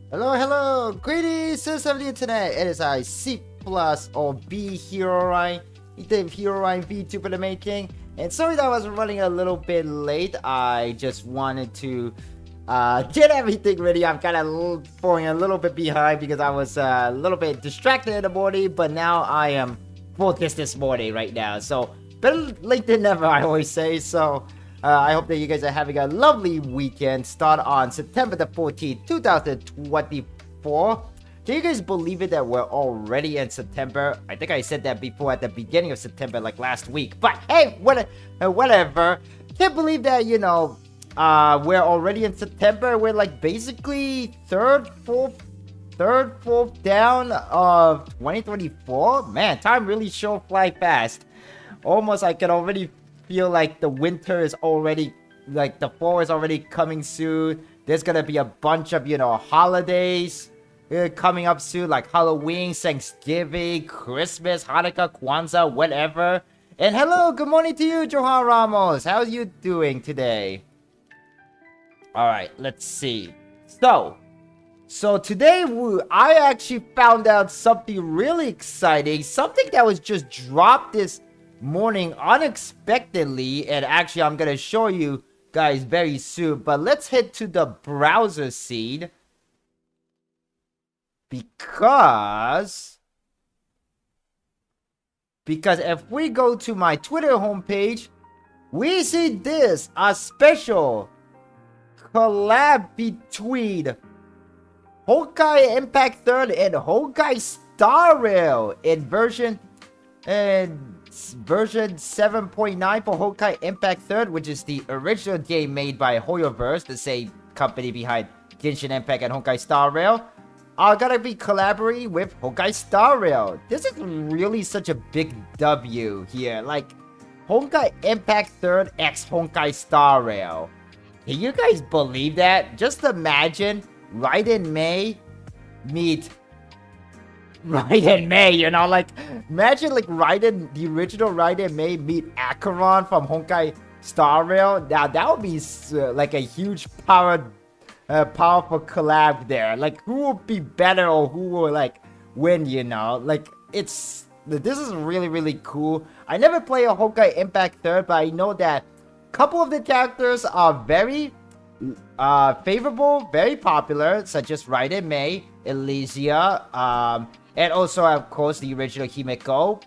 Hello, hello! Greetings to somebody today. It is I C+ or B Hero Ryan. The Hero Ryan Vtuber the making. And sorry that I was running a little bit late. I just wanted to get everything ready. I'm kind of falling a little bit behind because I was a little bit distracted in the morning. But now I am focused this morning right now. So better late than never, I always say. So I hope that you guys are having a lovely weekend. Start on September the 14th, 2024. Can you guys believe it that we're already in September? I think I said that before at the beginning of September, like last week. But hey, whatever. Can't believe that, we're already in September. We're like basically third, fourth down of 2024. Man, time really sure fly fast. Almost I can already feel like the winter is already, like the fall is already coming soon. There's gonna be a bunch of, holidays coming up soon, like Halloween, Thanksgiving, Christmas, Hanukkah, Kwanzaa, whatever. And hello, good morning to you, Johan Ramos. How are you doing today? Alright, let's see. So today I actually found out something really exciting. Something that was just dropped this morning unexpectedly, and actually I'm gonna show you guys very soon. But let's head to the browser scene, because if we go to my Twitter homepage, we see this, a special collab between Honkai Impact 3rd and Honkai Star Rail in version 7.9 for Honkai Impact 3rd, which is the original game made by Aureus, the same company behind Genshin Impact and Honkai Star Rail, are gonna be collaborating with Honkai Star Rail. This is really such a big W here. Like, Honkai Impact 3rd x Honkai Star Rail. Can you guys believe that? Just imagine Raiden Mei meet Raiden Mei, like, imagine like Raiden, the original Raiden Mei meet Acheron from Honkai Star Rail. Now that would be like a huge powerful collab there. Like, who will be better or who will like win? Like, this is really, really cool. I never play a Honkai Impact 3rd, but I know that a couple of the characters are very favorable, very popular, such as Raiden Mei, Elysia, and also, of course, the original Himeko.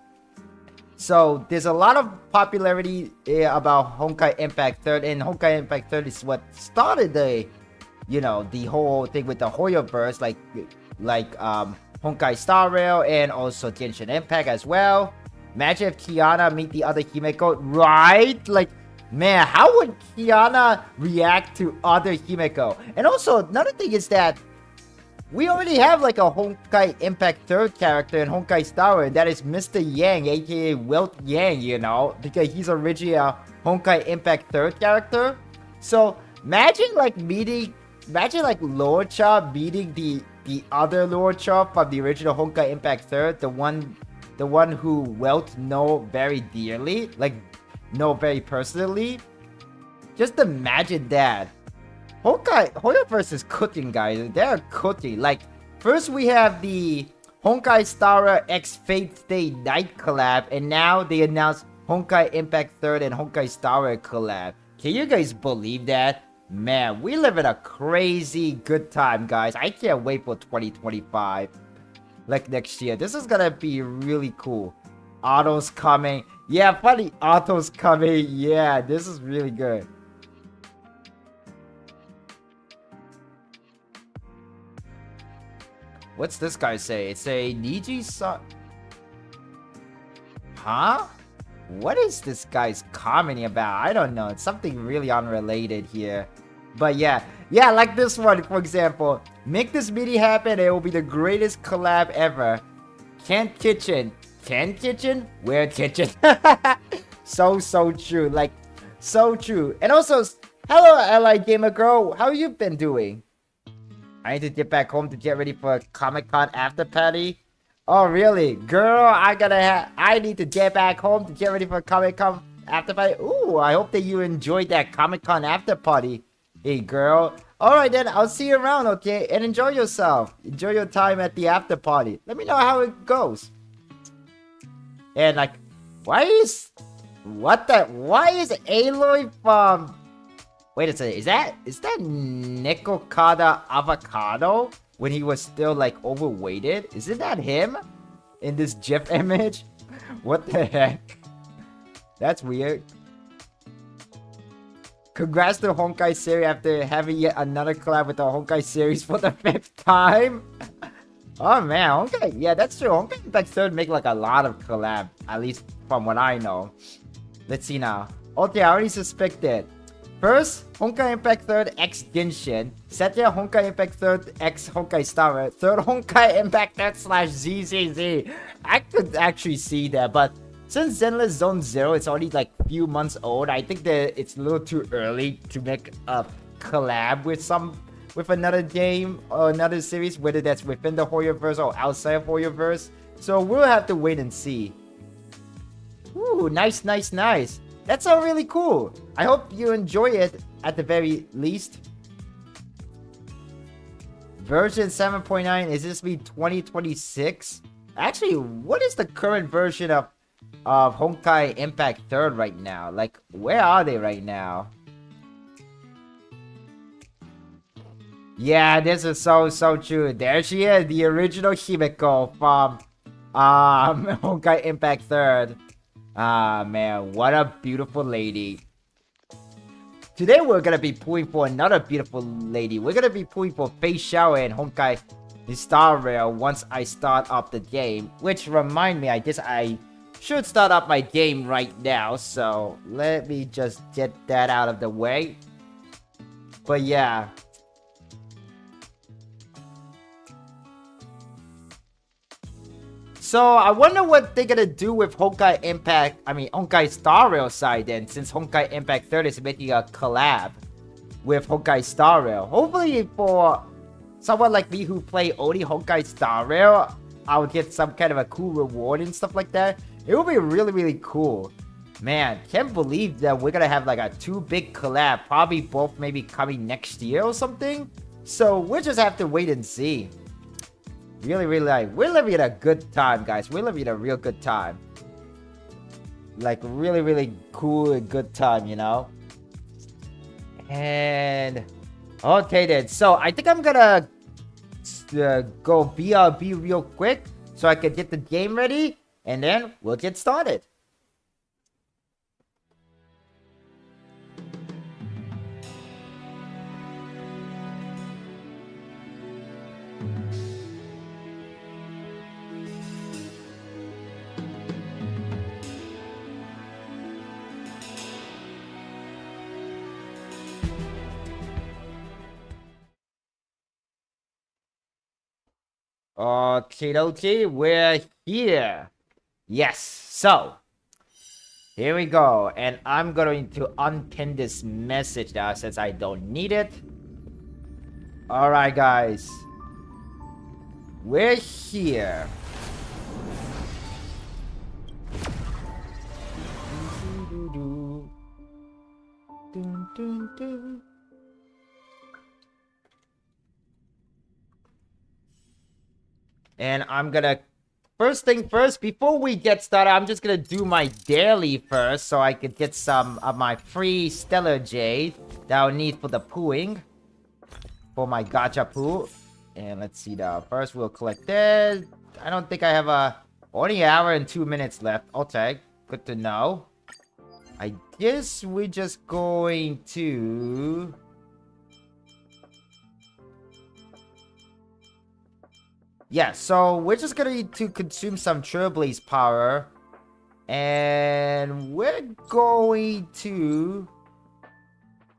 So there's a lot of popularity about Honkai Impact 3rd, and Honkai Impact 3rd is what started the whole thing with the Hoyoverse, like Honkai Star Rail and also Genshin Impact as well. Imagine if Kiana meet the other Himeko, right? Like, man, how would Kiana react to other Himeko? And also, another thing is that we already have like a Honkai Impact 3rd character in Honkai Star Rail, that is Mr. Yang, aka Wilt Yang, because he's originally a Honkai Impact 3rd character. So imagine like Lord Cha meeting the other Lord Cha from the original Honkai Impact 3rd, the one who Wilt know very dearly, like know very personally. Just imagine that. Hoyoverse is cooking, guys. They're cooking. Like, first we have the Honkai Star Rail x Fate Stay Night collab, and now they announced Honkai Impact 3rd and Honkai Star Rail collab. Can you guys believe that? Man, we live in a crazy good time, guys. I can't wait for 2025. Like, next year. This is gonna be really cool. Otto's coming. Yeah, funny. Otto's coming. Yeah, this is really good. What's this guy say? It's a Niji-san. Huh? What is this guy's commenting about? I don't know. It's something really unrelated here. But yeah, like this one, for example. Make this meeting happen. It will be the greatest collab ever. Can Kitchen. Where Kitchen? So true. Like, so true. And also, hello, Allied Gamer Girl. How you been doing? I need to get back home to get ready for a Comic-Con after party. Oh, really? Girl, I need to get back home to get ready for a Comic-Con after party. Ooh, I hope that you enjoyed that Comic-Con after party. Hey, girl, Alright then, I'll see you around, okay? And enjoy yourself. Enjoy your time at the after party. Let me know how it goes. And like, why is Aloy from... Wait a second, is that Nikokada Avocado? When he was still like overweighted? Isn't that him? In this GIF image? What the heck? That's weird. Congrats to Honkai series after having yet another collab with the Honkai series for the 5th time. Oh man, Honkai, yeah, that's true. Honkai Impact 3rd make like a lot of collab, at least from what I know. Let's see now. Okay, I already suspected. First, Honkai Impact 3rd X Genshin. Second, Honkai Impact 3rd X Honkai Star Rail. Third, Honkai Impact 3rd / ZZZ. I could actually see that, but since Zenless Zone Zero, it's already like few months old. I think that it's a little too early to make a collab with another game or another series, whether that's within the Hoyoverse or outside of Hoyoverse. So we'll have to wait and see. Ooh, nice. That's all really cool. I hope you enjoy it at the very least. Version 7.9, is this be 2026? Actually, what is the current version of Honkai Impact 3rd right now? Like, where are they right now? Yeah, this is so true. There she is, the original Himeko from Honkai Impact 3rd. Ah man, what a beautiful lady. Today we're gonna be pulling for another beautiful lady. We're gonna be pulling for Feixiao and Honkai Star Rail once I start up the game. Which remind me, I guess I should start up my game right now. So let me just get that out of the way. But yeah. So I wonder what they're gonna do with Honkai Star Rail side then, since Honkai Impact 3rd is making a collab with Honkai Star Rail. Hopefully for someone like me who play only Honkai Star Rail, I'll get some kind of a cool reward and stuff like that. It will be really cool. Man, can't believe that we're gonna have like a 2 big collab, probably both maybe coming next year or something. So we'll just have to wait and see. Really like, we're living in a good time, guys. We're living in a real good time. Like, really cool and good time, you know? And... okay then, so I think I'm gonna go BRB real quick so I can get the game ready, and then we'll get started. Okay, we're here. Yes, so here we go, and I'm going to unpin this message now since I don't need it. Alright guys, we're here. And I'm gonna, first thing first, before we get started, I'm just gonna do my daily first so I could get some of my free Stellar Jade that I'll need for the pooing. For my gacha poo. And let's see now. First we'll collect this. I don't think I have only an hour and 2 minutes left. Okay, good to know. I guess we're just going to... yeah, so we're just gonna need to consume some Trailblaze power. And we're going to...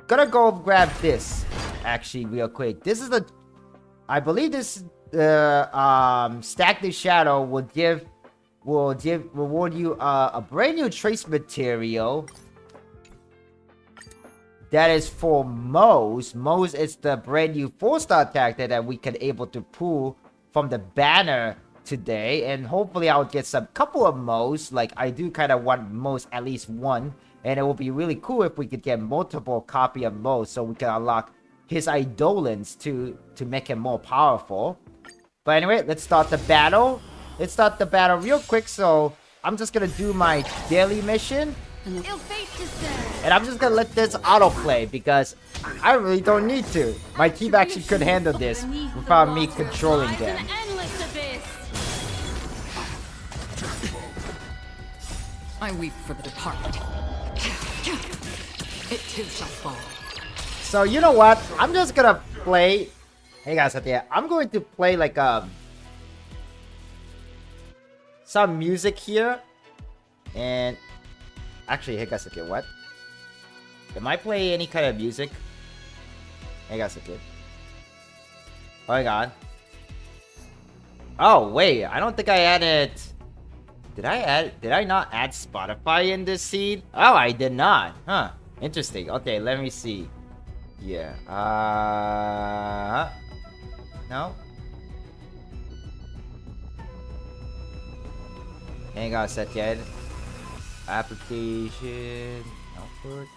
gonna go grab this, actually, real quick. This is the... I believe this... Stack the Shadow will reward you a brand new trace material. That is for Mose. Mose is the brand new 4-star character that we can able to pull from the banner today, and hopefully I'll get some couple of Mose. Like, I do kind of want Mose at least one, and it will be really cool if we could get multiple copy of Mose so we can unlock his Eidolons to make him more powerful. But anyway, let's start the battle. Let's start the battle real quick. So I'm just gonna do my daily mission. And I'm just gonna let this autoplay because I really don't need to. My team actually could handle this without me controlling them. I weep for the departed. It too shall fall. So you know what? I'm just gonna play. Hey guys out there. I'm going to play like some music here. And actually, hey guys, okay, what? Am I play any kind of music? Hey guys, okay. Oh my god. Oh wait, I don't think I added. Did I not add Spotify in this scene? Oh, I did not. Huh. Interesting. Okay, let me see. Yeah. No. Hang on a second. Application. Output.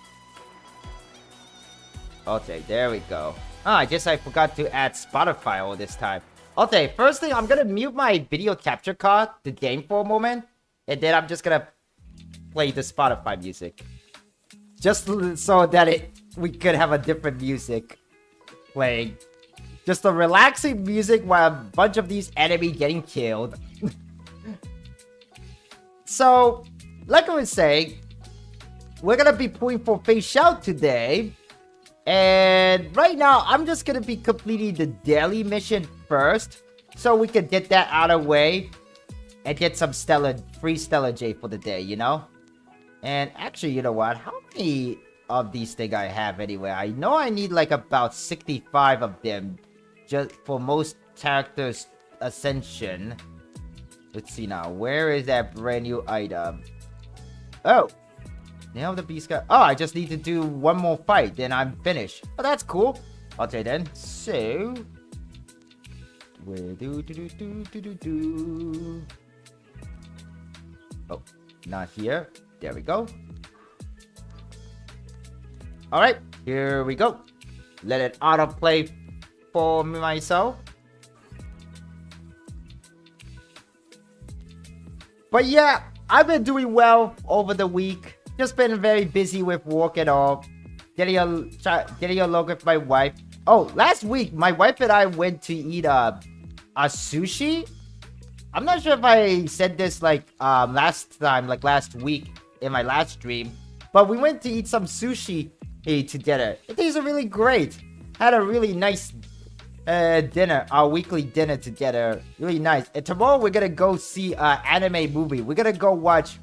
Okay, there we go. Ah, I guess I forgot to add Spotify all this time. Okay, first thing, I'm gonna mute my video capture card, the game for a moment. And then I'm just gonna play the Spotify music. Just so that we could have a different music playing. Just a relaxing music while a bunch of these enemies getting killed. So, like I was saying, we're gonna be pulling for Feixiao today. And right now, I'm just gonna be completing the daily mission first. So we can get that out of the way. And get some free Stellar J for the day, you know? And actually, you know what? How many of these things I have anyway? I know I need like about 65 of them. Just for most characters' ascension. Let's see now. Where is that brand new item? Oh! Nail the beast guy. Oh, I just need to do one more fight. Then I'm finished. Oh, that's cool. Okay then. So... Oh, not here. There we go. Alright, here we go. Let it autoplay for myself. But yeah, I've been doing well over the week. Just been very busy with work and all. Getting along with my wife. Oh, last week, my wife and I went to eat a sushi. I'm not sure if I said this like last time, like last week in my last stream, but we went to eat some sushi together. It tasted really great. Had a really nice dinner, our weekly dinner together. Really nice. And tomorrow we're gonna go see an anime movie. We're gonna go watch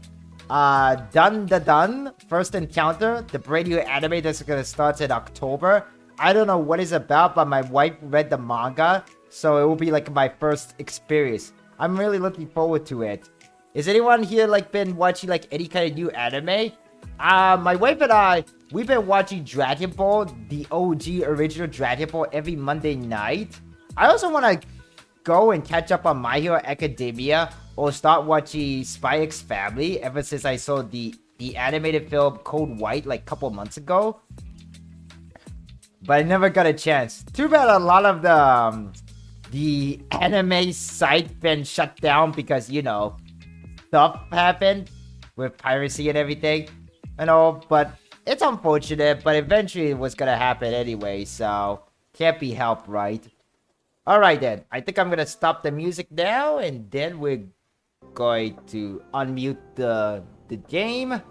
Dun Da Dun First Encounter, the brand new anime that's gonna start in October. I don't know what it's about, but my wife read the manga, so it will be like my first experience. I'm really looking forward to it. Is anyone here like been watching like any kind of new anime? My wife and I, we've been watching Dragon Ball, the OG original Dragon Ball every Monday night. I also want to go and catch up on My Hero Academia or start watching Spy X Family ever since I saw the animated film Code White like a couple months ago. But I never got a chance. Too bad a lot of the anime site been shut down because, you know, stuff happened with piracy and everything and all, but it's unfortunate, but eventually it was gonna happen anyway, so can't be helped, right? Alright then, I think I'm gonna stop the music now, and then we're going to unmute the game,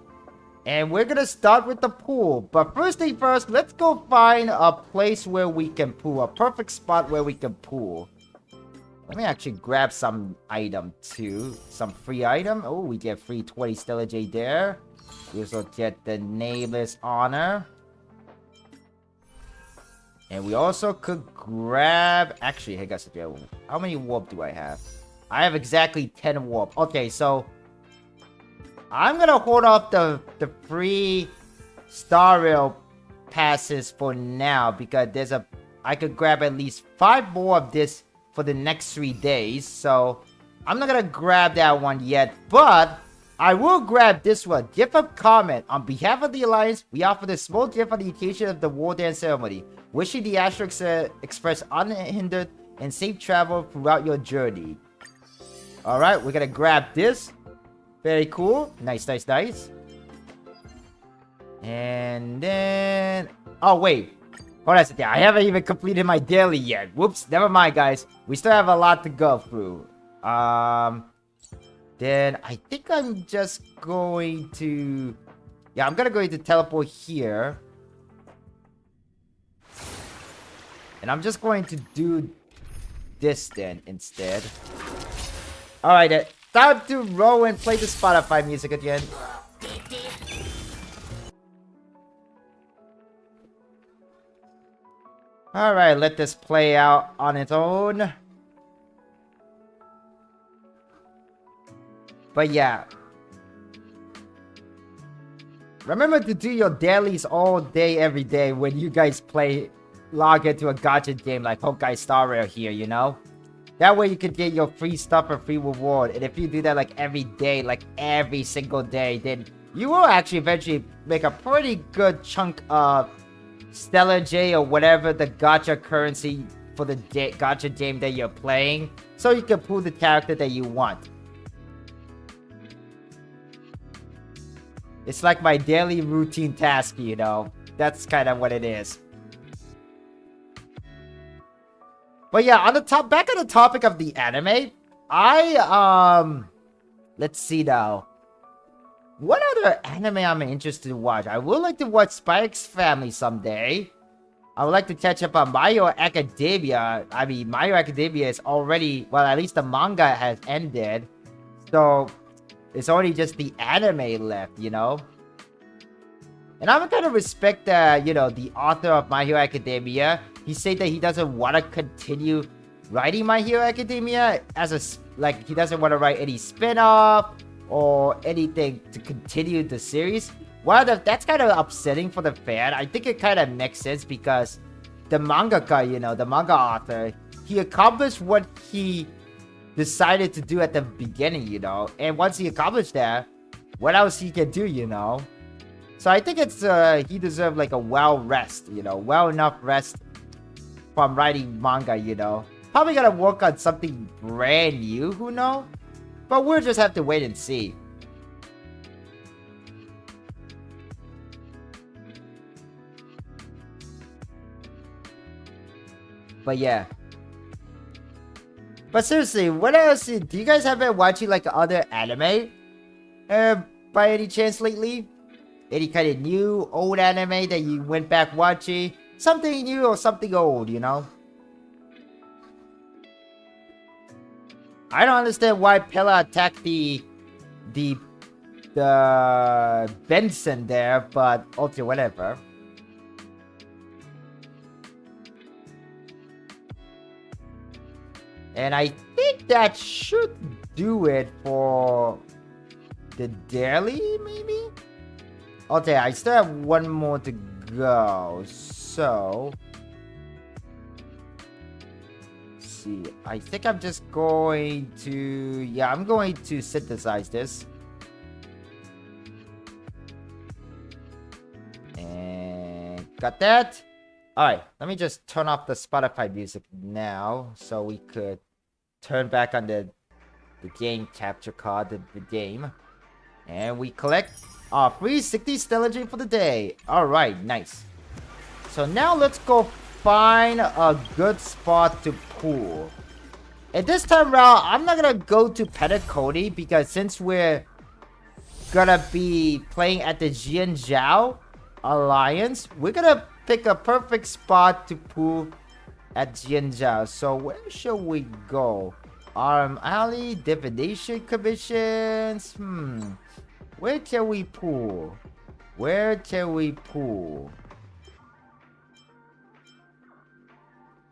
and we're gonna start with the pool. But first thing first, let's go find a place where we can pool, a perfect spot where we can pool. Let me actually grab some item too. Some free item. Oh, we get free 20 Stellar J there. We also get the Nameless Honor. And we also could grab... Actually, hey guys, how many warp do I have? I have exactly 10 warp. Okay, so... I'm gonna hold off the free Star Rail passes for now. Because there's a... I could grab at least 5 more of this for the next 3 days. So I'm not gonna grab that one yet, but I will grab this one. Gift of comment. On behalf of the Alliance, we offer this small gift on the occasion of the War Dance ceremony. Wishing the Asterix express unhindered and safe travel throughout your journey. Alright, we're gonna grab this. Very cool. Nice, nice, nice. And then... Oh, wait. Hold on a second. I haven't even completed my daily yet. Whoops. Never mind, guys. We still have a lot to go through. Then I think I'm just going to... Yeah, I'm gonna go to teleport here. And I'm just going to do this then instead. Alright, time to roll and play the Spotify music again. Alright, let this play out on its own. But yeah. Remember to do your dailies all day, every day when you guys log into a gacha game like Honkai Star Rail here, you know? That way you can get your free stuff or free reward. And if you do that like every day, like every single day, then you will actually eventually make a pretty good chunk of Stellar J or whatever the gacha currency for the gacha game that you're playing. So you can pull the character that you want. It's like my daily routine task, you know. That's kind of what it is. But yeah, back on the topic of the anime, let's see now. What other anime I'm interested to watch? I would like to watch Spy X Family someday. I would like to catch up on My Hero Academia. I mean, My Hero Academia is already, well, at least the manga has ended. So, it's only just the anime left, you know? And I'm gonna respect that, you know, the author of My Hero Academia. He said that he doesn't want to continue writing My Hero Academia as a, like, he doesn't want to write any spin-off or anything to continue the series. Well, that's kind of upsetting for the fan. I think it kind of makes sense because the mangaka, you know, the manga author, he accomplished what he decided to do at the beginning, you know. And once he accomplished that, what else he can do, you know? So I think it's, he deserved like a well-rest, you know, well enough rest from writing manga, you know. Probably gonna work on something brand new, who knows? But we'll just have to wait and see. But yeah. But seriously, what else? Do you guys have been watching like other anime? By any chance lately? Any kind of new, old anime that you went back watching? Something new or something old, you know? I don't understand why Pella attacked the Benson there, but okay, whatever. And I think that should do it for the daily, maybe? Okay, I still have one more to go, so... see, I think I'm just going to... yeah, I'm going to synthesize this. And got that. Alright, let me just turn off the Spotify music now so we could turn back on the game capture card, the game. And we collect our free 60 Stellar J for the day. Alright, nice. So now let's go find a good spot to pool. And this time around, I'm not gonna go to Petacody because since we're gonna be playing at the Jianzhou Alliance, we're gonna pick a perfect spot to pool at Jianzhou. So where should we go? Alley, Divination Commissions. Where can we pool? Where can we pool?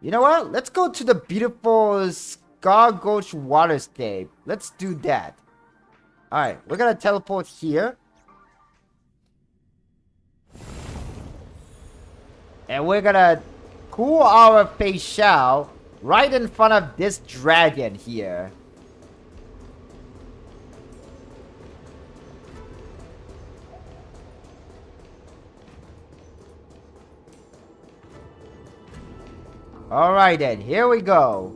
You know what? Let's go to the beautiful Scargulch Waterscape. Let's do that. Alright, we're gonna teleport here. And we're gonna cool our Feixiao right in front of this dragon here. Alright then, here we go.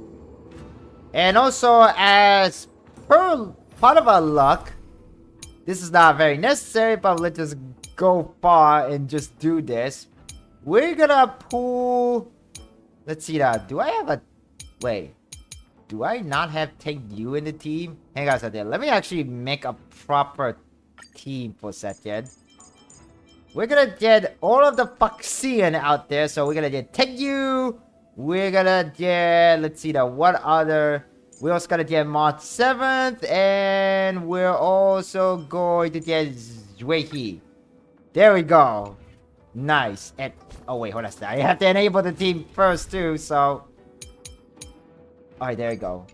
And also, as per part of our luck, this is not very necessary, but let's just go far and just do this. We're gonna pull... Let's see that. Do I have a... Wait. Do I not have Take You in the team? Hang on a second. Let me actually make a proper team for a second. We're gonna get all of the Feixiao out there. So we're gonna get Take You. We're gonna get... Let's see that. What other... We're also gonna get March 7th. And we're also going to get Zhuihe. There we go. Nice. And... Oh wait, hold on. I have to enable the team first too, so... Alright, there we go.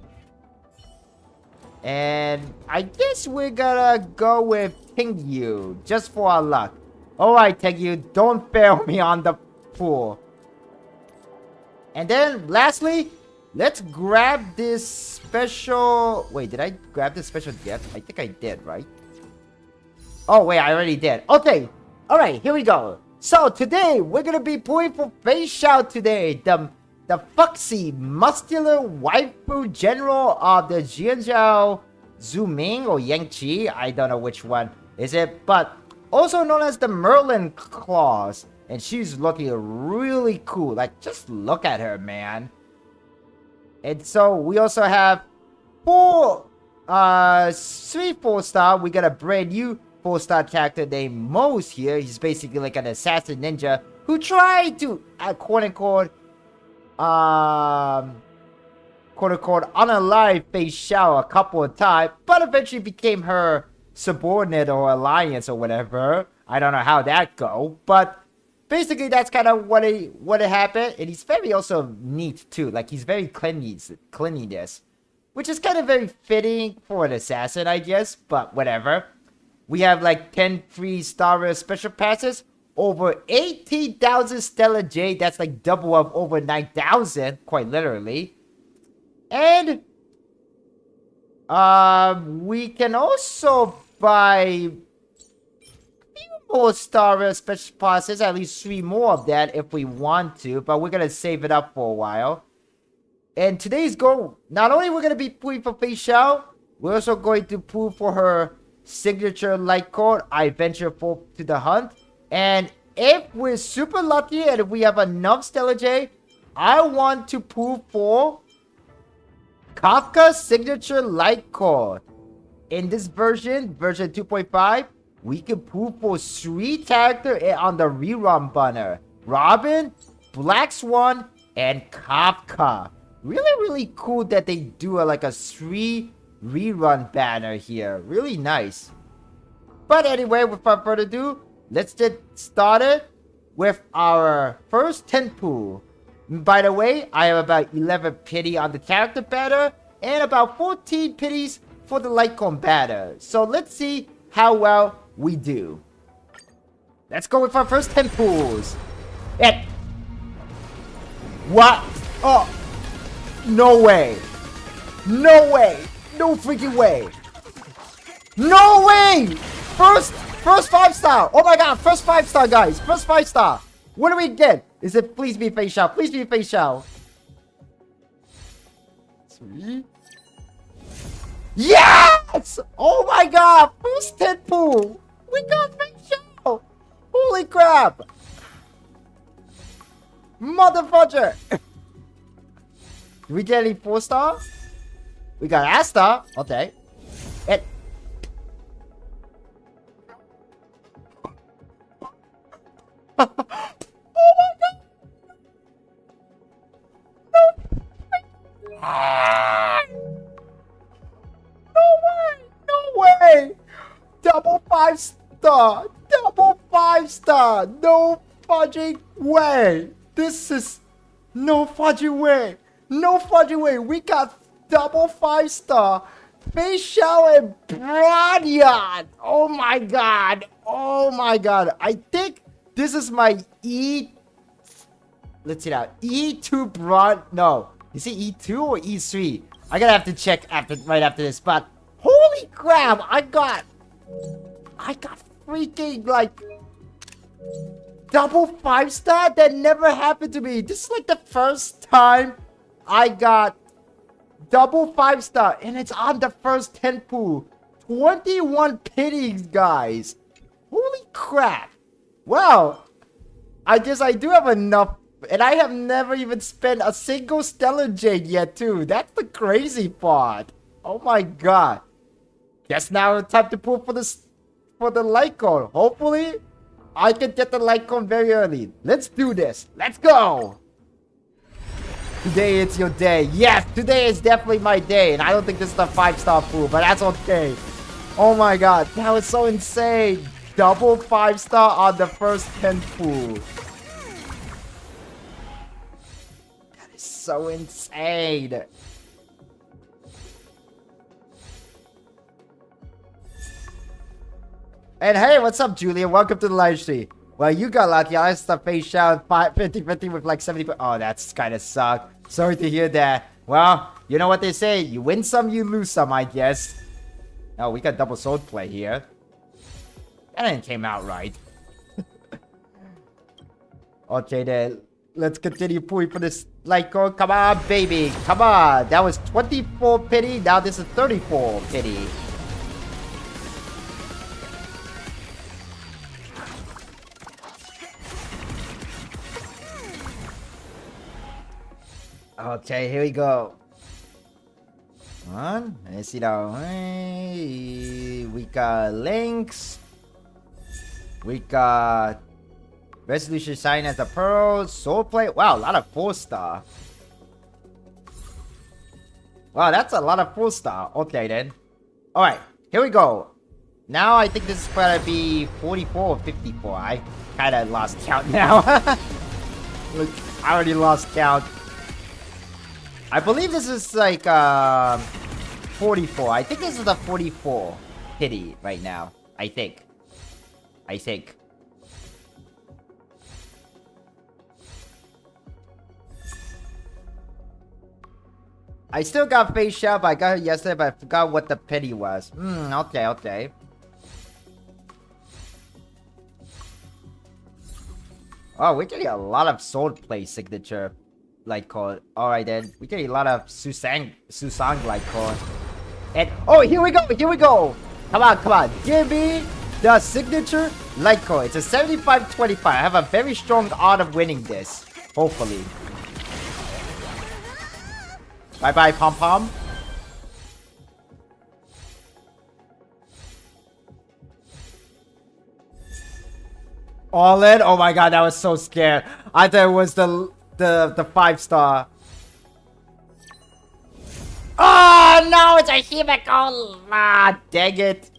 And I guess we're gonna go with Tingyu, just for our luck. Alright, Tingyu, don't fail me on the pool. And then, lastly, let's grab this special... Wait, did I grab this special gift? I think I did, right? Oh, wait, I already did. Okay, alright, here we go. So, today, we're gonna be pulling for Feixiao today. The foxy, muscular waifu general of the Jianzhou Zuming or Yangqi. I don't know which one is it, but also known as the Merlin Claws. And she's looking really cool. Like, just look at her, man. And so, we also have 3 4-star. We got a brand new 4-star character named Mose here. He's basically like an assassin ninja who tried to, quote-unquote, unalive Feixiao a couple of times, but eventually became her subordinate or alliance or whatever. I don't know how that go, but basically that's kind of what happened. And he's very also neat too, like he's very cleanliness, which is kind of very fitting for an assassin, I guess, but whatever. We have like 10 free Star Rail special passes. Over 18,000 Stellar Jade. That's like double of over 9,000. Quite literally. And we can also buy a few more Star Rail special passes. At least 3 more of that if we want to. But we're going to save it up for a while. And today's goal. Not only we're going to be pulling for Feixiao. We're also going to pull for her signature light code. I venture forth to the hunt. And if we're super lucky and if we have enough Stellar J, I want to pull for Kafka's signature light code. In this version 2.5, we can pull for 3 characters on the rerun banner. Robin, Black Swan, and Kafka. Really, really cool that they do like a 3 rerun banner here. Really nice. But anyway, without further ado, let's get started with our first 10 pool. By the way, I have about 11 pity on the character banner and about 14 pities for the Litecoin banner. So let's see how well we do. Let's go with our first 10 pools. And what? Oh, no way. No way. No freaking way. No way. First 5-star. Oh my god, first 5-star, guys. First 5-star. What do we get? Is it please be Feixiao? Please be Feixiao. 3. Yes! Oh my god, first 10 pool. We got Feixiao. Holy crap. Motherfucker. Did we get any 4-star? We got Asta. Okay. And oh my god! No way! Double 5-star! Double 5-star! No fudging way! This is no fudging way! No fudging way! We got double 5-star! Feixiao and Bradian! Oh my god! Oh my god! I think this is my let's see now. E2 Broad. No. Is it E2 or E3? I gotta have to check right after this. But holy crap! I got freaking like Double 5-star? That never happened to me. This is like the first time I got double 5-star, and it's on the first 10 pool. 21 pities, guys. Holy crap. Wow. I guess I do have enough, and I have never even spent a single Stellar Jade yet, too. That's the crazy part. Oh my god. Guess now it's time to pull for the light cone. Hopefully, I can get the light cone very early. Let's do this. Let's go. Today it's your day. Yes, today is definitely my day. And I don't think this is the 5-star pool, but that's okay. Oh my god, that was so insane. Double 5-star on the first 10 pool. That is so insane. And hey, what's up, Julia? Welcome to the live stream. Well, you got lucky. I lost the Feixiao 50-50 with like 70. Oh, that's kind of suck. Sorry to hear that. Well, you know what they say. You win some, you lose some, I guess. Oh, we got double sword play here. That didn't came out right. Okay, then. Let's continue pulling for this light cone. Come on, baby. Come on. That was 24 pity. Now this is 34 pity. Okay, here we go. Come on. Let's see now. Hey, we got links. We got resolution sign as a pearl. Soul plate. Wow, a lot of 4-star. Wow, that's a lot of 4-star. Okay, then. Alright, here we go. Now I think this is gonna be 44 or 54. I kind of lost count now. Look, I already lost count. I believe this is like 44. I think this is the 44 pity right now. I think. I still got Feixiao, but I got it yesterday, but I forgot what the pity was. Okay. Oh, we're getting a lot of sword play signature light code. Alright then. We're getting a lot of Susang light code. And oh, here we go. Come on. Give me the signature light code. It's a 75-25. I have a very strong odds of winning this. Hopefully. Bye-bye, pom-pom. All in? Oh my god, that was so scared. I thought it was the 5-star. Oh no, it's a Himeko. Ah, dang it.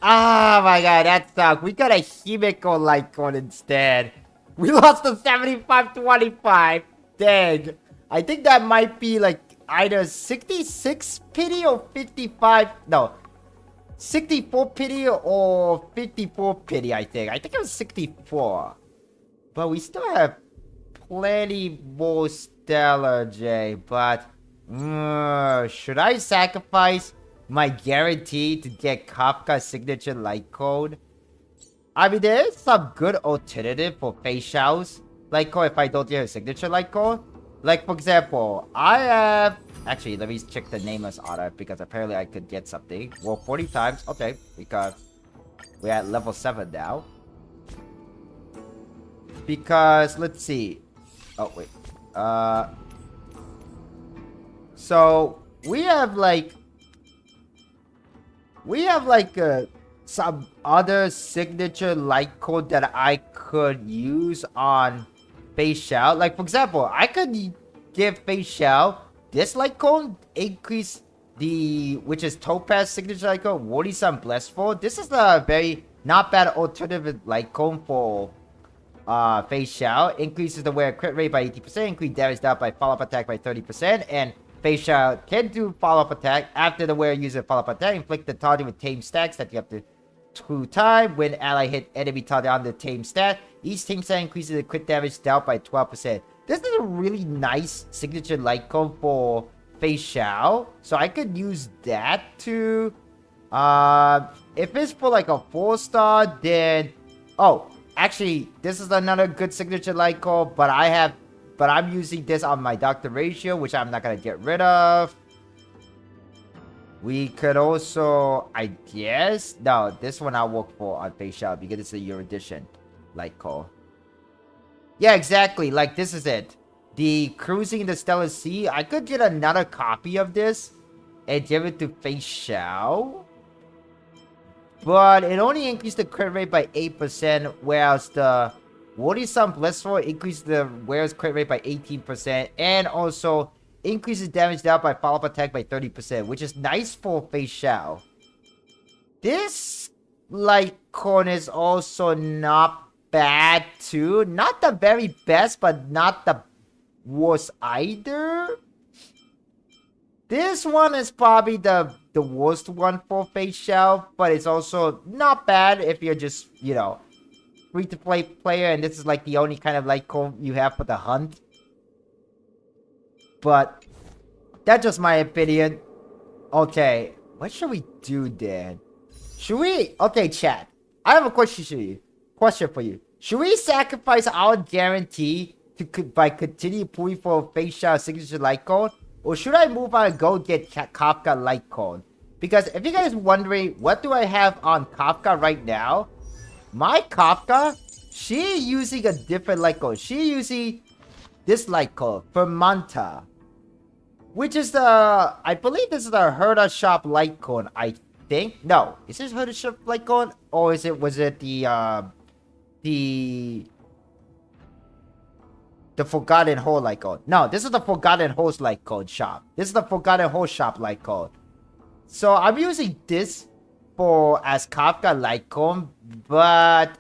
Oh my god, that sucked. We got a Himeko light code instead. We lost the 75-25. Dang. I think that might be like either 66 pity or 55. No. 64 pity or 54 pity, I think. I think it was 64. But we still have plenty more Stellar J. But should I sacrifice my guarantee to get Kafka's signature light code? I mean, there is some good alternative for Feixiao's light code if I don't get a signature light code. Like, for example, I have... Actually, let me check the nameless order because apparently I could get something. Well, 40 times. Okay, because we're at level 7 now. Because, let's see. Oh, wait. So, we have like some other signature light code that I could use on Feixiao. Like, for example, I could give Feixiao this light code, increase the, which is Topaz signature light code, Wody-san Blessful. This is a very not bad alternative light code for Feixiao. Increases the wear crit rate by 80%, increase damage dealt by follow-up attack by 30%, and Feixiao can do follow-up attack after the wearer uses follow-up attack. Inflict the target with tame stacks that you have to 2 times. When ally hit enemy target on the tame stat, each tame stat increases the crit damage dealt by 12%. This is a really nice signature light code for Feixiao, so I could use that to If it's for like a 4-star, then... Oh, actually, this is another good signature light code, but I'm using this on my Doctor Ratio, which I'm not gonna get rid of. We could also, I guess... No, this one I'll work for on Feixiao because it's a Erudition light code. Yeah, exactly. Like, this is it. The Cruising in the Stellar Sea. I could get another copy of this and give it to Feixiao. But it only increased the crit rate by 8%, whereas the Worrisome Blissful increased the wearer's crit rate by 18%, and also increases damage dealt by follow-up attack by 30%, which is nice for Feixiao. This Lycon is also not bad too. Not the very best, but not the worst either. This one is probably the worst one for Feixiao, but it's also not bad if you're just, you know, free-to-play player, and this is like the only kind of light code you have for the hunt. But that's just my opinion. Okay, what should we do then? Should we... Okay, chat. I have a question for you. Should we sacrifice our guarantee by continuing pulling for Feixiao signature light code? Or should I move on and go get Kafka light code? Because if you guys are wondering, what do I have on Kafka right now? My Kafka, she using a different light code. She using this light code, Fermenta. Which is the... I believe this is the Herda Shop light code, I think. No. Is this Herda Shop light code? Or was it the Forgotten Hole light code? No, this is the Forgotten Holes light code shop. This is the Forgotten Hole shop light code. So I'm using this as Kafka light code, but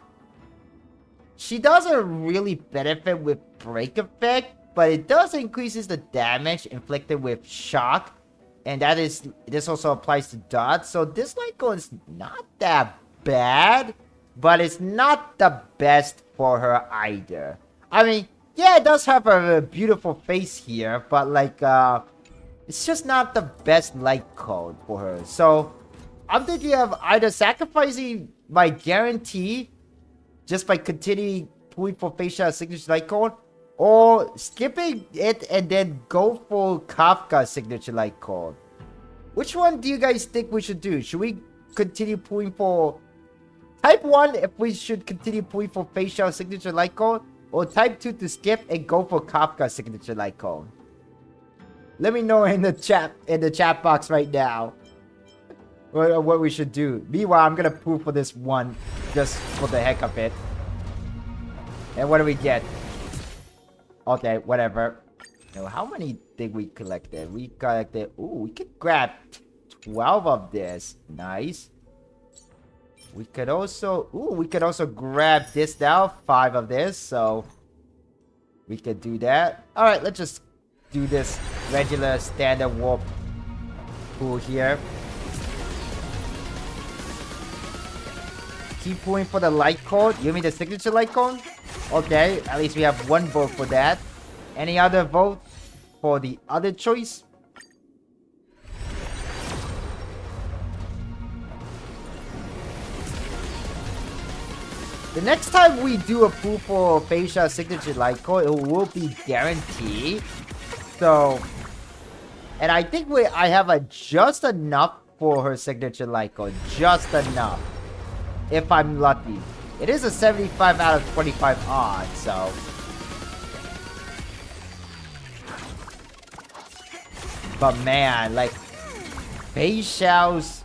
she doesn't really benefit with break effect, but it does increases the damage inflicted with shock, and this also applies to dot. So this light code is not that bad, but it's not the best for her either. I mean, yeah, it does have a beautiful face here, but like, it's just not the best light code for her. So, I'm thinking of either sacrificing my guarantee just by continuing pulling for Feixiao signature light code, or skipping it and then go for Kafka signature light code. Which one do you guys think we should do? Should we continue pulling for Type 1 if we should continue pulling for Feixiao signature light code? Or Type 2 to skip and go for Kafka signature light code? Let me know in the chat box right now what we should do. Meanwhile, I'm gonna pull for this one just for the heck of it. And what do we get? Okay, whatever. Now, how many did we collected? We collected... Ooh, we could grab 12 of this. Nice. We could also... Ooh, we could also grab this now. 5 of this, so... We could do that. Alright, let's just do this regular standard warp pool here. Keep pulling for the light code. You mean the signature light code? Okay, at least we have one vote for that. Any other vote for the other choice? The next time we do a pool for Feixiao signature light code, it will be guaranteed. So, and I think I have just enough for her signature light code. Just enough. If I'm lucky. It is a 75 out of 25 odds, so... But man, like... Feixiao's...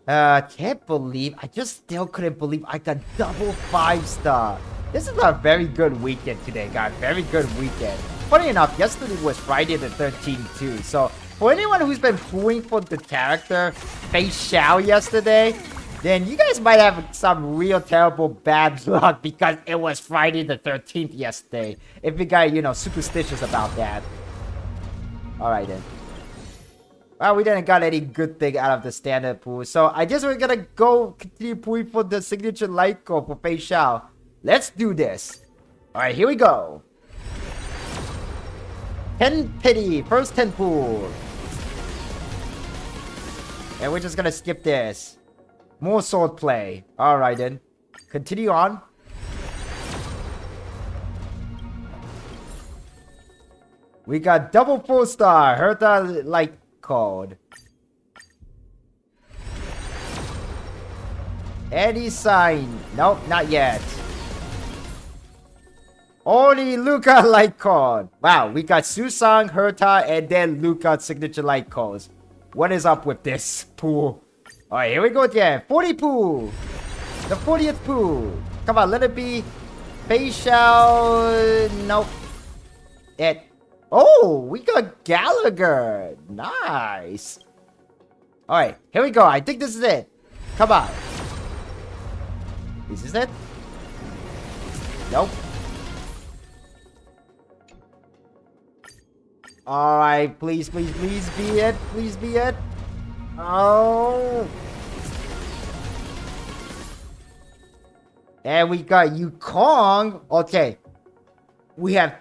can't believe... I just still couldn't believe I got double 5-star. This is a very good weekend today, guys. Very good weekend. Funny enough, yesterday was Friday the 13th too. So, for anyone who's been pulling for the character Feixiao yesterday... then you guys might have some real terrible bad luck because it was Friday the 13th yesterday. If you guys, you know, superstitious about that. Alright then. Well, we didn't got any good thing out of the standard pool. So I guess we're gonna go continue pulling for the signature light code for Feixiao. Let's do this. Alright, here we go. 10 pity. First 10 pool. And we're just gonna skip this. More sword play. Alright then. Continue on. We got double 4-star. Hertha light code. Any sign? Nope, not yet. Only Luca light code. Wow, we got Susang, Herta, and then Luca signature light codes. What is up with this pool? Alright, here we go again. 40 pool. The 40th pool. Come on, let it be. Feixiao. Nope. Oh, we got Gallagher. Nice. Alright, here we go. I think this is it. Come on. Is this it? Nope. Alright, please, please, please be it. Please be it. Oh. And we got Yukong. Okay. We have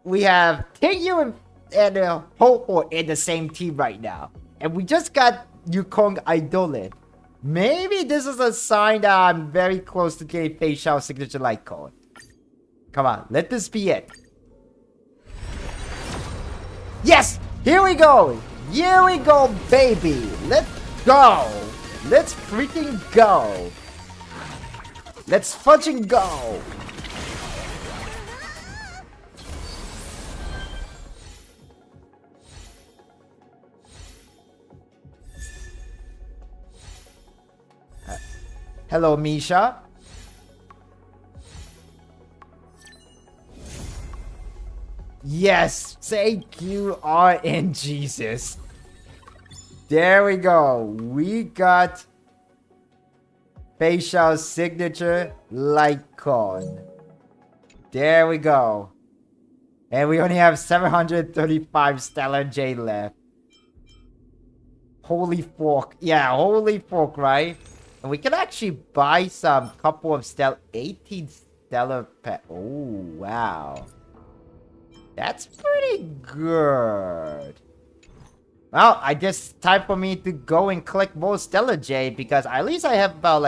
Tingyu and Ho-Ho in the same team right now. And we just got Yukong Idolin. Maybe this is a sign that I'm very close to getting Feixiao signature light code. Come on, let this be it. Yes! Here we go! Here we go, baby! Let's go! Let's freaking go! Let's fudging go! Hello, Misha. Yes, thank you, RNGesus. There we go. We got Feixiao's signature Lycon. There we go. And we only have 735 Stellar J left. Holy fork. Yeah, holy fork, right? And we can actually buy some couple of 18 stellar pet. Oh, wow. That's pretty good. Well, I guess time for me to go and collect more Stellar J because at least I have about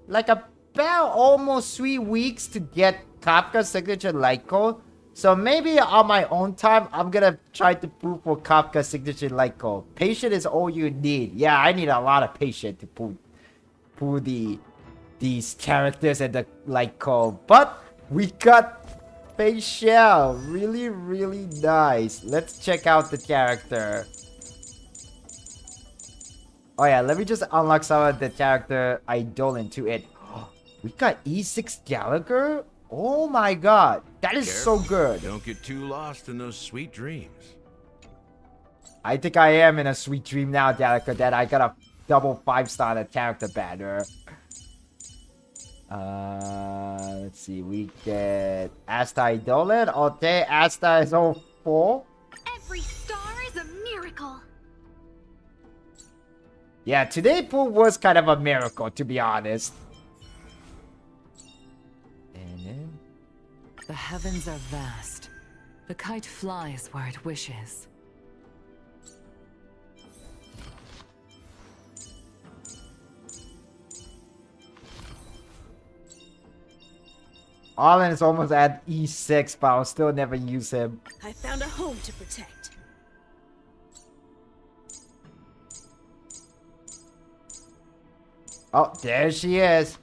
about almost 3 weeks to get Kafka's signature light code. So maybe on my own time, I'm gonna try to pull for Kafka's signature light code. Patience is all you need. Yeah, I need a lot of patience to pull these characters and the light code. But we got Feixiao. Really, really nice. Let's check out the character. Oh yeah, let me just unlock some of the character Idolin to it. We got E6 Gallagher? Oh my god. That is so good. Don't get too lost in those sweet dreams. I think I am in a sweet dream now, Gallagher, that I got a double 5-star the character banner. Let's see. We get Asta Idolin. Okay, Asta is all 4. Every star is a miracle. Yeah, today pool was kind of a miracle, to be honest. And then... The heavens are vast. The kite flies where it wishes. Arlen is almost at E6, but I'll still never use him. I found a home to protect. Oh, there she is.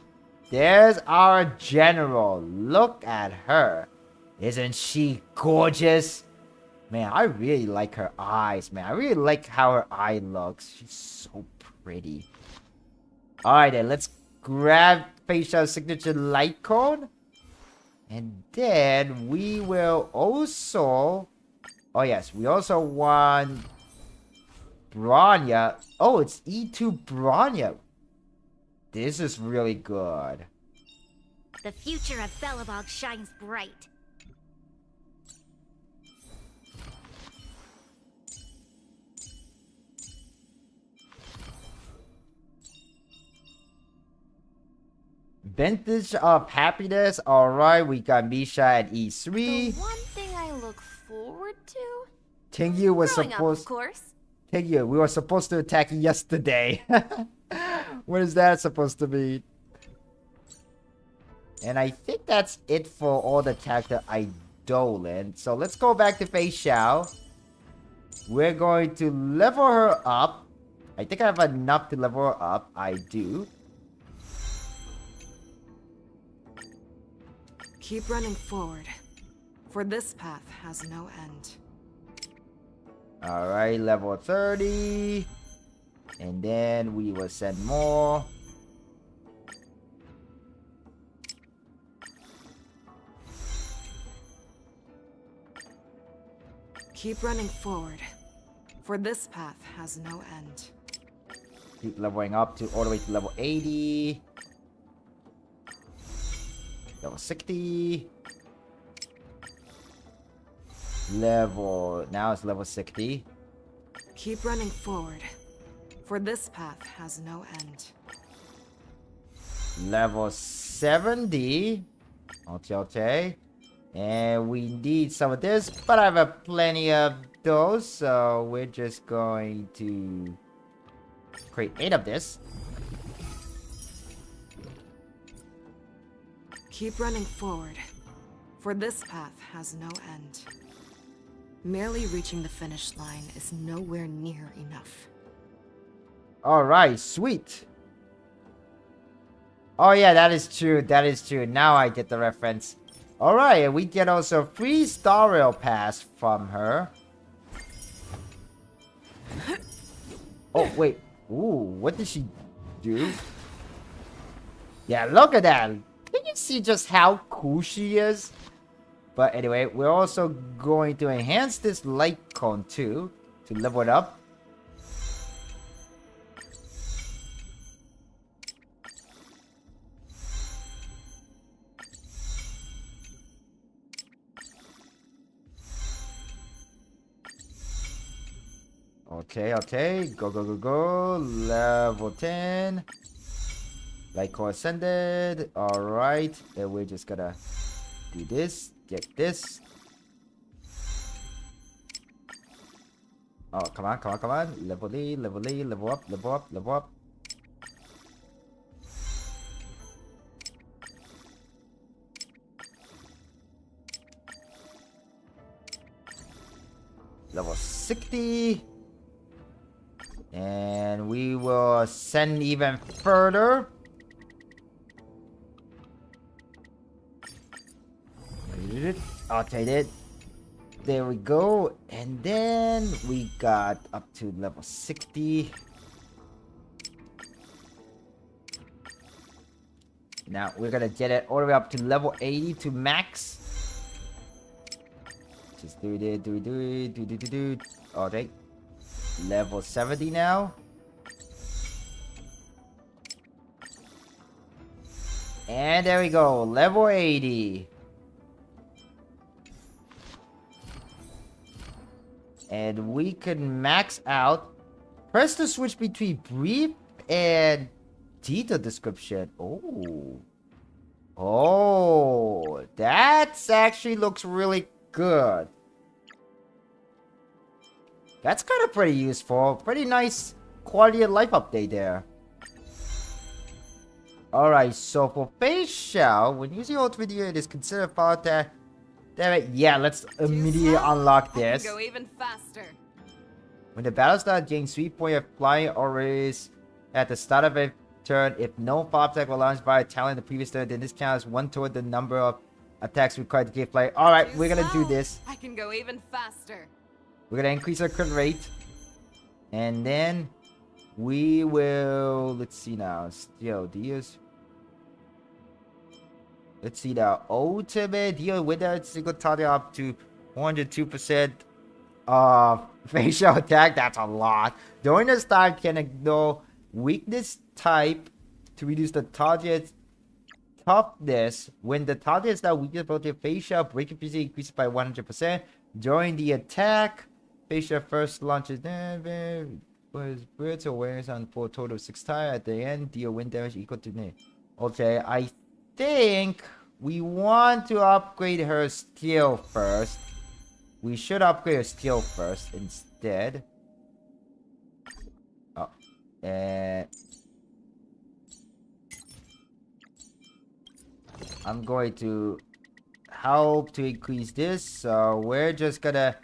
There's our general. Look at her. Isn't she gorgeous? Man, I really like her eyes, man. I really like how her eye looks. She's so pretty. Alright then, let's grab Feixiao's signature light code. And then we will also... Oh yes, we also want... Bronya. Oh, it's E2 Bronya. This is really good. The future of Belobog shines bright. Vintage of Happiness. Alright, we got Misha at E3. The one thing I look forward to? Tingyu was Growing up, supposed... of course. Thank you. We were supposed to attack yesterday. What is that supposed to be? And I think that's it for all the character Idolin. So let's go back to Feixiao. We're going to level her up. I think I have enough to level her up. I do. Keep running forward, for this path has no end. Alright, level 30. And then we will send more. Keep running forward, for this path has no end. Keep leveling up to all the way to level 80. Level 60. Now it's level 60. Keep running forward, for this path has no end. Level 70. Okay. And we need some of this, but I have plenty of those, so we're just going to create 8 of this. Keep running forward, for this path has no end. Merely reaching the finish line is nowhere near enough. Alright, sweet. Oh yeah, that is true. That is true. Now I get the reference. Alright, we get also free Star Rail Pass from her. Oh, wait. Ooh, what did she do? Yeah, look at that. Can you see just how cool she is? But anyway, we're also going to enhance this light cone too, to level it up. Okay. Go. Level 10. Light core ascended. Alright. Then we're just gonna do this. Get this. Oh, come on. Level E, level up. Level 60. And we will ascend even further. I'll take it. There we go. And then we got up to level 60. Now we're gonna get it all the way up to level 80 to max. Just do it. Alright. Level 70 now. And there we go. Level 80. And we can max out. Press the switch between brief and detailed description. Oh, that actually looks really good. That's kind of pretty useful. Pretty nice quality of life update there. Alright, so for Feixiao, when using ultimate video, it is considered file attack. Damn it, yeah, let's immediately unlock this. Go even faster. When the battle starts, gain sweet point of flying Aureus at the start of a turn. If no follow-up attack was launched by a talent in the previous turn, then this counts 1 toward the number of attacks required to get fly. Alright, we're gonna do this. I can go even faster. We're gonna increase our crit rate. And then we will, let's see now. Still, deals. Let's see now. Ultimate deal with that single target up to 102% facial attack. That's a lot. During this time, can ignore weakness type to reduce the target's toughness. When the target is now weakness about your facial, breaking PC increases by 100%. During the attack, facial first launches was Bird's awareness on for a total of 6 times. At the end, deal wind damage equal to nil. Okay, I think we want to upgrade her skill first. We should upgrade her skill first instead. And I'm going to help to increase this. So we're just gonna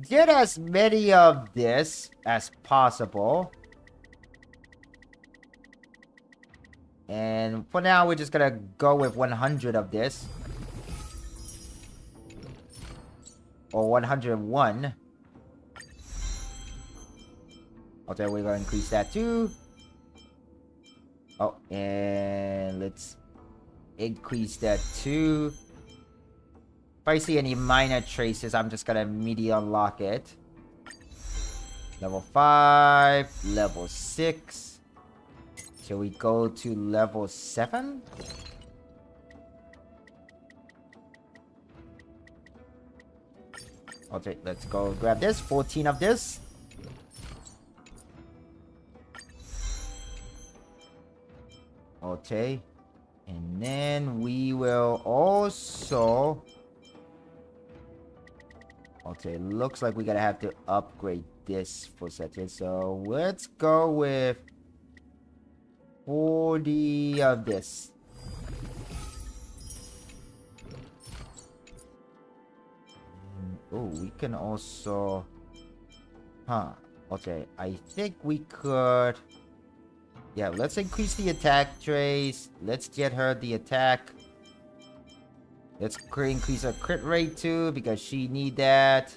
get as many of this as possible. And for now, we're just gonna go with 100 of this. Or 101. Okay, we're gonna increase that too. Oh, and let's increase that too. If I see any minor traces, I'm just gonna immediately unlock it. Level 5, level 6. Shall we go to level 7? Okay, let's go grab this. 14 of this. Okay. And then we will also... Okay, looks like we're gonna have to upgrade this for such a... So let's go with 40 of this. Oh, we can also... Huh. Okay, I think we could... Yeah, let's increase the attack trace. Let's get her the attack. Let's increase her crit rate too, because she need that.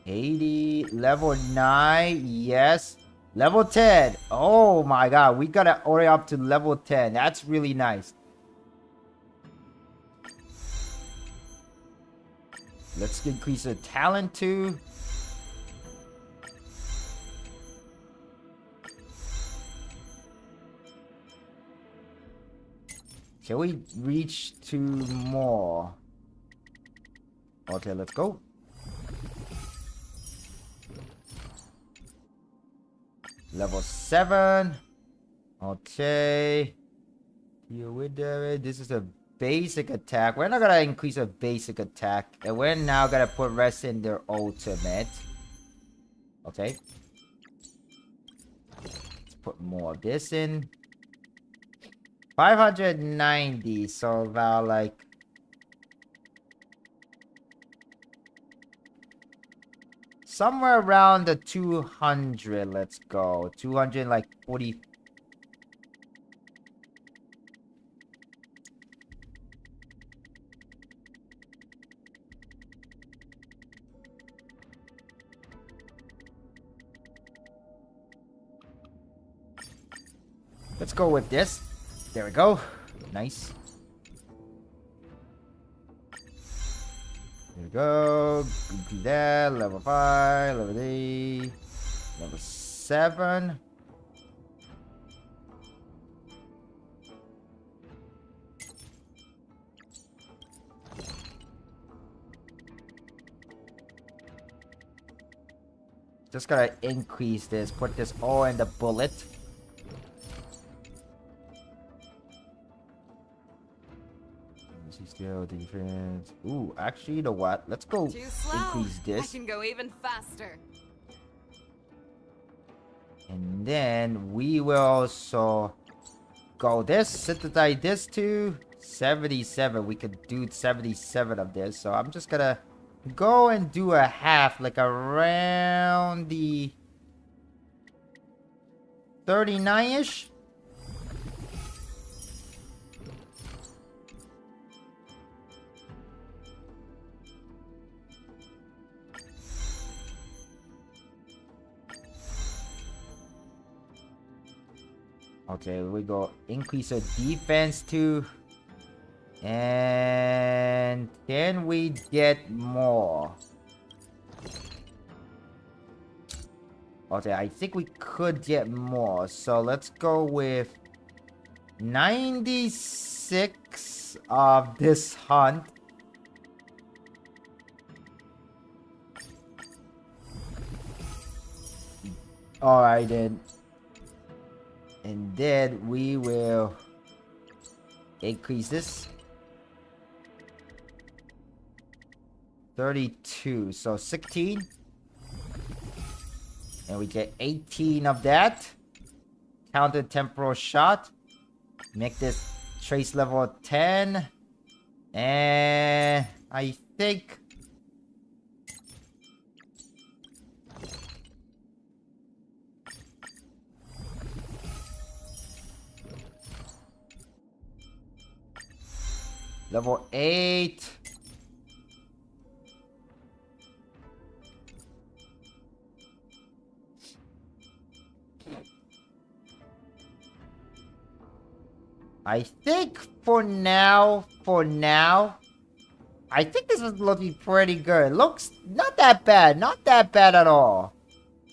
$80, level 9, yes. Level 10. Oh my god, we gotta order up to level 10. That's really nice. Let's increase her talent too. Shall we reach 2 more? Okay, let's go. Level 7. Okay. Deal with it. This is a basic attack. We're not gonna increase a basic attack. And we're now gonna put rest in their ultimate. Okay. Let's put more of this in. 590. So about like... somewhere around the 200. Let's go. 200 like 40. Let's go with this. There we go. Nice. There we go. Do that. Level 5. Level 8. Level 7. Just gotta increase this. Put this all in the bullet. Skill, defense. Ooh, actually, you know what? Let's go increase this. I can go even faster. And then we will also go this, synthesize this to 77. We could do 77 of this. So I'm just gonna go and do a half, like around the 39-ish. Okay, we go increase our defense too. And then we get more. Okay, I think we could get more. So let's go with 96 of this hunt. Alright then. And then we will increase this. 32. So 16. And we get 18 of that. Counter temporal shot. Make this trace level 10. And I think... level 8. I think for now, I think this is looking pretty good. Looks not that bad. Not that bad at all.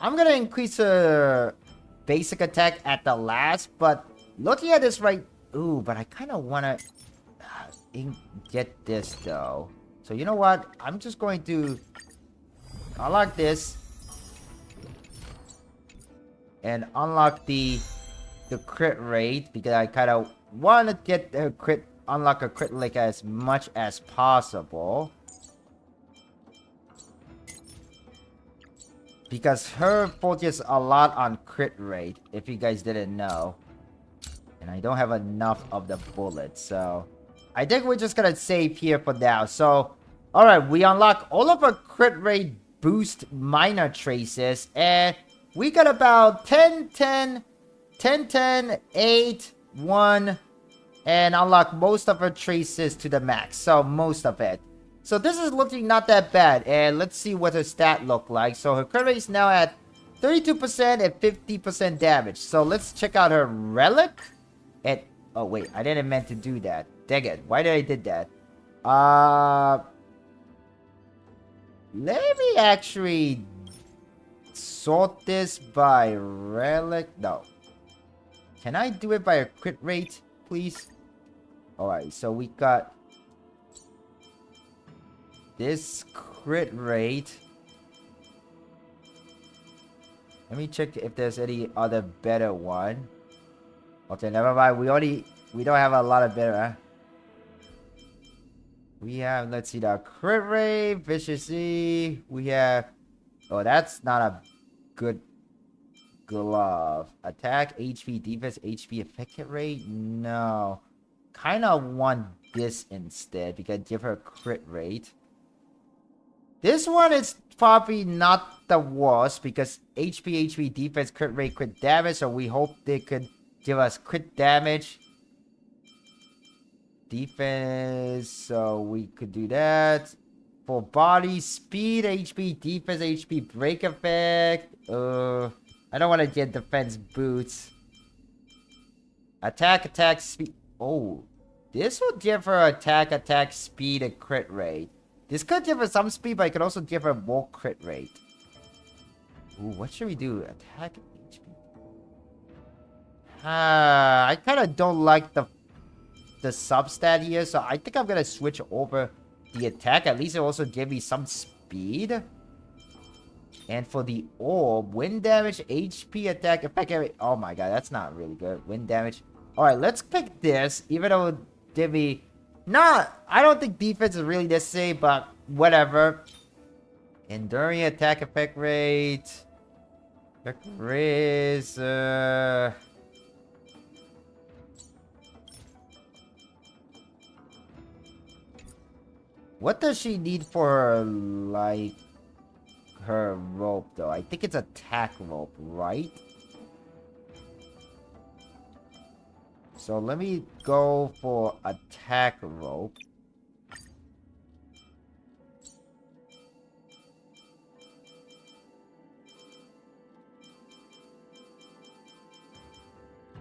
I'm gonna increase her basic attack at the last, but looking at this right... Ooh, but I kind of want to get this, though. So you know what? I'm just going to unlock this. And unlock the crit rate, because I kind of want to get the crit... Unlock a crit like as much as possible. Because her focuses a lot on crit rate, if you guys didn't know. And I don't have enough of the bullets, so... I think we're just gonna save here for now. So, alright, we unlock all of our crit rate boost minor traces. And we got about 10, 10, 10, 10, 8, 1... And unlock most of her traces to the max. So, most of it. So, this is looking not that bad. And let's see what her stat look like. So, her crit rate is now at 32% and 50% damage. So, let's check out her relic. And, oh, wait. I didn't meant to do that. Dang it. Why did I did that? Let me actually sort this by relic. No. Can I do it by a crit rate, please? Alright, so we got this crit rate. Let me check if there's any other better one. Okay, never mind. We don't have a lot of better, huh? We have, let's see, the crit rate, efficiency. We have, oh, that's not a good glove. Attack, HP, defense, HP, effect hit rate? No. Kind of want this instead because give her a crit rate. This one is probably not the worst because HP, defense, crit rate, crit damage. So we hope they could give us crit damage. Defense, so we could do that. For body, speed, HP, defense, HP, break effect. I don't want to get defense boots. Attack, speed. Oh, this will give her attack, speed, and crit rate. This could give her some speed, but it could also give her more crit rate. Ooh, what should we do? Attack, HP. I kind of don't like the substat here, so I think I'm gonna switch over the attack. At least it also give me some speed. And for the orb, wind damage, HP, attack, effect. Oh my god, that's not really good. Wind damage. Alright, let's pick this. Even though it give me... I don't think defense is really necessary, but whatever. Enduring attack effect rate. Riz. What does she need for her, like, her rope, though? I think it's attack rope, right? So let me go for attack rope.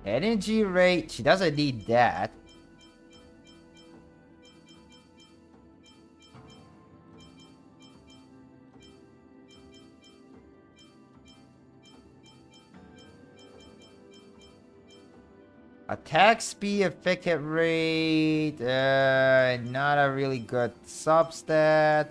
Energy rate, she doesn't need that. Attack speed, effect hit rate, not a really good substat.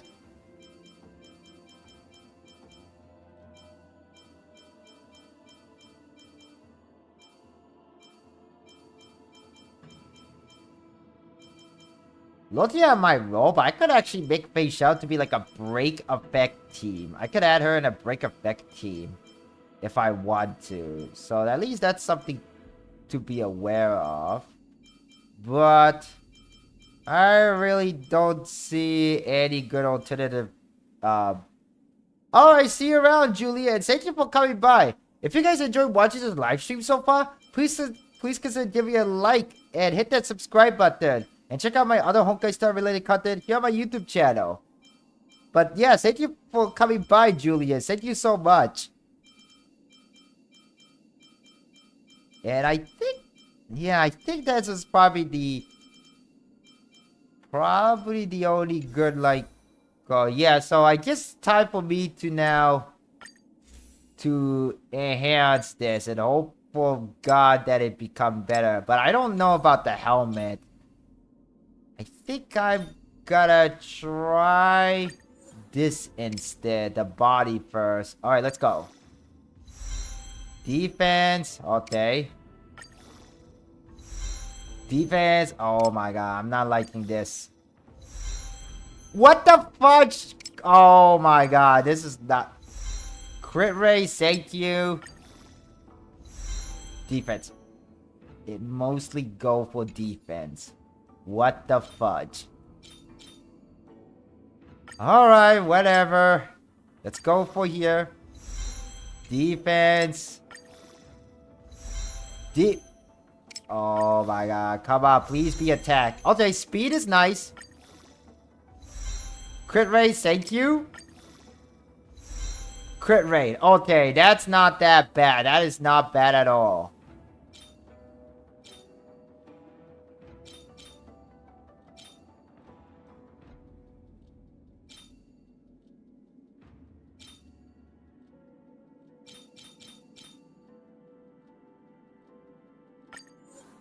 Looking at my rope, I could actually make Feixiao to be like a break effect team. I could add her in a break effect team if I want to. So at least that's something to be aware of. But I really don't see any good alternative. Alright, see you around, Julia, and thank you for coming by. If you guys enjoyed watching this live stream so far, please consider giving a like and hit that subscribe button. And check out my other Honkai Star related content here on my YouTube channel. But yeah, thank you for coming by, Julia. Thank you so much. And I think, yeah, I think that's just probably the only good, like, yeah, so I guess time for me to now to enhance this and hope for God that it become better. But I don't know about the helmet. I think I'm gonna try this instead, the body first. Alright, let's go. Defense, okay. Defense, oh my god, I'm not liking this. What the fudge? Oh my god, this is not... Crit rate, thank you. Defense. It mostly go for defense. What the fudge? Alright, whatever. Let's go for here. Defense. Oh my god, come on, please be attacked. Okay, speed is nice. Crit rate, thank you. Crit rate, okay, that's not that bad. That is not bad at all.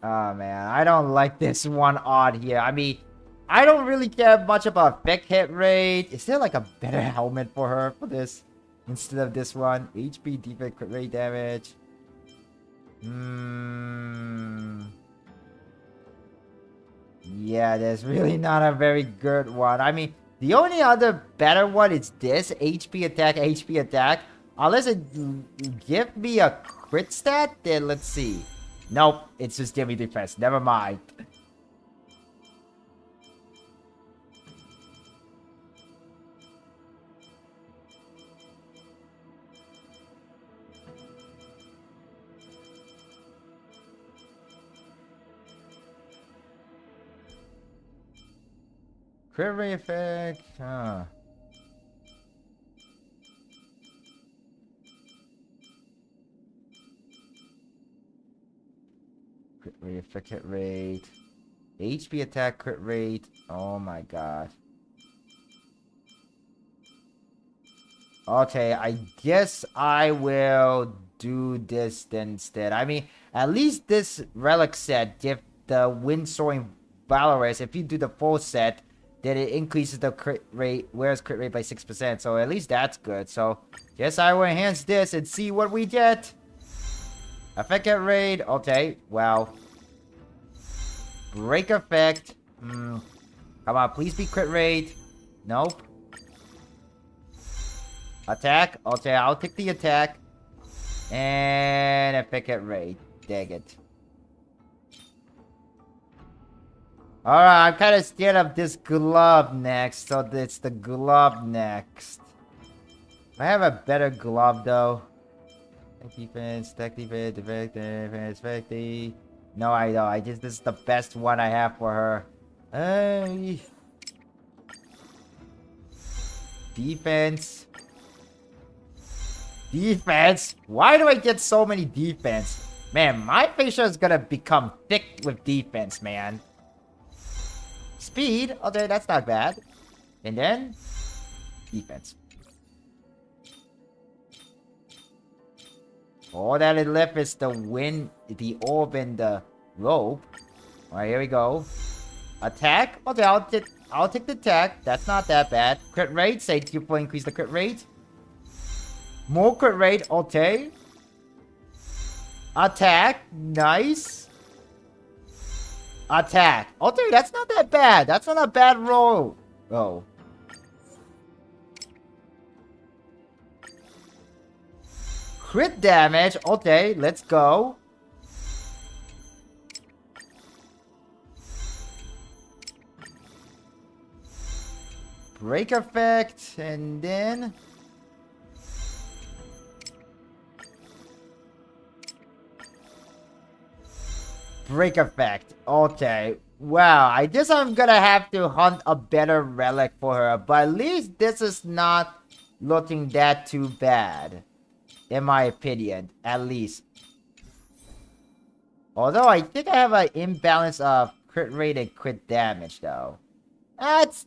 Oh man, I don't like this one odd here. I mean, I don't really care much about effect hit rate. Is there like a better helmet for her for this? Instead of this one? HP, defense, crit rate damage. Yeah, there's really not a very good one. I mean, the only other better one is this. HP attack, HP attack. Unless it give me a crit stat, then let's see. Nope, it's just give me defense. Never mind. Crit rate effect. Crit rate, effect hit rate. HP attack, crit rate. Oh my god. Okay, I guess I will do this then instead. I mean, at least this relic set give the wind soaring Aureus. If you do the full set, then it increases the crit rate, whereas crit rate by 6%. So at least that's good. So guess I will enhance this and see what we get. Effect hit rate. Okay, well. Break effect. Come on, please be crit rate. Nope. Attack. Okay, I'll take the attack. And effect hit rate. Dang it. Alright, I'm kind of scared of this glove next. So it's the glove next. I have a better glove though. Defense, tech defense, defense, defense. No, I don't. This is the best one I have for her. Defense. Defense? Why do I get so many defense? Man, my Feixiao is gonna become thick with defense, man. Speed? Okay, that's not bad. And then... defense. All that is left is the wind, the orb, and the rope. Alright, here we go. Attack? Okay, I'll take the attack. That's not that bad. Crit rate? Say you will increase the crit rate. More crit rate, okay. Attack, nice. Attack. Okay, that's not that bad. That's not a bad roll. Oh. Crit damage. Okay, let's go. Break effect, and then... Break effect. Okay. Wow, I guess I'm gonna have to hunt a better relic for her, but at least this is not looking that too bad. In my opinion, at least. Although I think I have an imbalance of crit rate and crit damage, though. That's...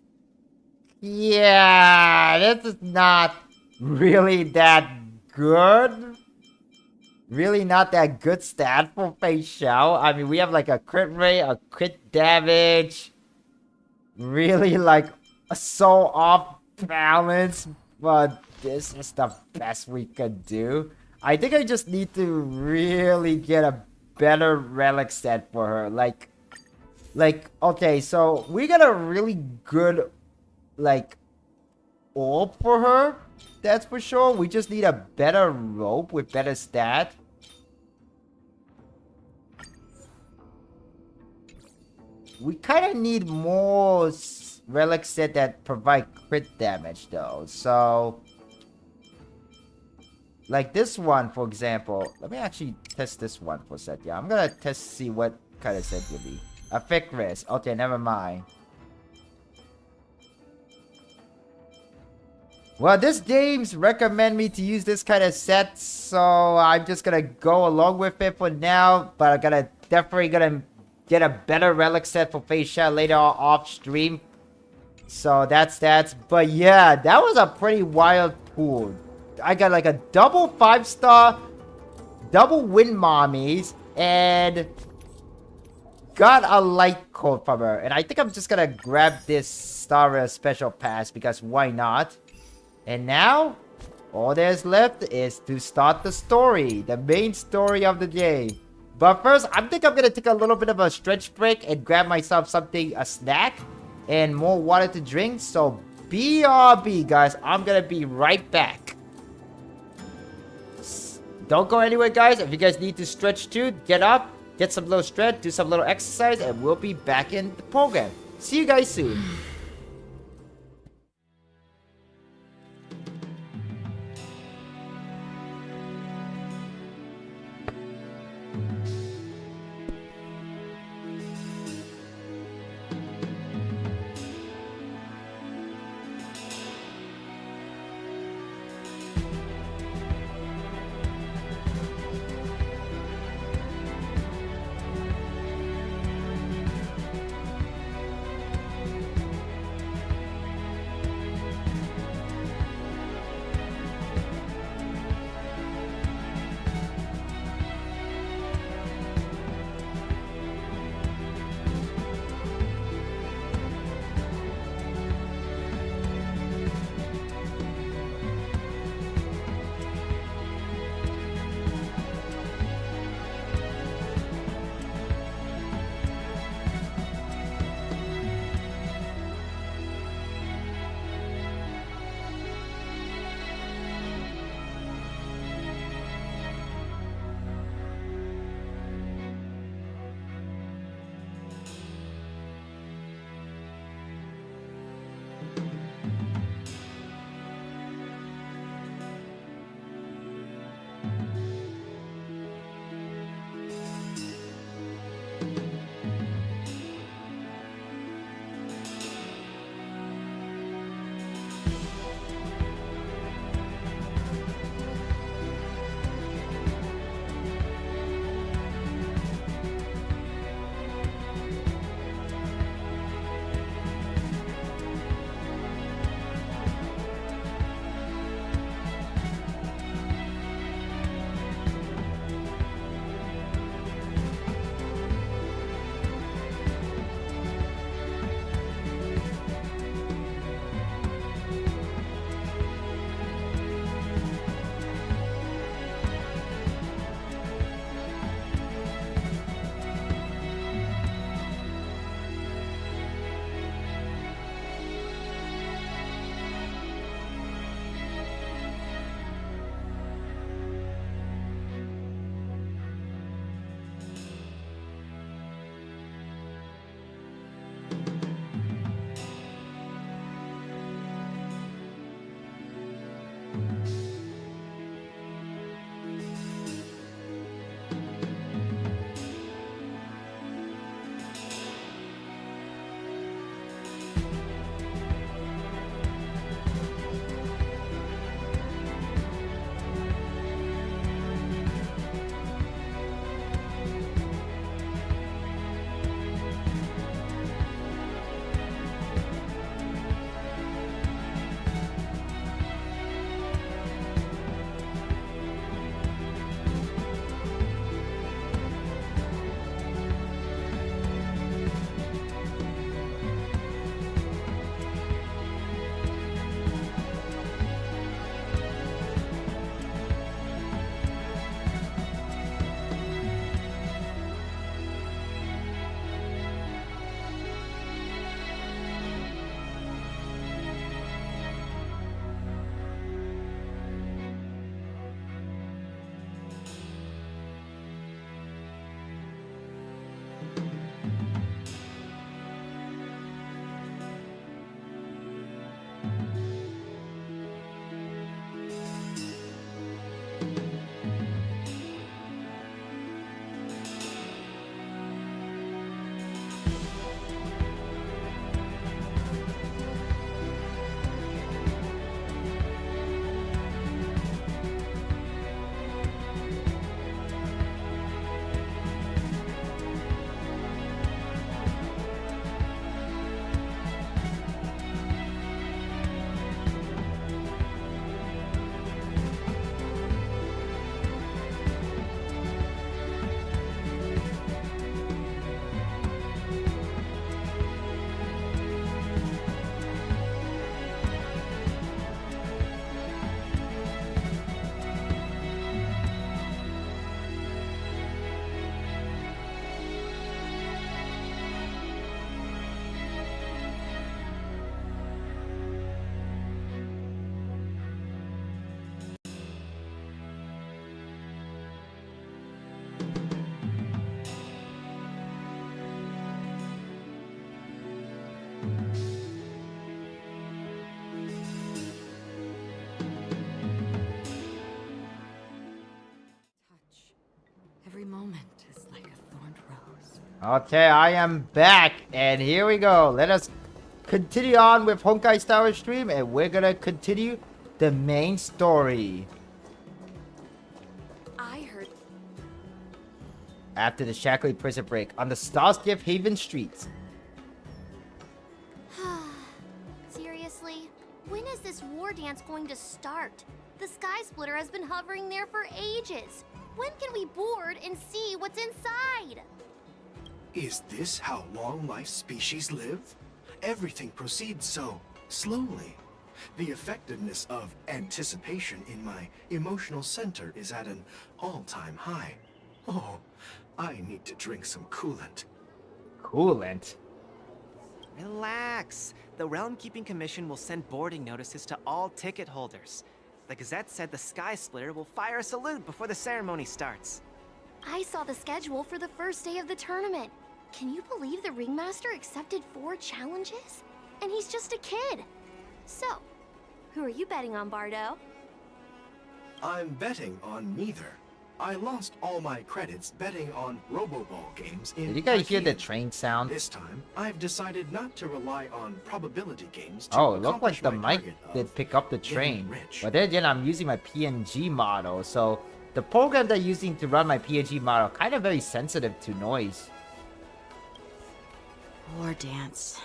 Yeah, this is not really that good. Really not that good stat for Feixiao. I mean, we have like a crit rate, a crit damage. Really like so off balance. But this is the best we could do. I think I just need to really get a better relic set for her. Like, okay, so we got a really good, like, orb for her. That's for sure. We just need a better rope with better stat. We kind of need more relic set that provide crit damage though. So, like this one, for example. Let me actually test this one for a sec. Yeah, I'm gonna test to see what kind of set will be. Affect risk. Okay, never mind. Well, this game's recommend me to use this kind of set, so I'm just gonna go along with it for now. But I'm definitely gonna get a better relic set for Feixiao later on off stream. So that's that. But yeah, that was a pretty wild pool. I got like a double 5-star, double wind mommies, and got a light code from her. And I think I'm just gonna grab this Star special pass because why not? And now, all there's left is to start the story, the main story of the game. But first, I think I'm gonna take a little bit of a stretch break and grab myself something, a snack, and more water to drink. So BRB, guys. I'm gonna be right back. Don't go anywhere, guys. If you guys need to stretch too, get up, get some little stretch, do some little exercise, and we'll be back in the program. See you guys soon. Okay, I am back, and here we go. Let us continue on with Honkai Star Stream, and we're gonna continue the main story. I heard. After the Shackling prison break on the Starsgift Haven streets. Seriously? When is this war dance going to start? The Sky Splitter has been hovering there for ages. When can we board and see what's inside? Is this how long my species live? Everything proceeds so slowly. The effectiveness of anticipation in my emotional center is at an all-time high. Oh, I need to drink some coolant. Coolant? Relax. The Realm Keeping Commission will send boarding notices to all ticket holders. The Gazette said the Sky Splitter will fire a salute before the ceremony starts. I saw the schedule for the first day of the tournament. Can you believe the Ringmaster accepted 4 challenges? And he's just a kid. So, who are you betting on, Bardo? I'm betting on neither. I lost all my credits betting on Roboball games in Did you guys hear the IKEA. train sound? This time, I've decided not to rely on probability games to Oh, it looked like accomplish the my mic target did of pick up the getting train. rich. But then again, I'm using my PNG model, so the program they're using to run my PNG model kind of very sensitive to noise. War dance.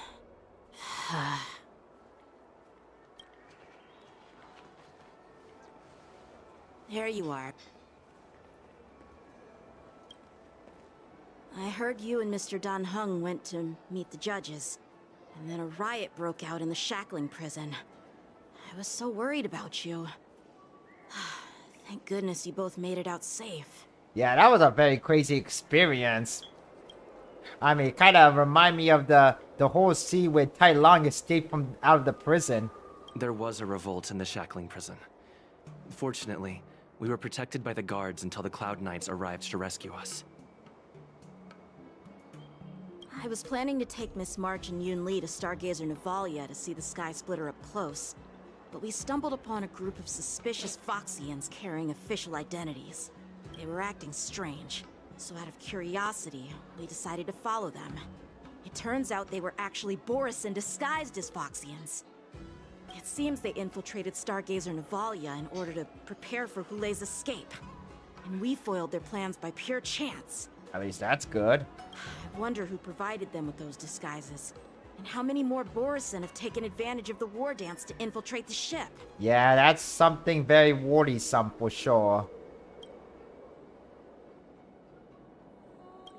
There you are. I heard you and Mr. Dan Heng went to meet the judges, and then a riot broke out in the Shackling prison. I was so worried about you. Thank goodness you both made it out safe. Yeah, that was a very crazy experience. I mean, it kind of remind me of the whole scene where Tai Long escaped from out of the prison. There was a revolt in the Shackling prison. Fortunately, we were protected by the guards until the Cloud Knights arrived to rescue us. I was planning to take Miss March and Yoon Lee to Stargazer Navalia to see the Sky Splitter up close, but we stumbled upon a group of suspicious Foxians carrying official identities. They were acting strange, so out of curiosity, we decided to follow them. It turns out they were actually Borisin disguised as Foxians. It seems they infiltrated Stargazer Navalia in order to prepare for Hulei's escape, and we foiled their plans by pure chance. At least that's good. I wonder who provided them with those disguises, and how many more Borisin have taken advantage of the war dance to infiltrate the ship. Yeah, that's something very worrisome for sure.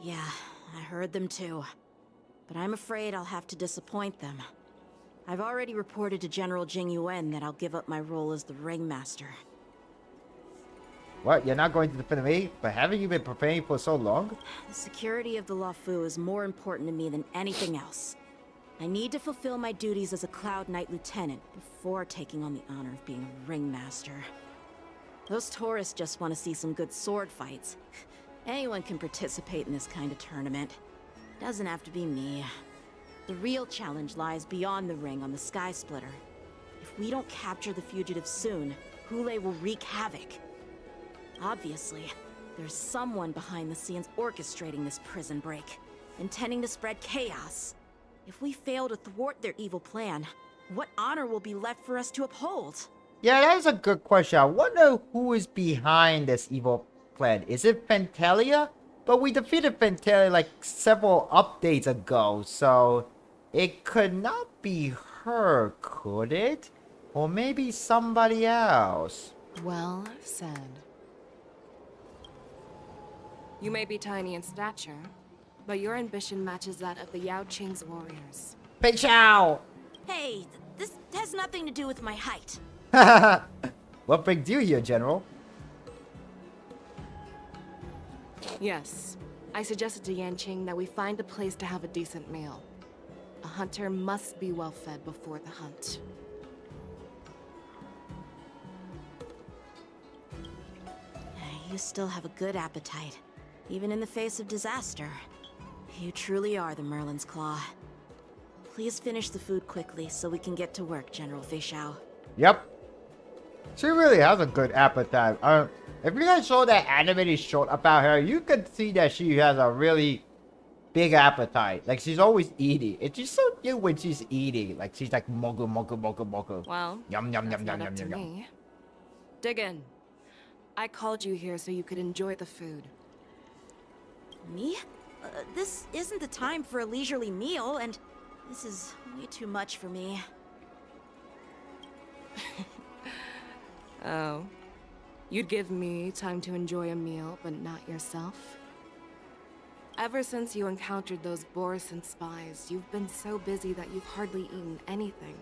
Yeah, I heard them too. But I'm afraid I'll have to disappoint them. I've already reported to General Jing Yuan that I'll give up my role as the Ringmaster. What? You're not going to defend me? But haven't you been preparing for so long? The security of the Luofu is more important to me than anything else. I need to fulfill my duties as a Cloud Knight Lieutenant before taking on the honor of being a Ringmaster. Those tourists just want to see some good sword fights. Anyone can participate in this kind of tournament. Doesn't have to be me. The real challenge lies beyond the ring on the Sky Splitter. If we don't capture the fugitives soon, Hulei will wreak havoc. Obviously, there's someone behind the scenes orchestrating this prison break, intending to spread chaos. If we fail to thwart their evil plan, what honor will be left for us to uphold? Yeah, that is a good question. I wonder who is behind this evil plan. Is it Fentalia? But we defeated Fentalia like several updates ago, so it could not be her, could it? Or maybe somebody else. Well said. You may be tiny in stature, but your ambition matches that of the Yao Qing's warriors. Feixiao! Hey, this has nothing to do with my height. What brings you here, General? Yes, I suggested to Yanqing that we find a place to have a decent meal. A hunter must be well fed before the hunt. You still have a good appetite, even in the face of disaster. You truly are the Merlin's Claw. Please finish the food quickly so we can get to work, General Feixiao. Yep. She really has a good appetite. If you guys saw that animated short about her, you could see that she has a really big appetite. Like, she's always eating. It's just so cute when she's eating. Like, she's like, mogu, mogu, mogu, mogu. Well, Yum, yum, that's yum, yum, not yum, up to yum, yum. me. Dig in. I called you here so you could enjoy the food. Me? This isn't the time for a leisurely meal, and this is way too much for me. Oh. You'd give me time to enjoy a meal, but not yourself? Ever since you encountered those Borison spies, you've been so busy that you've hardly eaten anything.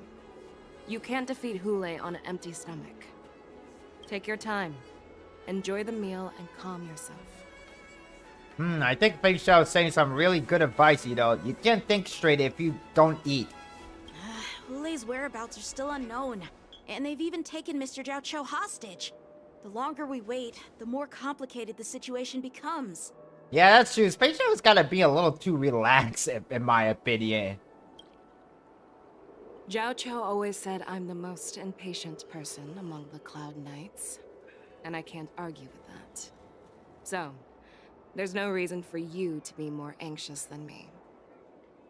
You can't defeat Hule on an empty stomach. Take your time. Enjoy the meal and calm yourself. I think Feixiao is saying some really good advice, you know. You can't think straight if you don't eat. Hule's whereabouts are still unknown, and they've even taken Mr. Zhao Cho hostage. The longer we wait, the more complicated the situation becomes. Yeah, that's true. Feixiao's gotta be a little too relaxed, in my opinion. Zhao Cho always said I'm the most impatient person among the Cloud Knights, and I can't argue with that. So, there's no reason for you to be more anxious than me.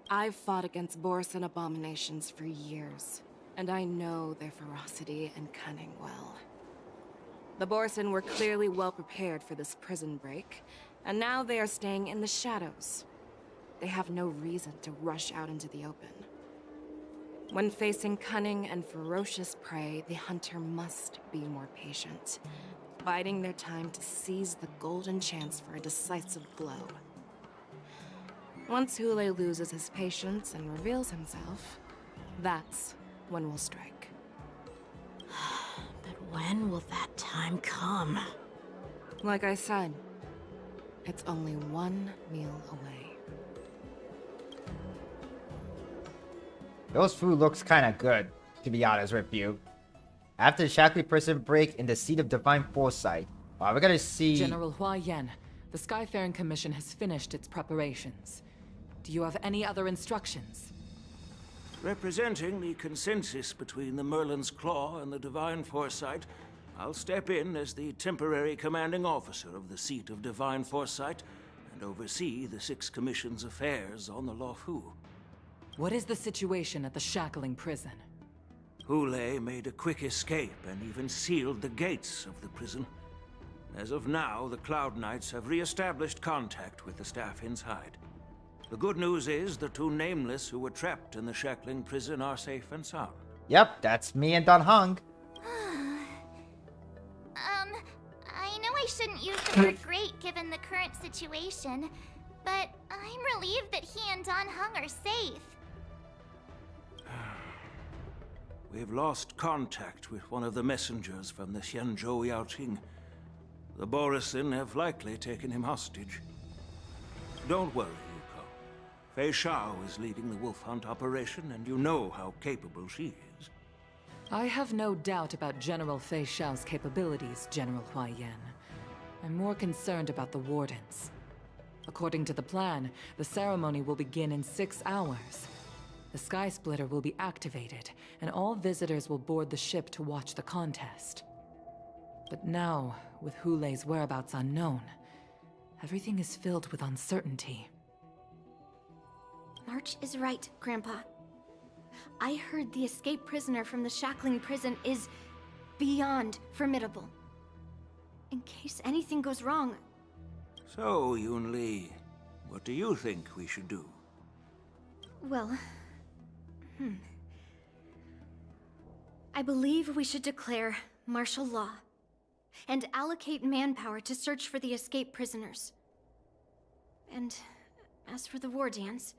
I've fought against Borison abominations for years, and I know their ferocity and cunning well. The Borison were clearly well prepared for this prison break, and now they are staying in the shadows. They have no reason to rush out into the open. When facing cunning and ferocious prey, the hunter must be more patient, biding their time to seize the golden chance for a decisive blow. Once Hule loses his patience and reveals himself, that's when we'll strike. But when will that time come? Like I said, it's only one meal away. Those food looks kinda good, to be honest with you. After the Shackly prison break in the Seat of Divine Foresight, we're gonna see... General Hua Yan, the Skyfaring Commission has finished its preparations. Do you have any other instructions? Representing the consensus between the Merlin's Claw and the Divine Foresight, I'll step in as the temporary commanding officer of the Seat of Divine Foresight and oversee the Six Commission's affairs on the Luofu. What is the situation at the Shackling prison? Hule made a quick escape and even sealed the gates of the prison. As of now, the Cloud Knights have re-established contact with the staff inside. The good news is the two Nameless who were trapped in the Shackling prison are safe and sound. Yep, that's me and Don Hung. I know I shouldn't use the word great given the current situation, but I'm relieved that he and Don Hung are safe. We've lost contact with one of the messengers from the Xianzhou Yaoqing. The Borison have likely taken him hostage. Don't worry, Yuko. Feixiao is leading the wolf hunt operation, and you know how capable she is. I have no doubt about General Feixiao's capabilities, General Hua Yan. I'm more concerned about the Wardens. According to the plan, the ceremony will begin in 6 hours. The Sky Splitter will be activated, and all visitors will board the ship to watch the contest. But now, with Hule's whereabouts unknown, everything is filled with uncertainty. March is right, Grandpa. I heard the escaped prisoner from the Shackling prison is beyond formidable. In case anything goes wrong... So, Yun-Li, what do you think we should do? Well... I believe we should declare martial law and allocate manpower to search for the escaped prisoners. And as for the war dance,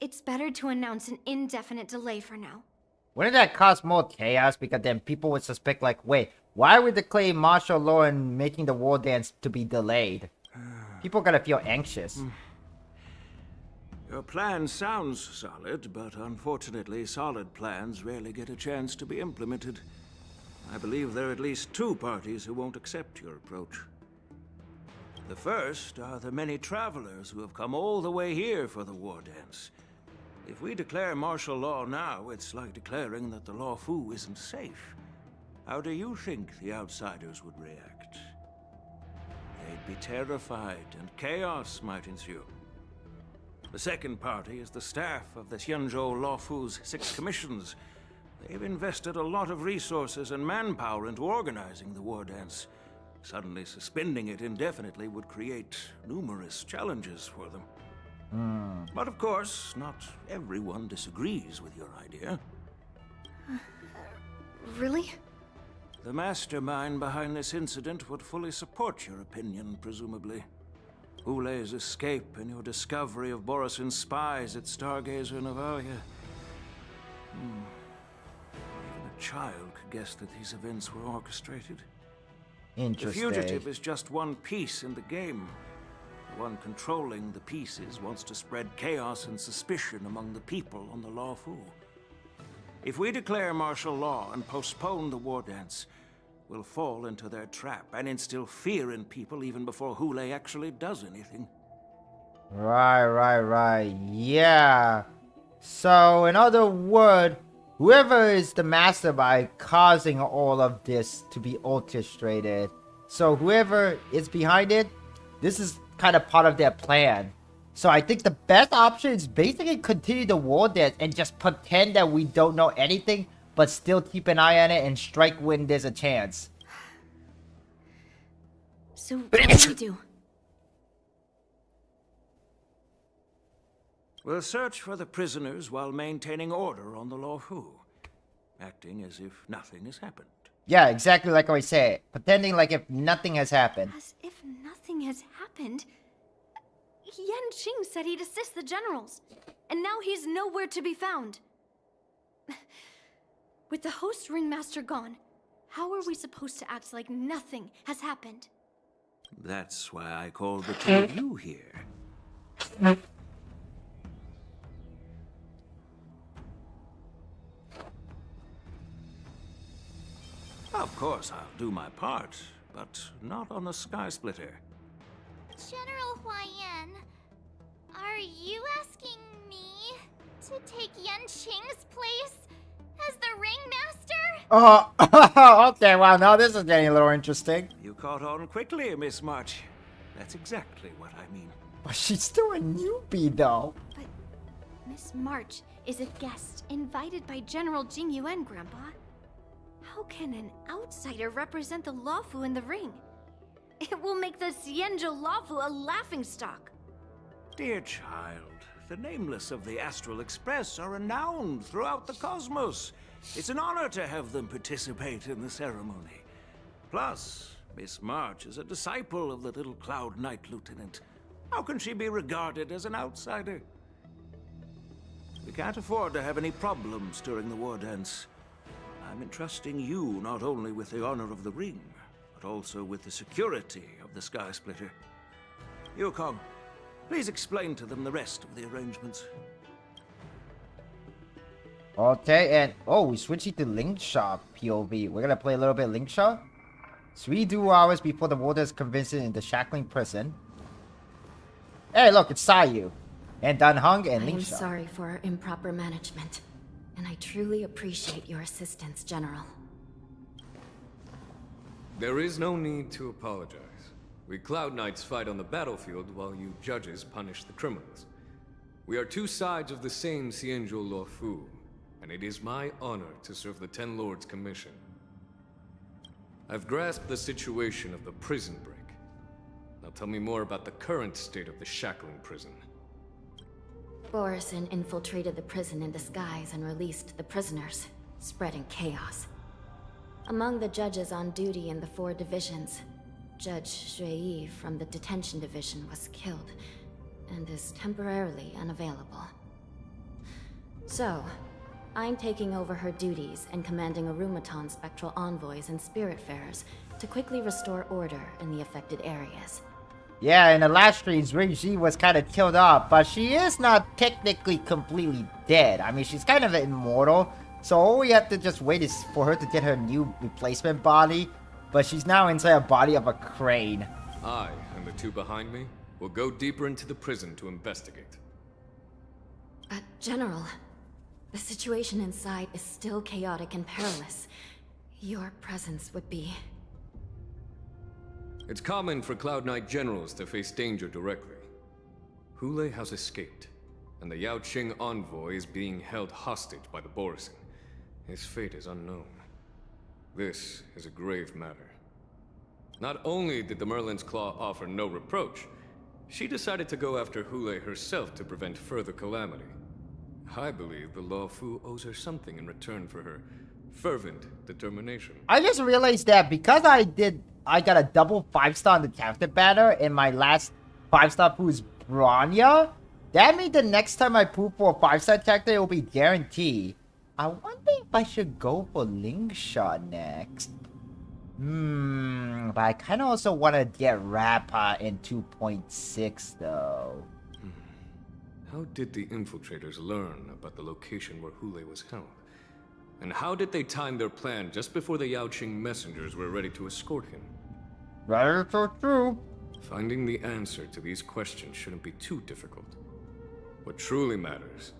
it's better to announce an indefinite delay for now. Wouldn't that cause more chaos? Because then people would suspect, like, wait, why would they claim martial law and making the war dance to be delayed? People gotta feel anxious. Your plan sounds solid, but unfortunately, solid plans rarely get a chance to be implemented. I believe there are at least 2 parties who won't accept your approach. The first are the many travelers who have come all the way here for the war dance. If we declare martial law now, it's like declaring that the Luofu isn't safe. How do you think the outsiders would react? they'd be terrified and chaos might ensue. The second party is the staff of the Xianzhou Luofu's 6 commissions. They've invested a lot of resources and manpower into organizing the war dance. Suddenly suspending it indefinitely would create numerous challenges for them. But of course, not everyone disagrees with your idea. Really? The mastermind behind this incident would fully support your opinion, presumably. Hule's escape and your discovery of Borison's spies at Stargazer Navalia. Even a child could guess that these events were orchestrated. Interesting. The fugitive is just one piece in the game. The one controlling the pieces wants to spread chaos and suspicion among the people on the Luofu. If we declare martial law and postpone the war dance, we'll fall into their trap and instill fear in people even before Hule actually does anything. Right. Yeah. So, in other words, whoever is the mastermind causing all of this to be orchestrated. So, whoever is behind it, this is kind of part of their plan. So, I think the best option is basically continue the war dance and just pretend that we don't know anything, but still keep an eye on it and strike when there's a chance. So, what do we do? We'll search for the prisoners while maintaining order on the Luofu, acting as if nothing has happened. Yeah, exactly like I said. Pretending like if nothing has happened. As if nothing has happened? Yan Qing said he'd assist the generals, and now he's nowhere to be found. With the host ringmaster gone, how are we supposed to act like nothing has happened? That's why I called the two of you here. Of course, I'll do my part, but not on the Sky Splitter. General Huaiyan, are you asking me to take Yan Qing's place as the ringmaster? Oh, okay, well, now this is getting a little interesting. You caught on quickly, Miss March. That's exactly what I mean. But she's still a newbie, though. But Miss March is a guest invited by General Jing Yuan, Grandpa. How can an outsider represent the Luofu in the ring? It will make the Xianzhou Luofu a laughingstock. Dear child, the nameless of the Astral Express are renowned throughout the cosmos. It's an honor to have them participate in the ceremony. Plus, Miss March is a disciple of the little Cloud Knight Lieutenant. How can she be regarded as an outsider? We can't afford to have any problems during the war dance. I'm entrusting you not only with the honor of the ring, but also with the security of the Sky Splitter. Yukong, please explain to them the rest of the arrangements. Okay, and we're switching to Link Shop POV. We're gonna play a little bit Link Shop. 3 hours before the warden is convinced in the shackling prison. Hey, look, it's Sayu. And Dan Hung and I Link am Shop. sorry for our improper management, and I truly appreciate your assistance, General. There is no need to apologize. We Cloud Knights fight on the battlefield while you judges punish the criminals. We are two sides of the same Xianzhou Luofu, and it is my honor to serve the Ten Lords' commission. I've grasped the situation of the prison break. Now tell me more about the current state of the shackling prison. Borison infiltrated the prison in disguise and released the prisoners, spreading chaos. Among the judges on duty in the 4 divisions, Judge Xueyi from the detention division was killed and is temporarily unavailable. So, I'm taking over her duties and commanding Arumaton spectral envoys and spiritfarers to quickly restore order in the affected areas. Yeah, in the last streams, Ring Ji was kind of killed off, but she is not technically completely dead. I mean, she's kind of immortal, so all we have to just wait is for her to get her new replacement body, but she's now inside a body of a crane. I, and the two behind me, will go deeper into the prison to investigate. General, the situation inside is still chaotic and perilous. Your presence would be... It's common for Cloud Knight generals to face danger directly. Hule has escaped, and the Yaoqing envoy is being held hostage by the Borisin. His fate is unknown. This is a grave matter. Not only did the Merlin's Claw offer no reproach, she decided to go after Hule herself to prevent further calamity. I believe the Law Fu owes her something in return for her fervent determination. I just realized that because I got a double 5-star on the character banner, and my last 5-star poo is Bronya. That means the next time I poo for a 5-star character, it will be guaranteed. I wonder if I should go for Lingsha next. But I kind of also want to get Rappa in 2.6 though. How did the infiltrators learn about the location where Hule was held? And how did they time their plan just before the Yaoqing messengers were ready to escort him? That is so true. Finding the answer to these questions shouldn't be too difficult. What truly matters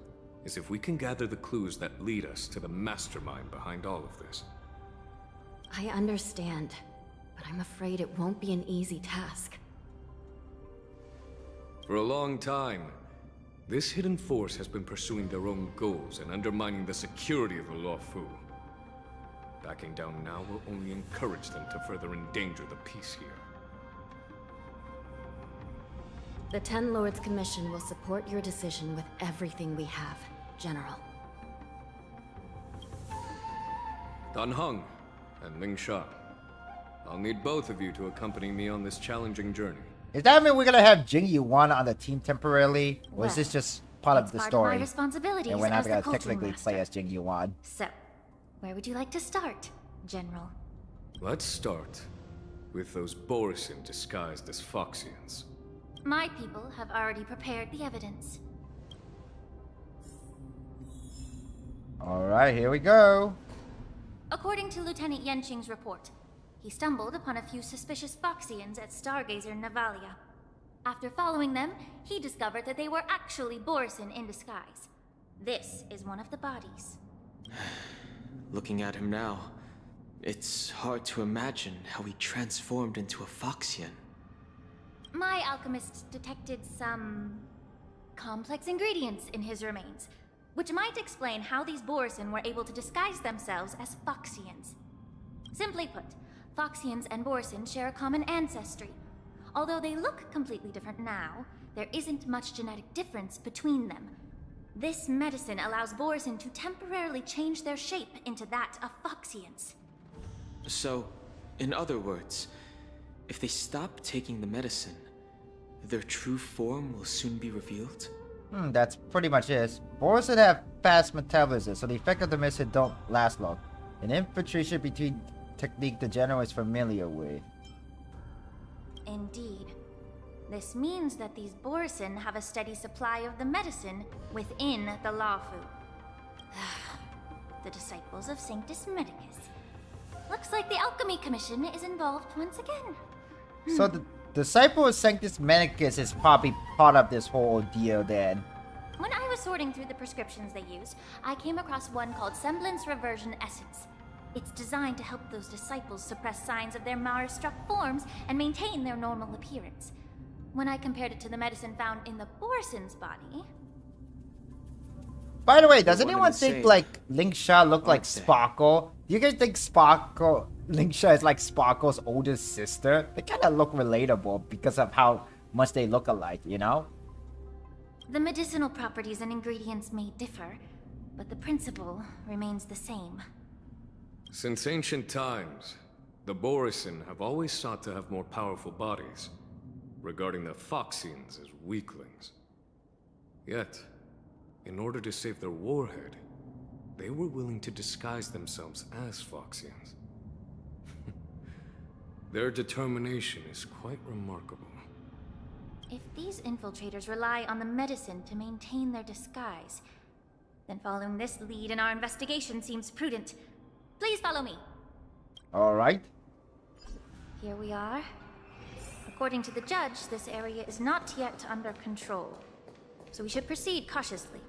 is if we can gather the clues that lead us to the mastermind behind all of this. I understand, but I'm afraid it won't be an easy task. For a long time, this hidden force has been pursuing their own goals and undermining the security of the Law Fu. Backing down now will only encourage them to further endanger the peace here. The Ten Lords Commission will support your decision with everything we have, General. Dan Heng and Ling Sha, I'll need both of you to accompany me on this challenging journey. Does that mean we're gonna have Jing Yuan on the team temporarily? Or is this just part of the story? Part of my responsibilities and we're not as the gonna cultural technically master. play as Jing Yuan. So, where would you like to start, General? Let's start with those Borisin disguised as Foxians. My people have already prepared the evidence. Alright, here we go. According to Lieutenant Yenqing's report, he stumbled upon a few suspicious Foxians at Stargazer Navalia. After following them, he discovered that they were actually Borisin in disguise. This is one of the bodies. Looking at him now, it's hard to imagine how he transformed into a Foxian. My alchemists detected some complex ingredients in his remains, which might explain how these Borisin were able to disguise themselves as Foxians. Simply put, Foxians and Borisin share a common ancestry. Although they look completely different now, there isn't much genetic difference between them. This medicine allows Borisin to temporarily change their shape into that of Foxians. So, in other words, if they stop taking the medicine, their true form will soon be revealed? That's pretty much it. Borisin have fast metabolism, so the effect of the medicine don't last long. An infiltration between technique the general is familiar with. Indeed. This means that these Borisin have a steady supply of the medicine within the Law Fu. The disciples of Sanctus Medicus. Looks like the Alchemy Commission is involved once again. So the disciple of Sanctus Medicus is probably part of this whole ordeal then. When I was sorting through the prescriptions they used, I came across one called Semblance Reversion Essence. It's designed to help those disciples suppress signs of their Mara-struck forms and maintain their normal appearance. When I compared it to the medicine found in the Borisin's body... By the way, does anyone think like Lingsha look like Sparkle? Do you guys think Lingsha is like Sparkle's older sister? They kind of look relatable because of how much they look alike, you know? The medicinal properties and ingredients may differ, but the principle remains the same. Since ancient times, the Borisin have always sought to have more powerful bodies, regarding the Foxians as weaklings. Yet, in order to save their warhead, they were willing to disguise themselves as Foxians. Their determination is quite remarkable. If these infiltrators rely on the medicine to maintain their disguise, then following this lead in our investigation seems prudent. Please follow me. Alright. Here we are. According to the judge, this area is not yet under control, so we should proceed cautiously.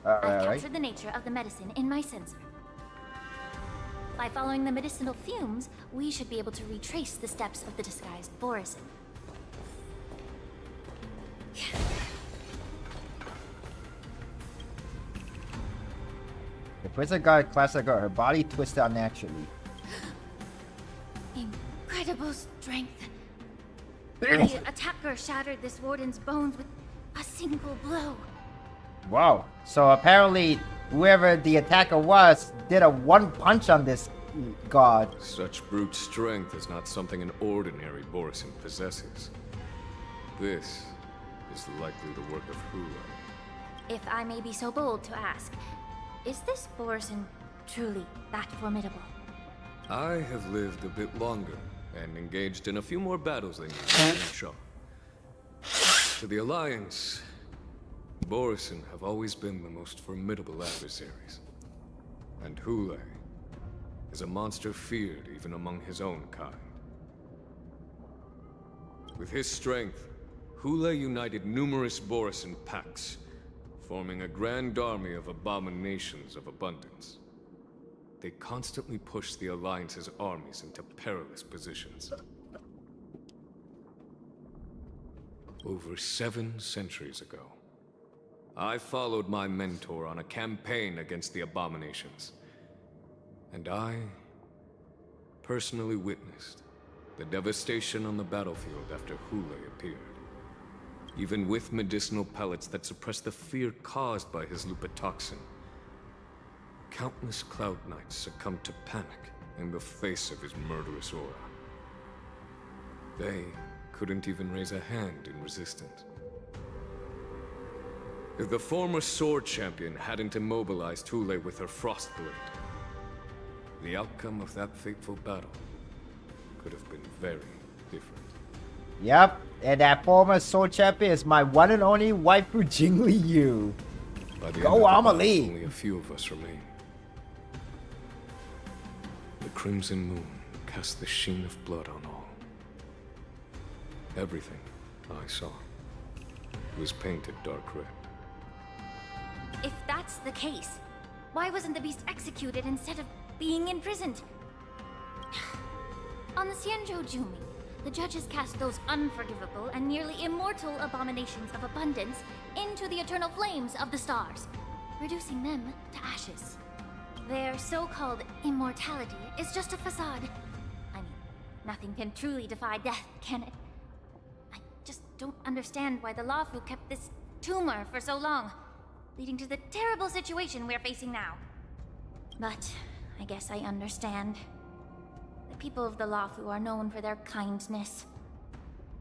I've captured the nature of the medicine in my sensor. By following the medicinal fumes, we should be able to retrace the steps of the disguised Borison. The prison guard classic girl, her body twisted unnaturally. Incredible strength. The attacker shattered this warden's bones with a single blow. Wow. So apparently, whoever the attacker was did a one punch on this god. Such brute strength is not something an ordinary Borison possesses. This is likely the work of Hula. If I may be so bold to ask, is this Borison truly that formidable? I have lived a bit longer and engaged in a few more battles than you, Shaw. To the Alliance, Borison have always been the most formidable adversaries. And Hule is a monster feared even among his own kind. With his strength, Hule united numerous Borison packs, forming a grand army of abominations of abundance. They constantly push the Alliance's armies into perilous positions. Over 7 centuries ago, I followed my mentor on a campaign against the abominations. And I personally witnessed the devastation on the battlefield after Hule appeared. Even with medicinal pellets that suppressed the fear caused by his lupitoxin, countless Cloud Knights succumbed to panic in the face of his murderous aura. They couldn't even raise a hand in resistance. If the former sword champion hadn't immobilized Hule with her frost blade, the outcome of that fateful battle could have been very different. Yep, and that former sword champion is my one and only waifu Jingli Yu. Go Amelie! Only a few of us remain. The crimson moon cast the sheen of blood on all. Everything I saw was painted dark red. If that's the case, why wasn't the beast executed instead of being imprisoned? On the Xianzhou Jumi, the judges cast those unforgivable and nearly immortal abominations of abundance into the eternal flames of the stars, reducing them to ashes. Their so-called immortality is just a facade. I mean, nothing can truly defy death, can it? I just don't understand why the Luofu kept this tumor for so long, leading to the terrible situation we're facing now. But I guess I understand. The people of the Luofu are known for their kindness.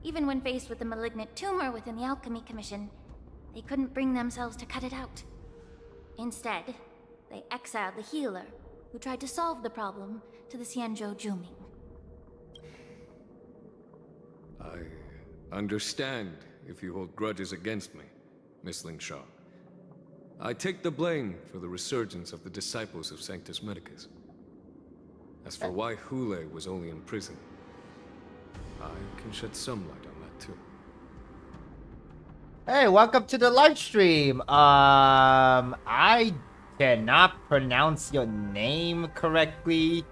Even when faced with the malignant tumor within the Alchemy Commission, they couldn't bring themselves to cut it out. Instead, they exiled the healer, who tried to solve the problem, to the Xianzhou Jumi. I understand if you hold grudges against me, Miss Lingshaw. I take the blame for the resurgence of the disciples of Sanctus Medicus. As for why Hule was only in prison, I can shed some light on that too. Hey, welcome to the live stream. I cannot pronounce your name correctly.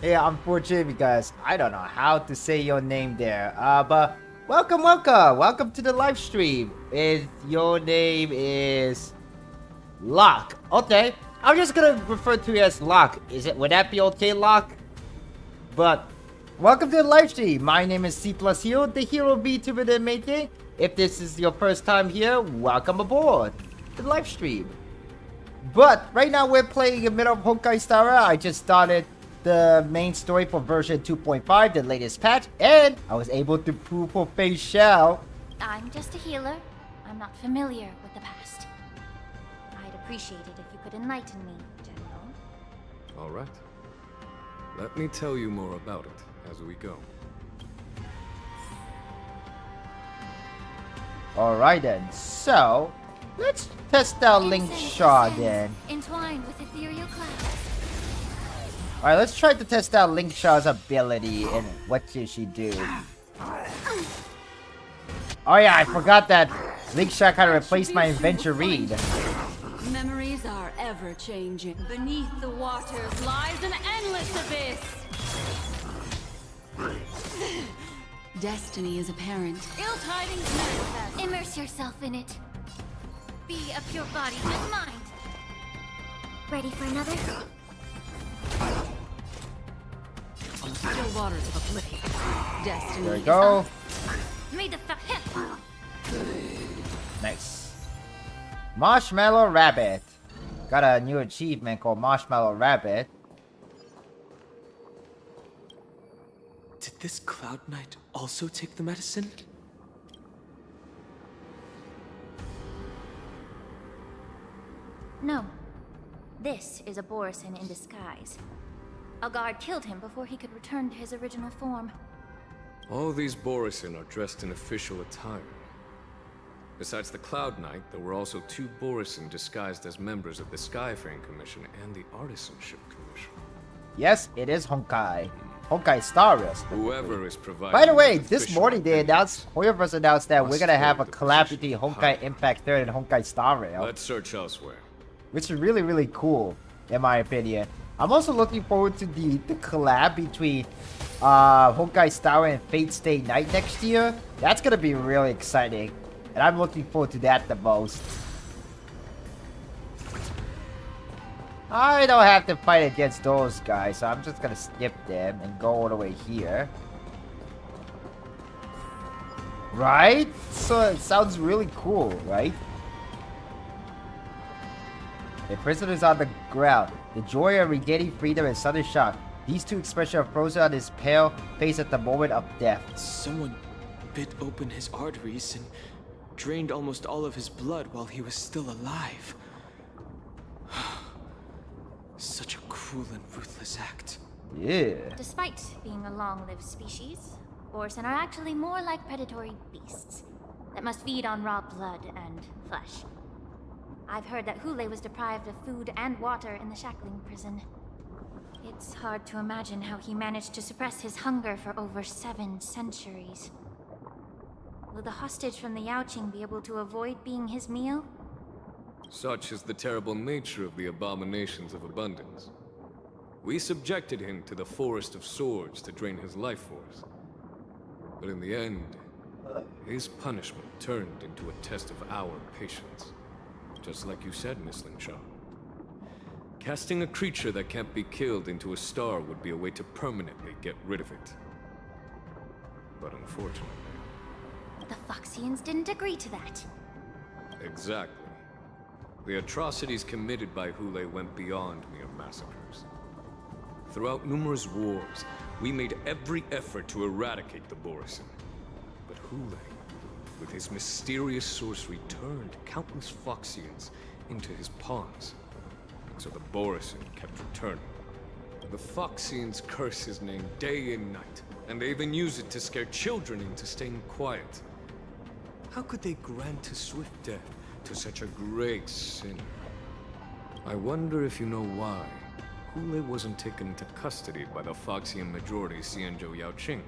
Yeah, unfortunately, because I don't know how to say your name there. But welcome to the live stream. Your name is Locke. Okay, I'm just gonna refer to you as Locke. Would that be okay, Locke? But welcome to the live stream. My name is C+Hero, the hero Vtuber in making. If this is your first time here, welcome aboard the live stream. But right now we're playing in the middle of Honkai Star Rail. I just started the main story for version 2.5, the latest patch, and I was able to prove for Feixiao. I'm just a healer. I'm not familiar with the past. I'd appreciate it if you could enlighten me, General. All right. Let me tell you more about it as we go. Alright then, so let's test out Link Shaw then. Entwined with ethereal clouds. Alright, let's try to test out Link Shaw's ability and what did she do. Oh yeah, I forgot that Link Shaw kind of replaced my adventure read. Memories seas are ever changing. Beneath the waters lies an endless abyss. Destiny is apparent. Ill tidings manifest. Immerse yourself in it. Be a pure body and mind. Ready for another? On the still waters of oblivion. Destiny There we is go. up. May the Nice. Marshmallow Rabbit. Got a new achievement called Marshmallow Rabbit. Did this Cloud Knight also take the medicine? No. This is a Borisin in disguise. A guard killed him before he could return to his original form. All these Borisin are dressed in official attire. Besides the Cloud Knight, there were also 2 Borisin disguised as members of the Skyfaring Commission and the Artisanship Commission. Yes, it is Honkai. Honkai Star Rail. Whoever is providing. By the way, with this official morning they announced, Hoyoverse announced that we're must gonna have a hold the collab position between of Honkai power. Impact 3rd and Honkai Star Rail. Let's search elsewhere. Which is really, really cool, in my opinion. I'm also looking forward to the collab between Honkai Star Rail and Fate Stay Night next year. That's gonna be really exciting. And I'm looking forward to that the most. I don't have to fight against those guys, so I'm just gonna skip them and go all the way here. Right? So it sounds really cool, right? The prisoners on the ground. The joy of regaining freedom and sudden shock. These 2 expressions are frozen on his pale face at the moment of death. Someone bit open his arteries and drained almost all of his blood while he was still alive. Such a cruel and ruthless act. Yeah. Despite being a long-lived species, Borisin are actually more like predatory beasts that must feed on raw blood and flesh. I've heard that Hule was deprived of food and water in the shackling prison. It's hard to imagine how he managed to suppress his hunger for over 7 centuries. Will the hostage from the Yaoqing be able to avoid being his meal? Such is the terrible nature of the abominations of abundance. We subjected him to the forest of swords to drain his life force. But in the end, his punishment turned into a test of our patience. Just like you said, Miss Lingshaw. Casting a creature that can't be killed into a star would be a way to permanently get rid of it. But unfortunately... The Foxians didn't agree to that. Exactly. The atrocities committed by Hule went beyond mere massacres. Throughout numerous wars, we made every effort to eradicate the Borisin. But Hule, with his mysterious sorcery, turned countless Foxians into his pawns. So the Borisin kept returning. The Foxians curse his name day and night, and they even use it to scare children into staying quiet. How could they grant a swift death to such a great sin? I wonder if you know why Hule wasn't taken into custody by the Foxian majority Xianzhou Yaoqing,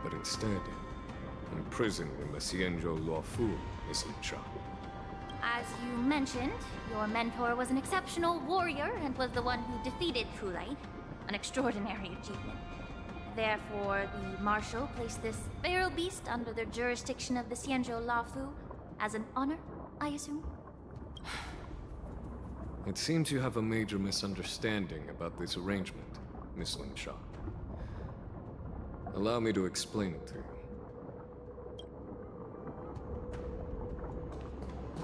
but instead imprisoned in the Xianzhou Luofu, Miss Lingshaw. As you mentioned, your mentor was an exceptional warrior and was the one who defeated Hule, an extraordinary achievement. Therefore, the Marshal placed this feral beast under the jurisdiction of the Xianzhou Luofu as an honor, I assume? It seems you have a major misunderstanding about this arrangement, Miss Lingshaw. Allow me to explain it to you.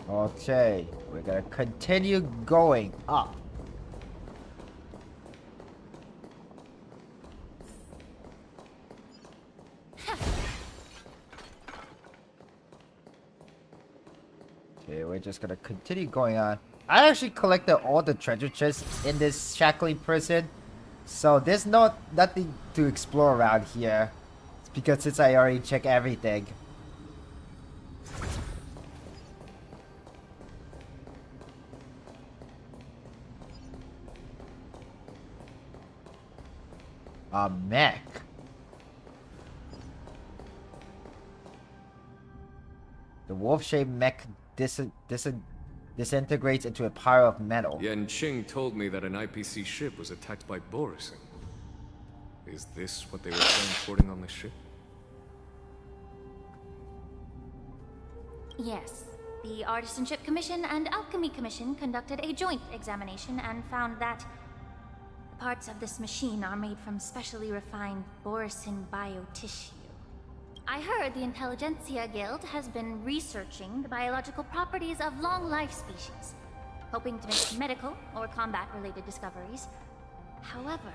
Okay, we're gonna continue going up. Okay, we're just gonna continue going on. I actually collected all the treasure chests in this shackling prison, so there's nothing to explore around here. It's because since I already checked everything. A mech. The wolf-shaped mech disintegrates into a pile of metal. Yan Qing told me that an IPC ship was attacked by Borison. Is this what they were transporting on the ship? Yes. The Artisanship Commission and Alchemy Commission conducted a joint examination and found that the parts of this machine are made from specially refined Borison biotissue. I heard the Intelligentsia Guild has been researching the biological properties of long-life species, hoping to make medical or combat-related discoveries. However,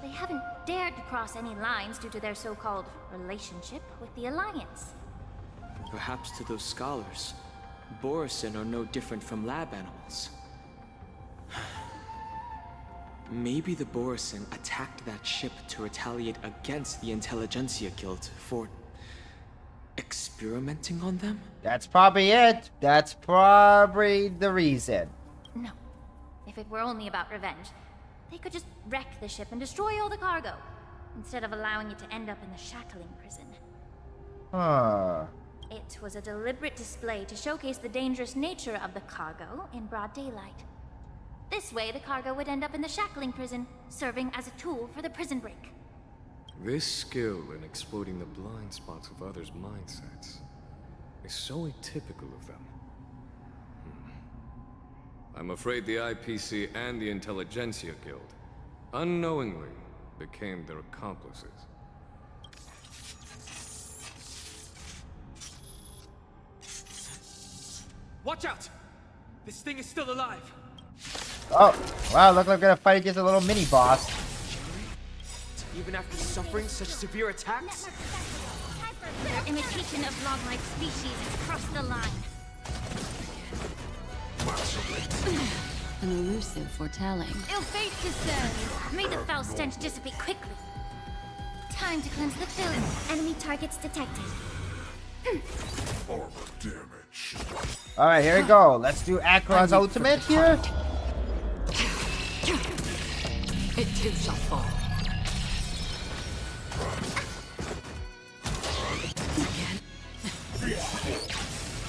they haven't dared to cross any lines due to their so-called relationship with the Alliance. Perhaps to those scholars, Borison are no different from lab animals. Maybe the Borison attacked that ship to retaliate against the Intelligentsia Guild for experimenting on them? That's probably it. That's probably the reason. No. If it were only about revenge, they could just wreck the ship and destroy all the cargo, instead of allowing it to end up in the shackling prison. Huh. It was a deliberate display to showcase the dangerous nature of the cargo in broad daylight. This way, the cargo would end up in the shackling prison, serving as a tool for the prison break. This skill in exploiting the blind spots of others' mindsets is so atypical of them. I'm afraid the IPC and the Intelligentsia Guild unknowingly became their accomplices. Watch out! This thing is still alive! Oh, wow, look like we're gonna fight against a little mini-boss. Even after suffering such severe attacks? Their imitation of long-life species has crossed the line. An elusive foretelling. Ill fate descends. May the foul stench dissipate quickly. Time to cleanse the film. Enemy targets detected. Armor damage. Alright, here we go. Let's do Acheron's ultimate here. It too shall fall.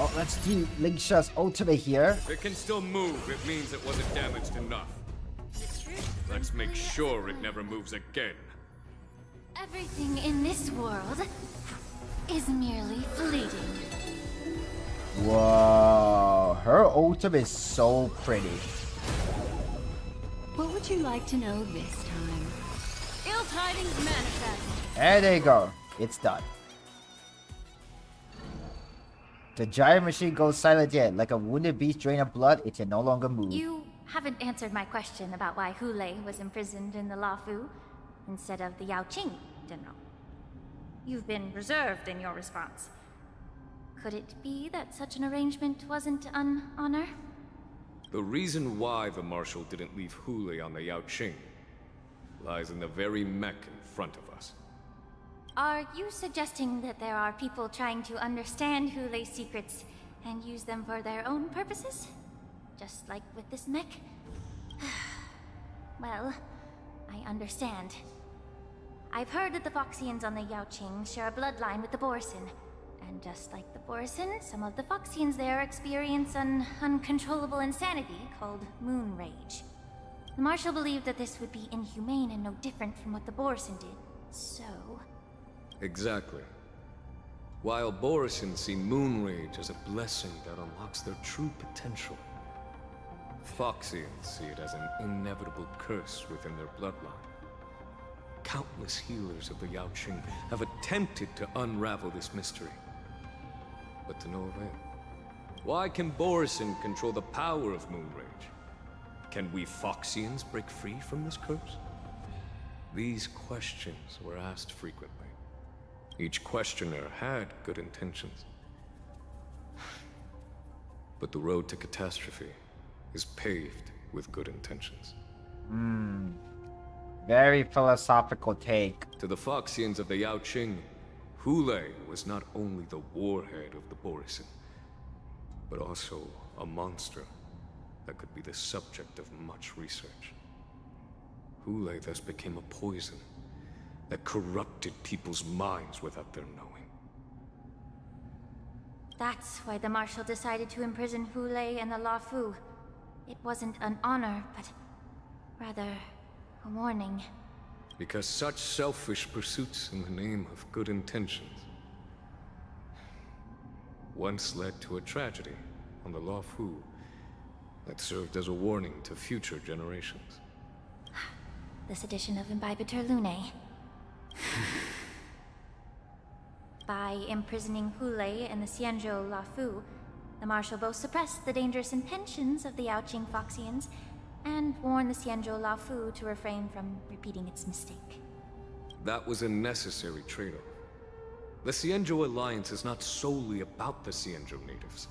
Oh, let's do Lingsha's ultimate here. It can still move. It means it wasn't damaged enough. Let's make sure it never moves again. Everything in this world is merely fleeting. Whoa, her ultimate is so pretty. What would you like to know this time? Ill tidings manifest. And there you go. It's done. The giant machine goes silent yet. Like a wounded beast drained of blood, it can no longer move. You haven't answered my question about why Hulei was imprisoned in the Lafu instead of the Yao Qing, General. You've been reserved in your response. Could it be that such an arrangement wasn't an honor? The reason why the Marshal didn't leave Hulei on the Yao Qing lies in the very mech in front of us. Are you suggesting that there are people trying to understand Hulei's secrets and use them for their own purposes? Just like with this mech? Well, I understand. I've heard that the Foxians on the Yao Qing share a bloodline with the Borison. And just like the Borison, some of the Foxians there experience an uncontrollable insanity called moon rage. The Marshal believed that this would be inhumane and no different from what the Borison did, so... Exactly. While Borison see moon rage as a blessing that unlocks their true potential, Foxians see it as an inevitable curse within their bloodline. Countless healers of the Yao Qing have attempted to unravel this mystery, but to no avail. Why can Borison control the power of moon rage? Can we Foxians break free from this curse? These questions were asked frequently. Each questioner had good intentions. But the road to catastrophe is paved with good intentions. Very philosophical take. To the Foxians of the Yao Qing, Hulei was not only the warhead of the Borison, but also a monster that could be the subject of much research. Hulei thus became a poison that corrupted people's minds without their knowing. That's why the Marshal decided to imprison Hu Lei and the La Fu. It wasn't an honor, but rather a warning. Because such selfish pursuits in the name of good intentions once led to a tragedy on the La Fu that served as a warning to future generations. The sedition of Imbibitor Lunae. By imprisoning Hu Lei and the Xianzhou La Fu, the Marshal both suppressed the dangerous intentions of the Yaoqing Foxians and warned the Xianzhou La Fu to refrain from repeating its mistake. That was a necessary trade-off. The Xianzhou alliance is not solely about the Xianzhou natives.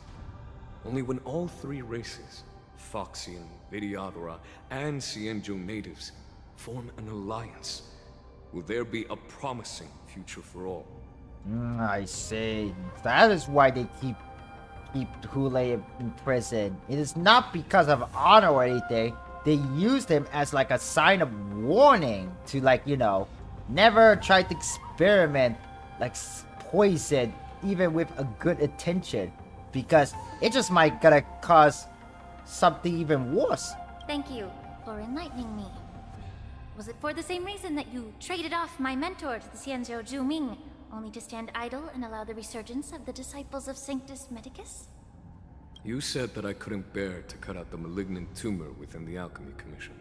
Only when all three races, Foxian, Videodora, and Xianzhou natives, form an alliance, will there be a promising future for all. I see. That is why they keep Hu Lei in prison. It is not because of honor or anything. They used him as like a sign of warning to, like, you know, never try to experiment like poison even with a good intention, because it just might gonna cause something even worse. Thank you for enlightening me. Was it for the same reason that you traded off my mentor to the Xianzhou Zhuming, only to stand idle and allow the resurgence of the disciples of Sanctus Medicus? You said that I couldn't bear to cut out the malignant tumor within the Alchemy Commission,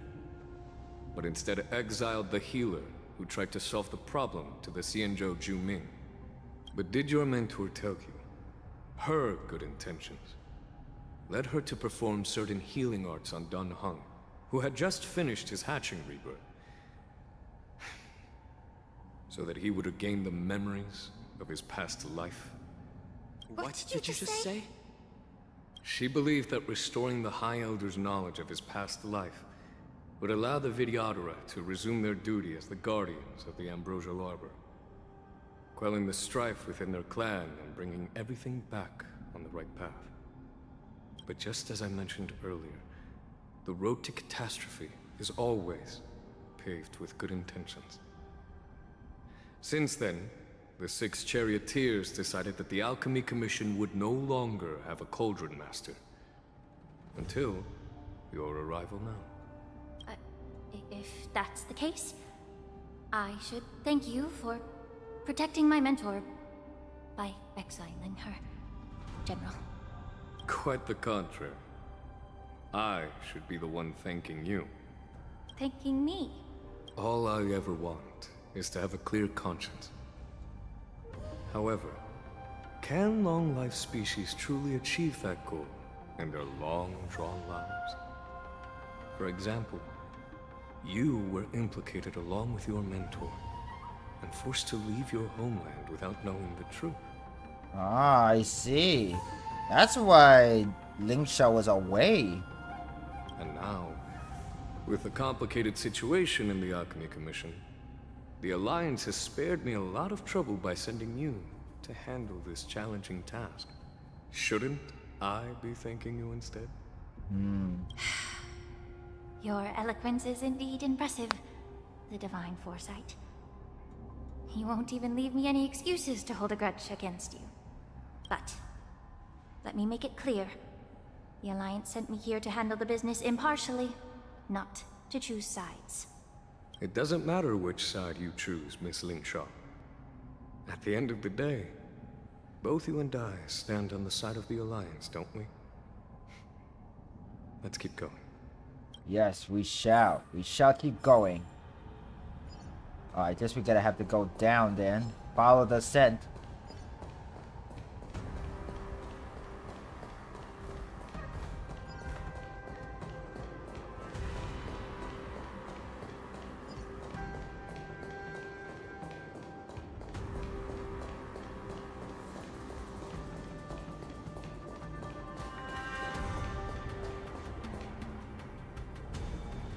but instead exiled the healer who tried to solve the problem to the Xianzhou Zhuming. But did your mentor tell you her good intentions led her to perform certain healing arts on Dan Heng, who had just finished his hatching rebirth, so that he would regain the memories of his past life? What did you just say? She believed that restoring the High Elder's knowledge of his past life would allow the Videodora to resume their duty as the guardians of the Ambrosial Arbor, quelling the strife within their clan and bringing everything back on the right path. But just as I mentioned earlier, the road to catastrophe is always paved with good intentions. Since then, the 6 charioteers decided that the Alchemy Commission would no longer have a Cauldron Master. Until your arrival now. If that's the case, I should thank you for protecting my mentor by exiling her, General. Quite the contrary. I should be the one thanking you. Thanking me? All I ever want is to have a clear conscience. However, can long-life species truly achieve that goal in their long-drawn lives? For example, you were implicated along with your mentor and forced to leave your homeland without knowing the truth. Ah, I see. That's why Lingxiao was away. And now, with the complicated situation in the Alchemy Commission, the Alliance has spared me a lot of trouble by sending you to handle this challenging task. Shouldn't I be thanking you instead? Your eloquence is indeed impressive, the divine foresight. You won't even leave me any excuses to hold a grudge against you. But let me make it clear. The Alliance sent me here to handle the business impartially, not to choose sides. It doesn't matter which side you choose, Miss Lingxiao. At the end of the day, both you and I stand on the side of the Alliance, don't we? Let's keep going. Yes, we shall. We shall keep going. I guess we're gonna have to go down then. Follow the scent.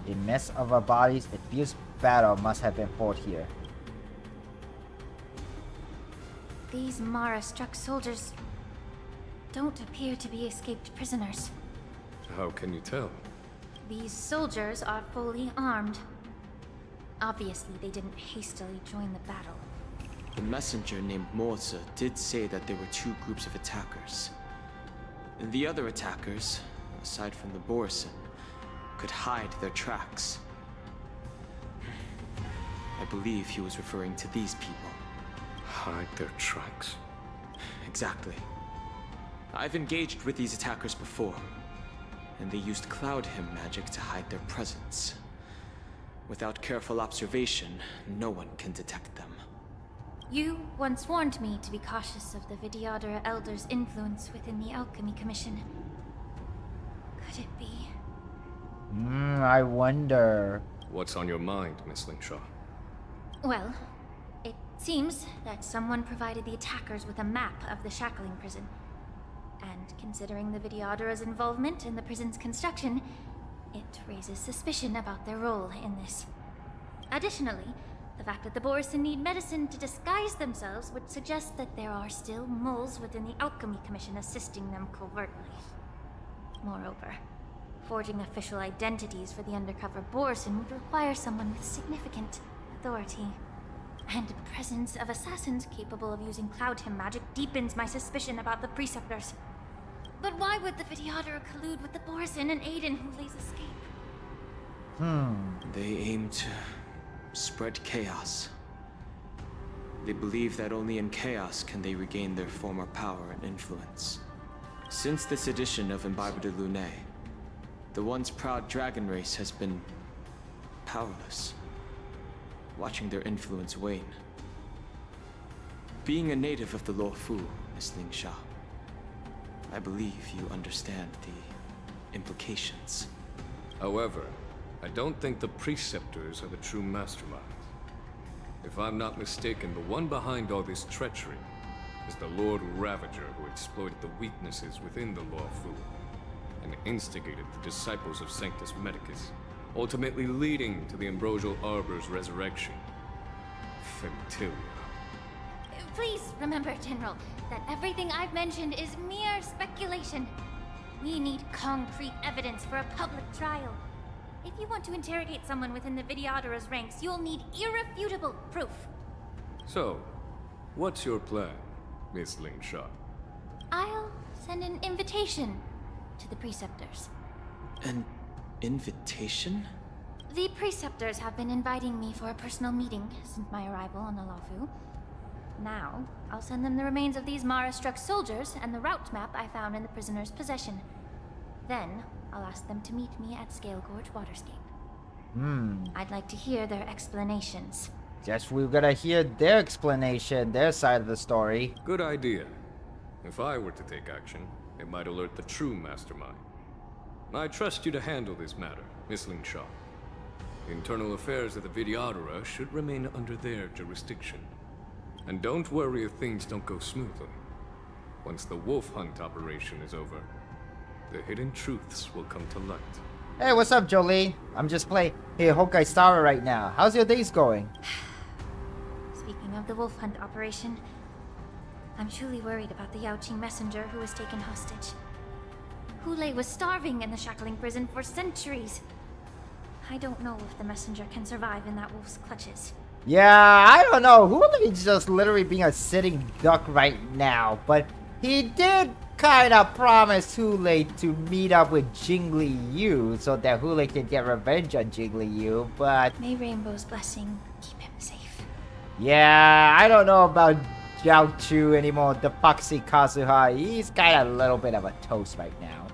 A mess of our bodies, a fierce battle must have been fought here. These Mara-struck soldiers don't appear to be escaped prisoners. How can you tell? These soldiers are fully armed. Obviously, they didn't hastily join the battle. The messenger named Morza did say that there were 2 groups of attackers. And the other attackers, aside from the Borison, could hide their tracks. I believe he was referring to these people. Hide their tracks? Exactly. I've engaged with these attackers before, and they used Cloud Hymn magic to hide their presence. Without careful observation, no one can detect them. You once warned me to be cautious of the Vidyadhara Elder's influence within the Alchemy Commission. Could it be? I wonder. What's on your mind, Miss Lingshaw? Well, it seems that someone provided the attackers with a map of the shackling prison. And considering the Vidyadhara's involvement in the prison's construction, it raises suspicion about their role in this. Additionally, the fact that the Borison need medicine to disguise themselves would suggest that there are still moles within the Alchemy Commission assisting them covertly. Moreover, forging official identities for the undercover Borison would require someone with significant authority. And the presence of assassins capable of using Cloud Hymn magic deepens my suspicion about the Preceptors. But why would the Vidyadhara collude with the Borison and aid in Hulei's escape? They aim to spread chaos. They believe that only in chaos can they regain their former power and influence. Since this edition of Imbibe de Lune, the once proud dragon race has been powerless, watching their influence wane. Being a native of the Luofu, Miss Lingshaw, I believe you understand the implications. However, I don't think the Preceptors are the true masterminds. If I'm not mistaken, the one behind all this treachery is the Lord Ravager who exploited the weaknesses within the Luofu and instigated the disciples of Sanctus Medicus, ultimately leading to the Ambrosial Arbor's resurrection. Femtilia. Please remember, General, that everything I've mentioned is mere speculation. We need concrete evidence for a public trial. If you want to interrogate someone within the Vidyadhara's ranks, you'll need irrefutable proof. So, what's your plan, Miss Lingshaw? I'll send an invitation to the Preceptors. An invitation? The Preceptors have been inviting me for a personal meeting since my arrival on the Luofu. Now, I'll send them the remains of these Mara-struck soldiers and the route map I found in the prisoner's possession. Then, I'll ask them to meet me at Scale Gorge Waterscape. I'd like to hear their explanations. Guess we're gonna hear their explanation, their side of the story. Good idea. If I were to take action, it might alert the true mastermind. I trust you to handle this matter, Miss Lingshaw. The internal affairs of the Vidyadhara should remain under their jurisdiction. And don't worry if things don't go smoothly. Once the wolf hunt operation is over, the hidden truths will come to light. Hey, what's up, Jolie? I'm just playing Honkai Star right now. How's your days going? Speaking of the wolf hunt operation, I'm truly worried about the Yaoqing messenger who was taken hostage. Hulei was starving in the shackling prison for centuries. I don't know if the messenger can survive in that wolf's clutches. Yeah, I don't know. Hulei's just literally being a sitting duck right now. But he did kind of promise Hulei to meet up with Jingli Yu so that Hulei can get revenge on Jingli Yu, but... May Rainbow's blessing keep him safe. Yeah, I don't know about Zhao Chu anymore. The Foxy Kazuha, he's kind of a little bit of a toast right now.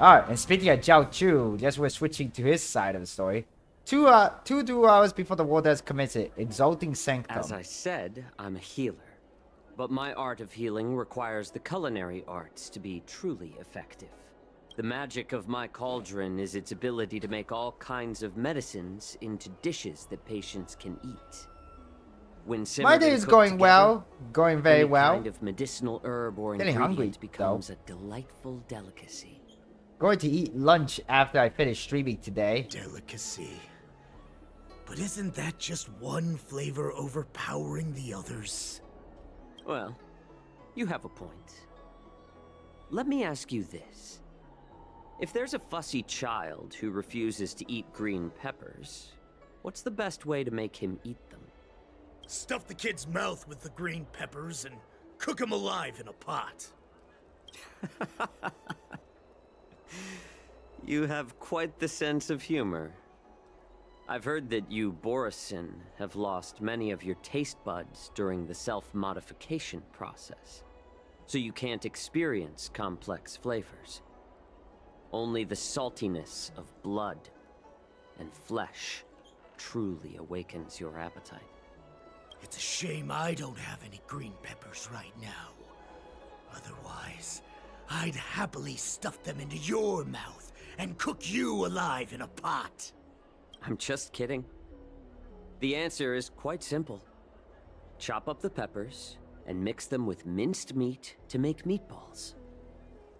Alright, and speaking of Zhao Chu, just we're switching to his side of the story. 2 hours before the war does commence, Exalting Sanctum. As I said, I'm a healer. But my art of healing requires the culinary arts to be truly effective. The magic of my cauldron is its ability to make all kinds of medicines into dishes that patients can eat. When my day is going well, going very well. Kind of medicinal herb or Getting hungry, becomes a delightful delicacy. Going to eat lunch after I finish streaming today. Delicacy. But isn't that just one flavor overpowering the others? Well, you have a point. Let me ask you this. If there's a fussy child who refuses to eat green peppers, what's the best way to make him eat them? Stuff the kid's mouth with the green peppers and cook him alive in a pot. You have quite the sense of humor. I've heard that you, Borisin, have lost many of your taste buds during the self-modification process, so you can't experience complex flavors. Only the saltiness of blood and flesh truly awakens your appetite. It's a shame I don't have any green peppers right now. Otherwise, I'd happily stuff them into your mouth and cook you alive in a pot. I'm just kidding. The answer is quite simple. Chop up the peppers and mix them with minced meat to make meatballs.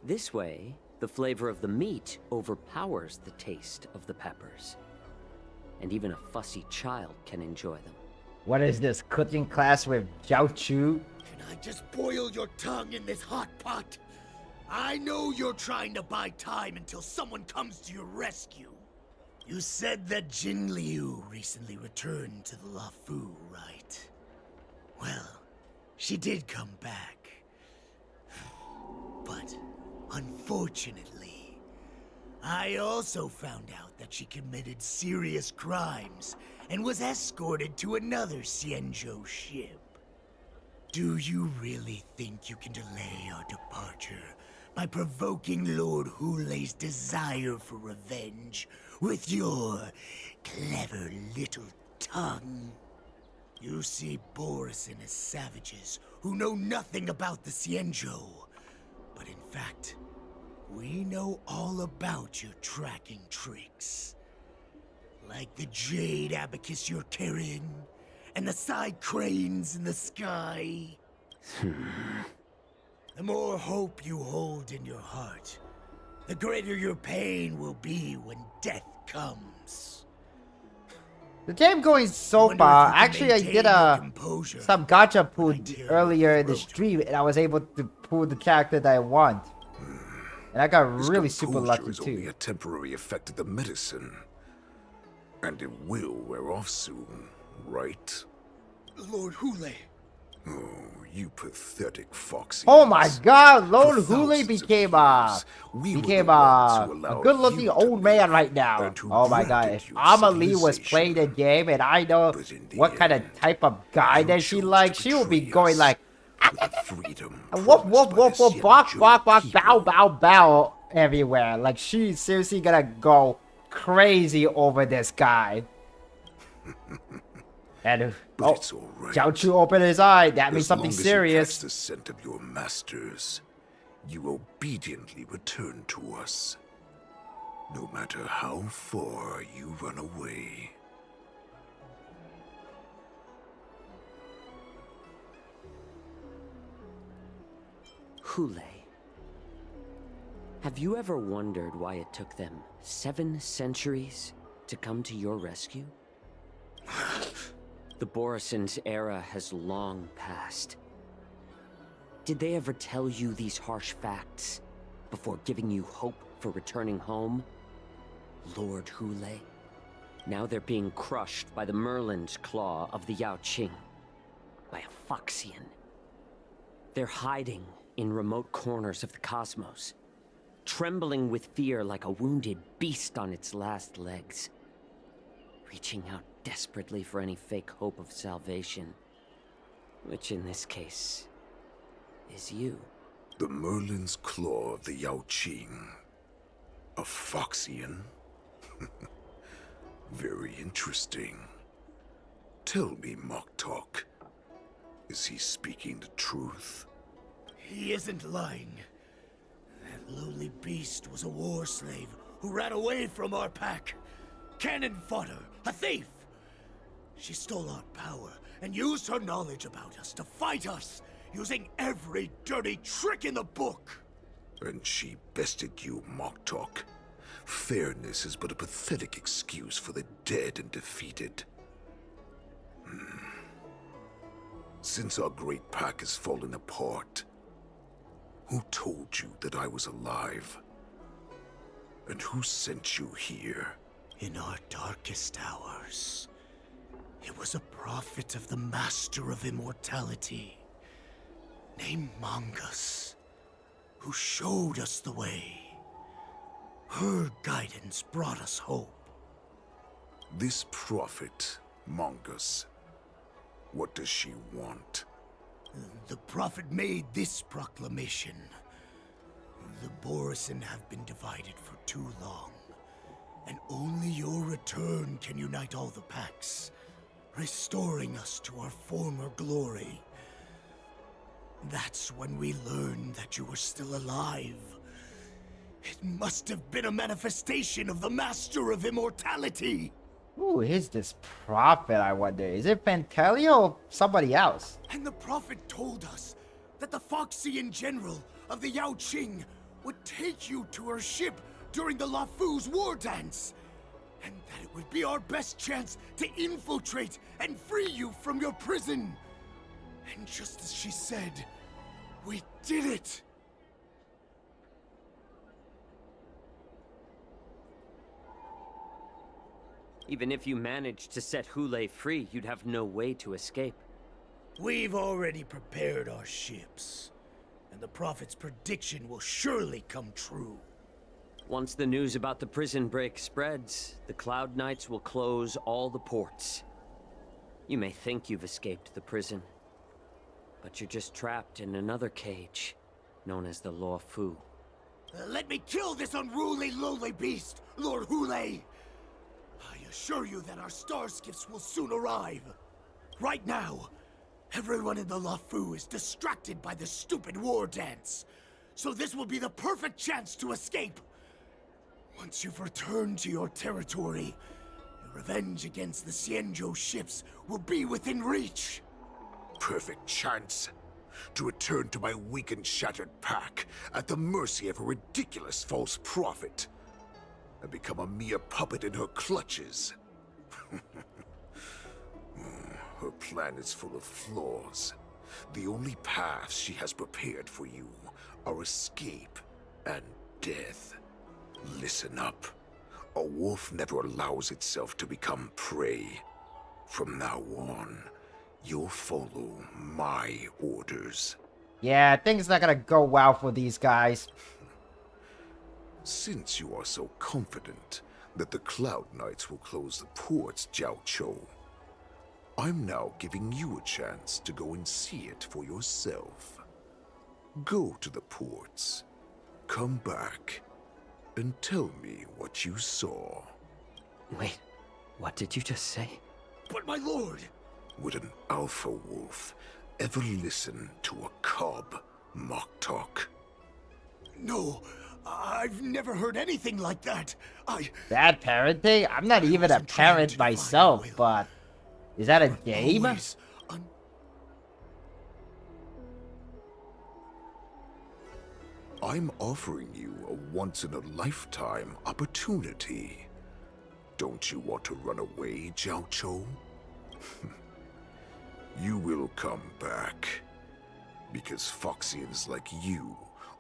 This way, the flavor of the meat overpowers the taste of the peppers. And even a fussy child can enjoy them. What is this, cooking class with Zhao Chu? Can I just boil your tongue in this hot pot? I know you're trying to buy time until someone comes to your rescue. You said that Jin Liu recently returned to the Luofu, right? Well, she did come back. But, unfortunately, I also found out that she committed serious crimes and was escorted to another Xianzhou ship. Do you really think you can delay our departure by provoking Lord Hulei's desire for revenge with your clever little tongue? You see Borisin as savages who know nothing about the Xianzhou, but in fact, we know all about your tracking tricks. Like the jade abacus you're carrying, and the side cranes in the sky. The more hope you hold in your heart, the greater your pain will be when death comes. The game going so far. Actually, I did some gacha pull earlier in the stream, and I was able to pull the character that I want. And I got really super lucky is only a temporary effect of the medicine. And it will wear off soon, right? Lord Hulei. Oh, you pathetic foxy. Oh my god, Lord Hulei became a good-looking old man right now. Oh my god, if Amelie was playing the game and I know what kind of type of guy that she likes, she will be going like woof woof woof woof, bark bark bark, bow bow bow everywhere. Like she's seriously gonna go crazy over this guy. And it's all right. Zhao Chu opened his eye. That means something serious. As long as you catch the scent of your masters, you obediently return to us. No matter how far you run away. Hulei. Have you ever wondered why it took them 7 centuries to come to your rescue? The Borisin's era has long passed. Did they ever tell you these harsh facts before giving you hope for returning home? Lord Hulei? Now they're being crushed by the Merlin's claw of the Yaoqing. By a Foxian. They're hiding in remote corners of the cosmos, trembling with fear like a wounded beast on its last legs, reaching out desperately for any fake hope of salvation, which in this case is you. The Merlin's claw of the Yaoqing. A Foxian? Very interesting. Tell me, Mock Talk, is he speaking the truth? He isn't lying. That lowly beast was a war slave who ran away from our pack. Cannon fodder, a thief! She stole our power and used her knowledge about us to fight us, using every dirty trick in the book. And she bested you, Mock Talk. Fairness is but a pathetic excuse for the dead and defeated. Since our great pack has fallen apart, who told you that I was alive? And who sent you here? In our darkest hours, It was a prophet of the Master of Immortality, named Mongus, who showed us the way. Her guidance brought us hope. This prophet, Mongus, what does she want? The prophet made this proclamation. The Borisin have been divided for too long, and only your return can unite all the packs, restoring us to our former glory. That's when we learned that you were still alive. It must have been a manifestation of the Master of Immortality! Who is this prophet, I wonder? Is it Fantalia or somebody else? And the prophet told us that the Foxian general of the Yao Qing would take you to her ship during the Lafu's war dance, and that it would be our best chance to infiltrate and free you from your prison. And just as she said, we did it! Even if you managed to set Hule free, you'd have no way to escape. We've already prepared our ships, and the Prophet's prediction will surely come true. Once the news about the prison break spreads, the Cloud Knights will close all the ports. You may think you've escaped the prison, but you're just trapped in another cage, known as the Law Fu. Let me kill this unruly, lowly beast, Lord Hule! I assure you that our star skiffs will soon arrive. Right now, everyone in the Lafu is distracted by the stupid war dance. So this will be the perfect chance to escape. Once you've returned to your territory, your revenge against the Xianzhou ships will be within reach. Perfect chance to return to my weak and shattered pack at the mercy of a ridiculous false prophet and become a mere puppet in her clutches. Her plan is full of flaws. The only paths she has prepared for you are escape and death. Listen up. A wolf never allows itself to become prey. From now on, you'll follow my orders. Yeah, things not gonna go well for these guys. Since you are so confident that the Cloud Knights will close the ports, Jiao Chou, I'm now giving you a chance to go and see it for yourself. Go to the ports, come back, and tell me what you saw. Wait, what did you just say? But my lord! Would an alpha wolf ever listen to a cub, Moktok? No, I've never heard anything like that. Bad parenting? I'm not even a parent myself, but is that a game? I'm offering you a once-in-a-lifetime opportunity. Don't you want to run away, Jiao Chou? You will come back, because Foxians like you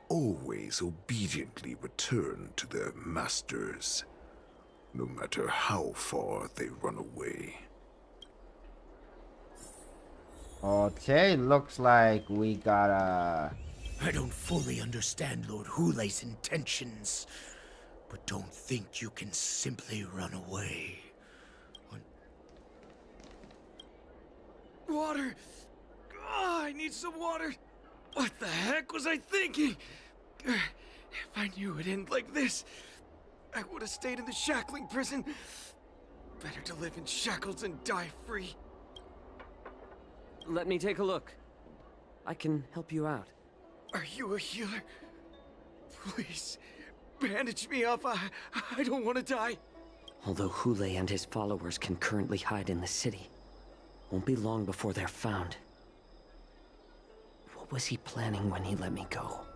always obediently return to their masters, no matter how far they run away. Okay, looks like we gotta... I don't fully understand Lord Hule's intentions, but don't think you can simply run away. Water! Oh, I need some water! What the heck was I thinking? If I knew it'd end like this, I would have stayed in the shackling prison. Better to live in shackles and die free. Let me take a look. I can help you out. Are you a healer? Please, bandage me up. I don't want to die. Although Hule and his followers can currently hide in the city, won't be long before they're found. What was he planning when he let me go?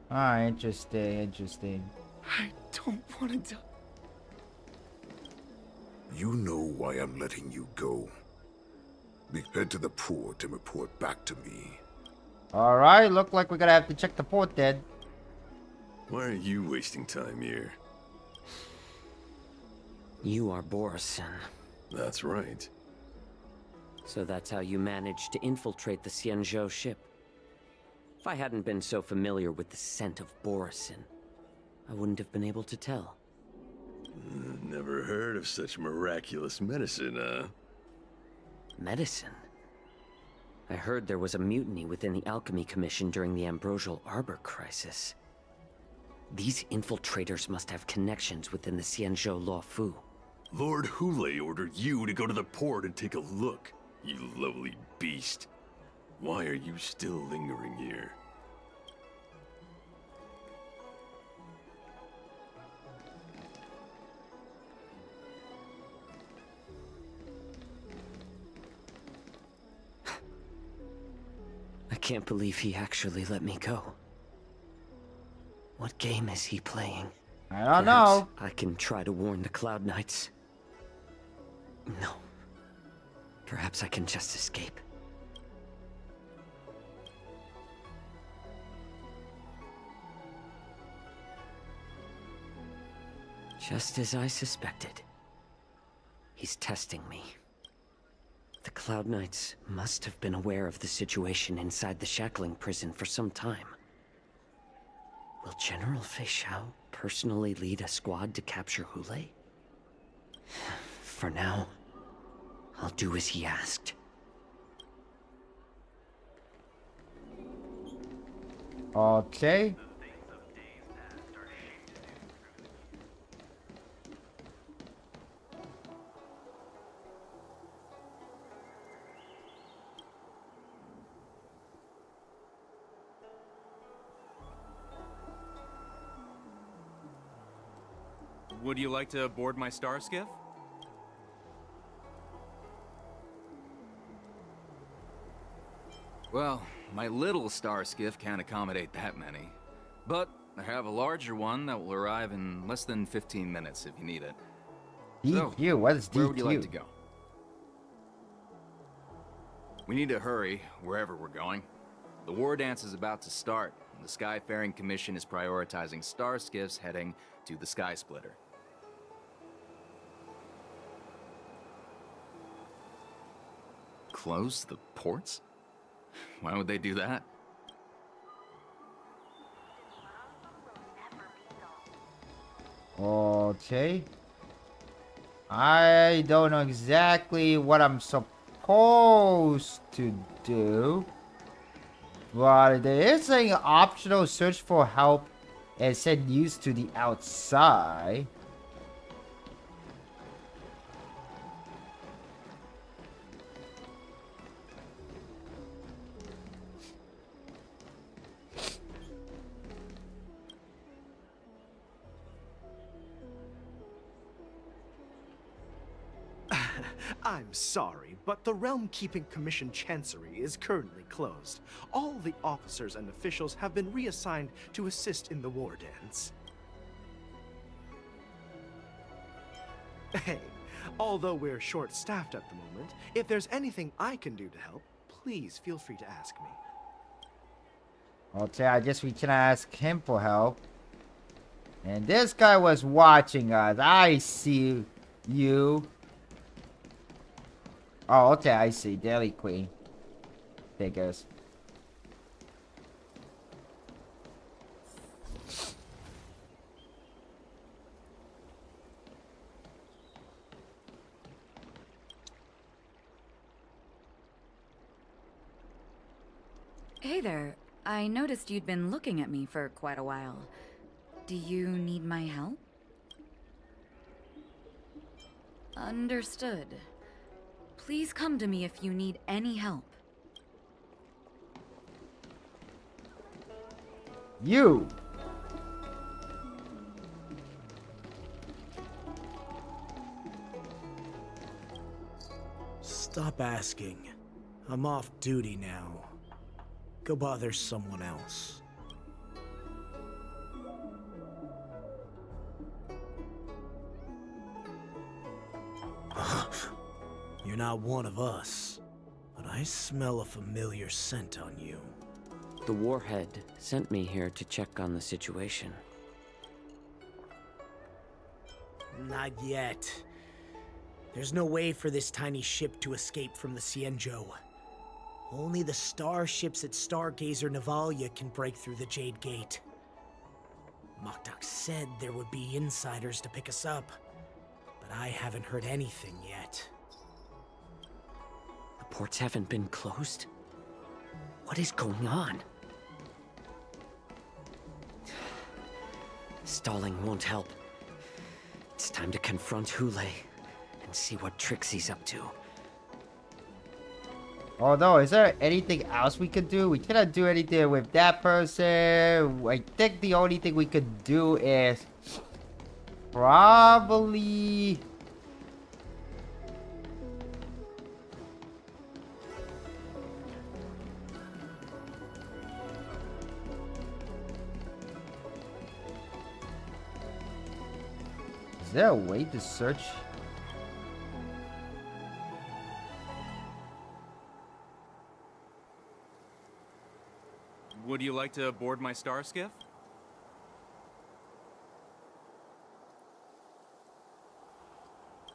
Ah, interesting, interesting. I don't want to die. You know why I'm letting you go. Head to the port and report back to me. Alright, look like we're gonna have to check the port then. Why are you wasting time here? You are Borison. That's right. So that's how you managed to infiltrate the Xianzhou ship. If I hadn't been so familiar with the scent of Borison, I wouldn't have been able to tell. Never heard of such miraculous medicine, huh? Medicine? I heard there was a mutiny within the Alchemy Commission during the Ambrosial Arbor crisis. These infiltrators must have connections within the Xianzhou Luofu. Lord Hule ordered you to go to the port and take a look, you lovely beast. Why are you still lingering here? I can't believe he actually let me go. What game is he playing? I don't know. I can try to warn the Cloud Knights. No. Perhaps I can just escape. Just as I suspected. He's testing me. The Cloud Knights must have been aware of the situation inside the shackling prison for some time. Will General Feixiao personally lead a squad to capture Hule? For now, I'll do as he asked. Okay. Would you like to board my star skiff? Well, my little star skiff can't accommodate that many. But I have a larger one that will arrive in less than 15 minutes if you need it. DQ? What is DQ? Where would you like to go? We need to hurry wherever we're going. The war dance is about to start, and the Skyfaring Commission is prioritizing star skiffs heading to the Sky Splitter. Close the ports? Why would they do that? Okay. I don't know exactly what I'm supposed to do. But there is an optional search for help and send news to the outside. I'm sorry, but the Realm Keeping Commission Chancery is currently closed. All the officers and officials have been reassigned to assist in the war dance. Hey, although we're short-staffed at the moment, if there's anything I can do to help, please feel free to ask me. Okay, I guess we can ask him for help. And this guy was watching us. I see you. Oh, okay, I see. Dairy Queen. Figures. Hey there. I noticed you'd been looking at me for quite a while. Do you need my help? Understood. Please come to me if you need any help. You! Stop asking. I'm off duty now. Go bother someone else. You're not one of us, but I smell a familiar scent on you. The Warhead sent me here to check on the situation. Not yet. There's no way for this tiny ship to escape from the Xianzhou. Only the starships at Stargazer Navalia can break through the Jade Gate. Moktok said there would be insiders to pick us up, but I haven't heard anything yet. The ports haven't been closed? What is going on? Stalling won't help. It's time to confront Hule and see what tricks he's up to. Although, is there anything else we could do? We cannot do anything with that person. I think the only thing we could do is probably... Is there a way to search? Would you like to board my star skiff?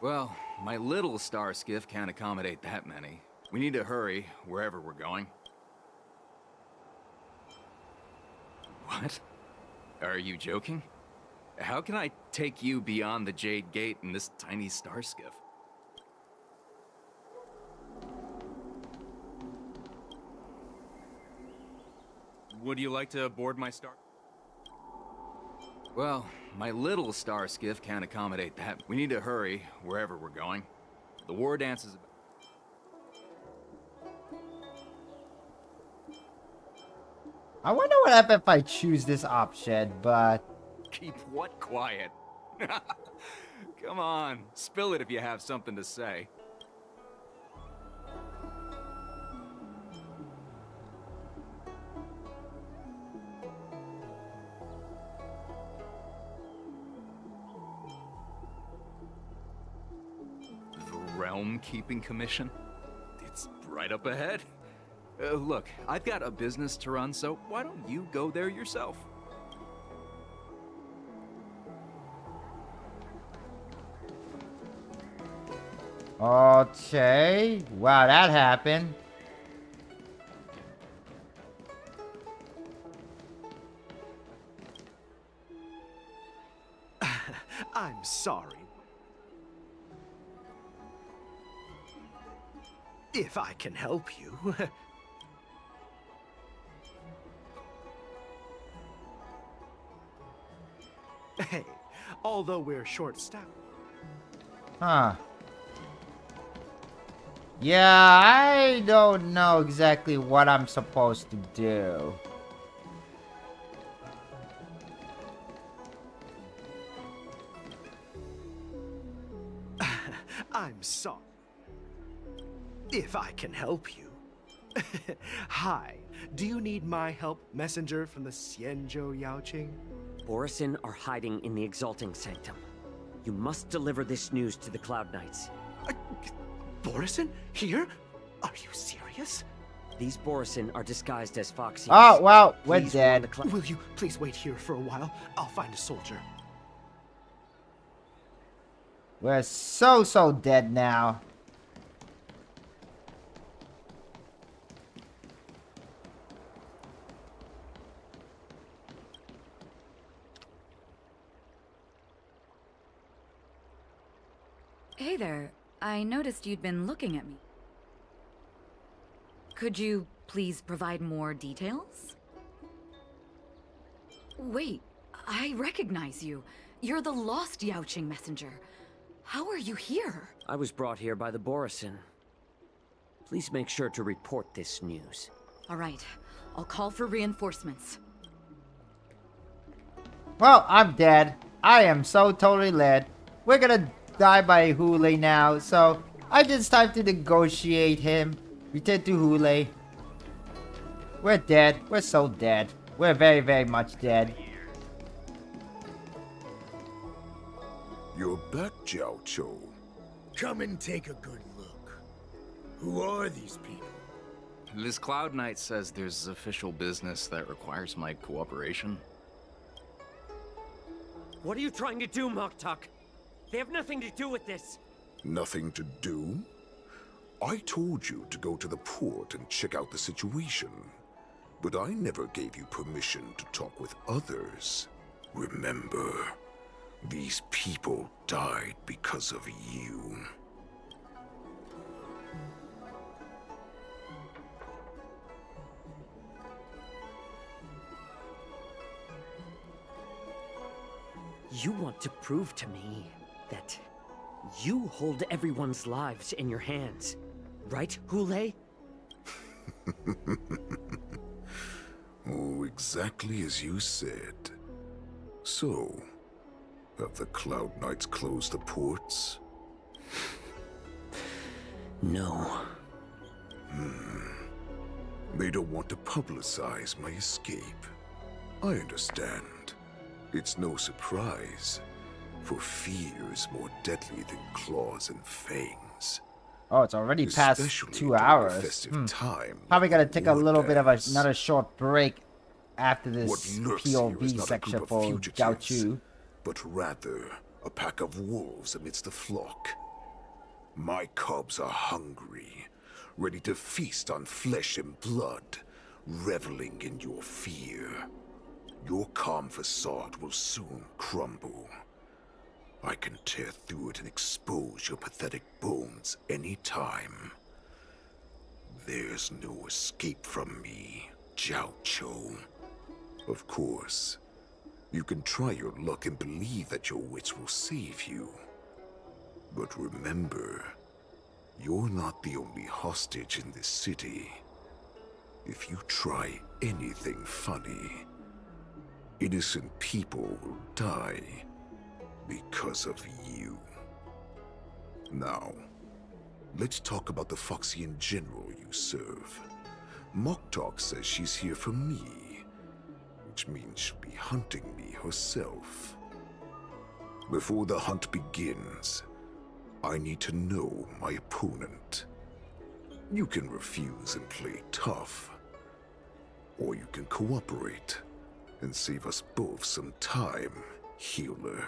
Well, my little star skiff can't accommodate that many. We need to hurry wherever we're going. What? Are you joking? How can I take you beyond the Jade Gate in this tiny star skiff? Would you like to board my star? Well, my little star skiff can't accommodate that. We need to hurry wherever we're going. The war dance is... I wonder what happens if I choose this option, but... Keep what quiet? Come on, spill it if you have something to say. Realm Keeping Commission? It's right up ahead. Look, I've got a business to run, so why don't you go there yourself? Okay. Wow, that happened. I'm sorry. If I can help you. Hey, although we're short-staffed. Huh. Yeah, I don't know exactly what I'm supposed to do. I'm sorry. If I can help you. Hi, do you need my help, messenger from the Xianzhou Yaoqing? Borisin are hiding in the Exalting Sanctum. You must deliver this news to the Cloud Knights. Borisin? Here? Are you serious? These Borisin are disguised as Feixiao. Oh, well, we're dead. Will you please wait here for a while? I'll find a soldier. We're so dead now. Hey there. I noticed you'd been looking at me. Could you please provide more details? Wait, I recognize you. You're the lost Yaoqing messenger. How are you here? I was brought here by the Borisin. Please make sure to report this news. All right. I'll call for reinforcements. Well, I'm dead. I am so totally dead. We're gonna die by Hule now, so I think it's time to negotiate him. Return to Hule. We're dead. We're so dead. We're very much dead. You're back, Jiao Chou. Come and take a good look. Who are these people? This Cloud Knight says there's official business that requires my cooperation. What are you trying to do, Moktok? They have nothing to do with this. Nothing to do? I told you to go to the port and check out the situation. But I never gave you permission to talk with others. Remember, these people died because of you. You want to prove to me that you hold everyone's lives in your hands, right, Hule? Oh, exactly as you said. So, have the Cloud Knights closed the ports? No. They don't want to publicize my escape. I understand. It's no surprise, for fear is more deadly than claws and fangs. Oh, it's already past Especially 2 during a hours. festive time Probably like gotta take a war little bit of dance. another short break after this What lurks here is POV not a section group of for fugitives, Gao Chu. but rather a pack of wolves amidst the flock. My cubs are hungry, ready to feast on flesh and blood, reveling in your fear. Your calm facade will soon crumble. I can tear through it and expose your pathetic bones any time. There's no escape from me, Jiao Chou. Of course, you can try your luck and believe that your wits will save you. But remember, you're not the only hostage in this city. If you try anything funny, innocent people will die because of you. Now, let's talk about the Foxian general you serve. Moktok says she's here for me, which means she'll be hunting me herself. Before the hunt begins, I need to know my opponent. You can refuse and play tough, or you can cooperate and save us both some time, healer.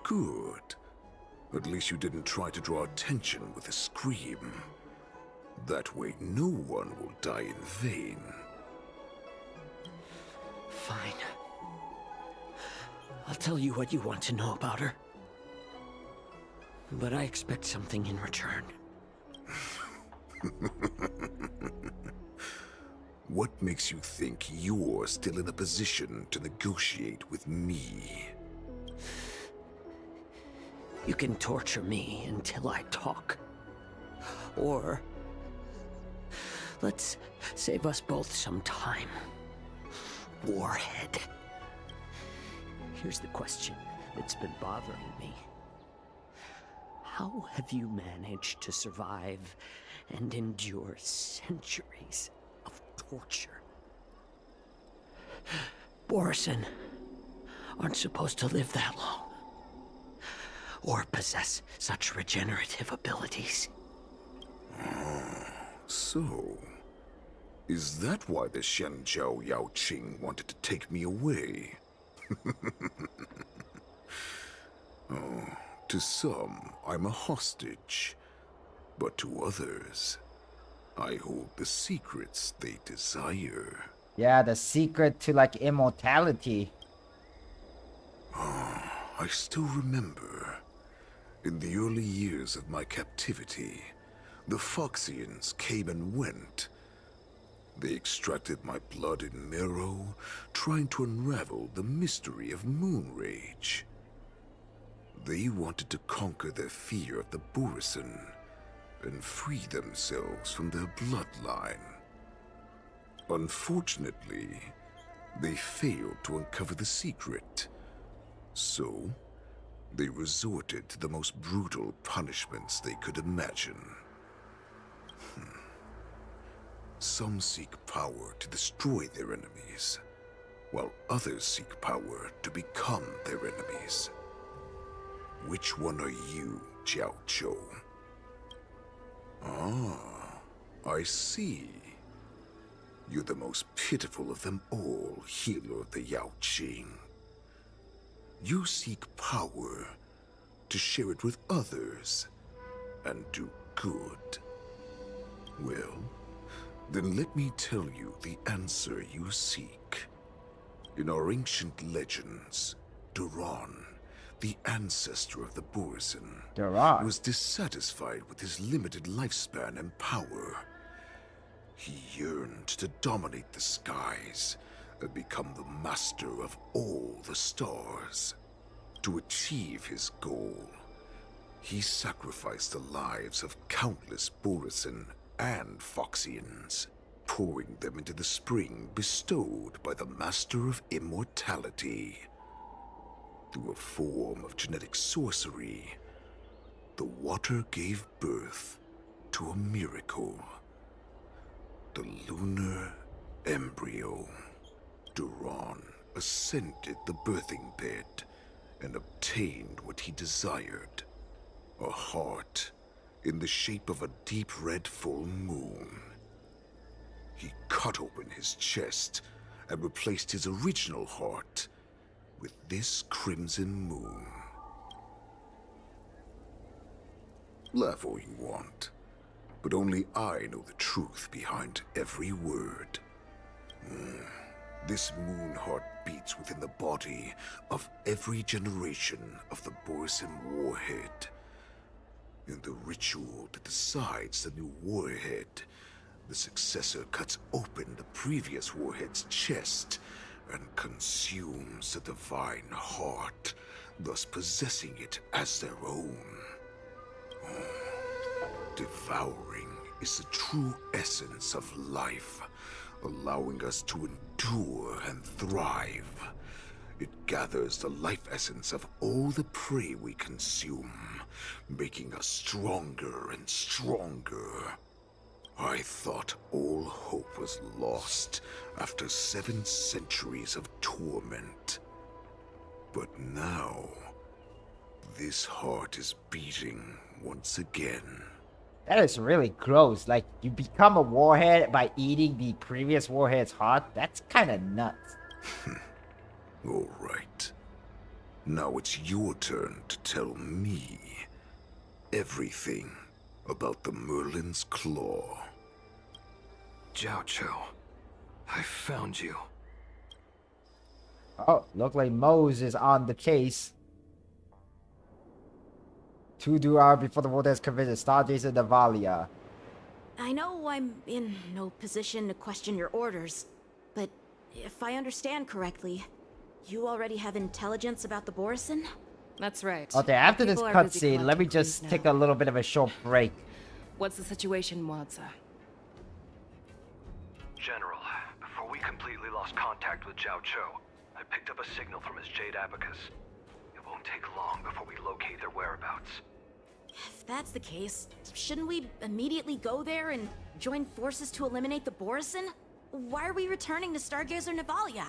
Good. At least you didn't try to draw attention with a scream. That way no one will die in vain. Fine. I'll tell you what you want to know about her. But I expect something in return. What makes you think you're still in a position to negotiate with me? You can torture me until I talk. Or let's save us both some time. Warhead. Here's the question that's been bothering me. How have you managed to survive and endure centuries of torture? Borison aren't supposed to live that long, or possess such regenerative abilities. So, is that why the Shenjiao Yao Qing wanted to take me away? Oh, to some, I'm a hostage. But to others, I hold the secrets they desire. Yeah, the secret to like immortality. I still remember. In the early years of my captivity, the Foxians came and went. They extracted my blood and marrow, trying to unravel the mystery of moon rage. They wanted to conquer their fear of the Borison and free themselves from their bloodline. Unfortunately, they failed to uncover the secret. So, they resorted to the most brutal punishments they could imagine. Some seek power to destroy their enemies, while others seek power to become their enemies. Which one are you, Jiao Chou? Ah, I see. You're the most pitiful of them all, healer of the Yao Qing. You seek power to share it with others and do good. Well, then let me tell you the answer you seek. In our ancient legends, Duran, the ancestor of the Borisin, was dissatisfied with his limited lifespan and power. He yearned to dominate the skies and become the master of all the stars. To achieve his goal, he sacrificed the lives of countless Borisin and Foxians, pouring them into the spring bestowed by the Master of Immortality. Through a form of genetic sorcery, the water gave birth to a miracle. The lunar embryo. Duran ascended the birthing bed and obtained what he desired. A heart in the shape of a deep red full moon. He cut open his chest and replaced his original heart with this crimson moon. Laugh all you want, but only I know the truth behind every word. This moon heart beats within the body of every generation of the Borisin warhead. In the ritual that decides the new warhead, the successor cuts open the previous warhead's chest and consumes the divine heart, thus possessing it as their own. Devouring is the true essence of life, allowing us to endure and thrive. It gathers the life essence of all the prey we consume, making us stronger and stronger. I thought all hope was lost after 7 centuries of torment. But now, this heart is beating once again. That is really gross. Like, you become a warhead by eating the previous warhead's heart? That's kind of nuts. All right. Now it's your turn to tell me everything about the Merlin's Claw. Jiao Chou, I found you. Oh, look like Mose is on the case. 2 hours before the world has committed Stargazer Navalia. I know I'm in no position to question your orders, but if I understand correctly, you already have intelligence about the Borisin? That's right. Okay, after this People are busy cutscene, let me collecting just clues take now. a little bit of a short break. What's the situation, Wadza? General, before we completely lost contact with Jiao Chou, I picked up a signal from his Jade Abacus. It won't take long before we locate their whereabouts. If that's the case, shouldn't we immediately go there and join forces to eliminate the Borisin? Why are we returning to Stargazer Navalia?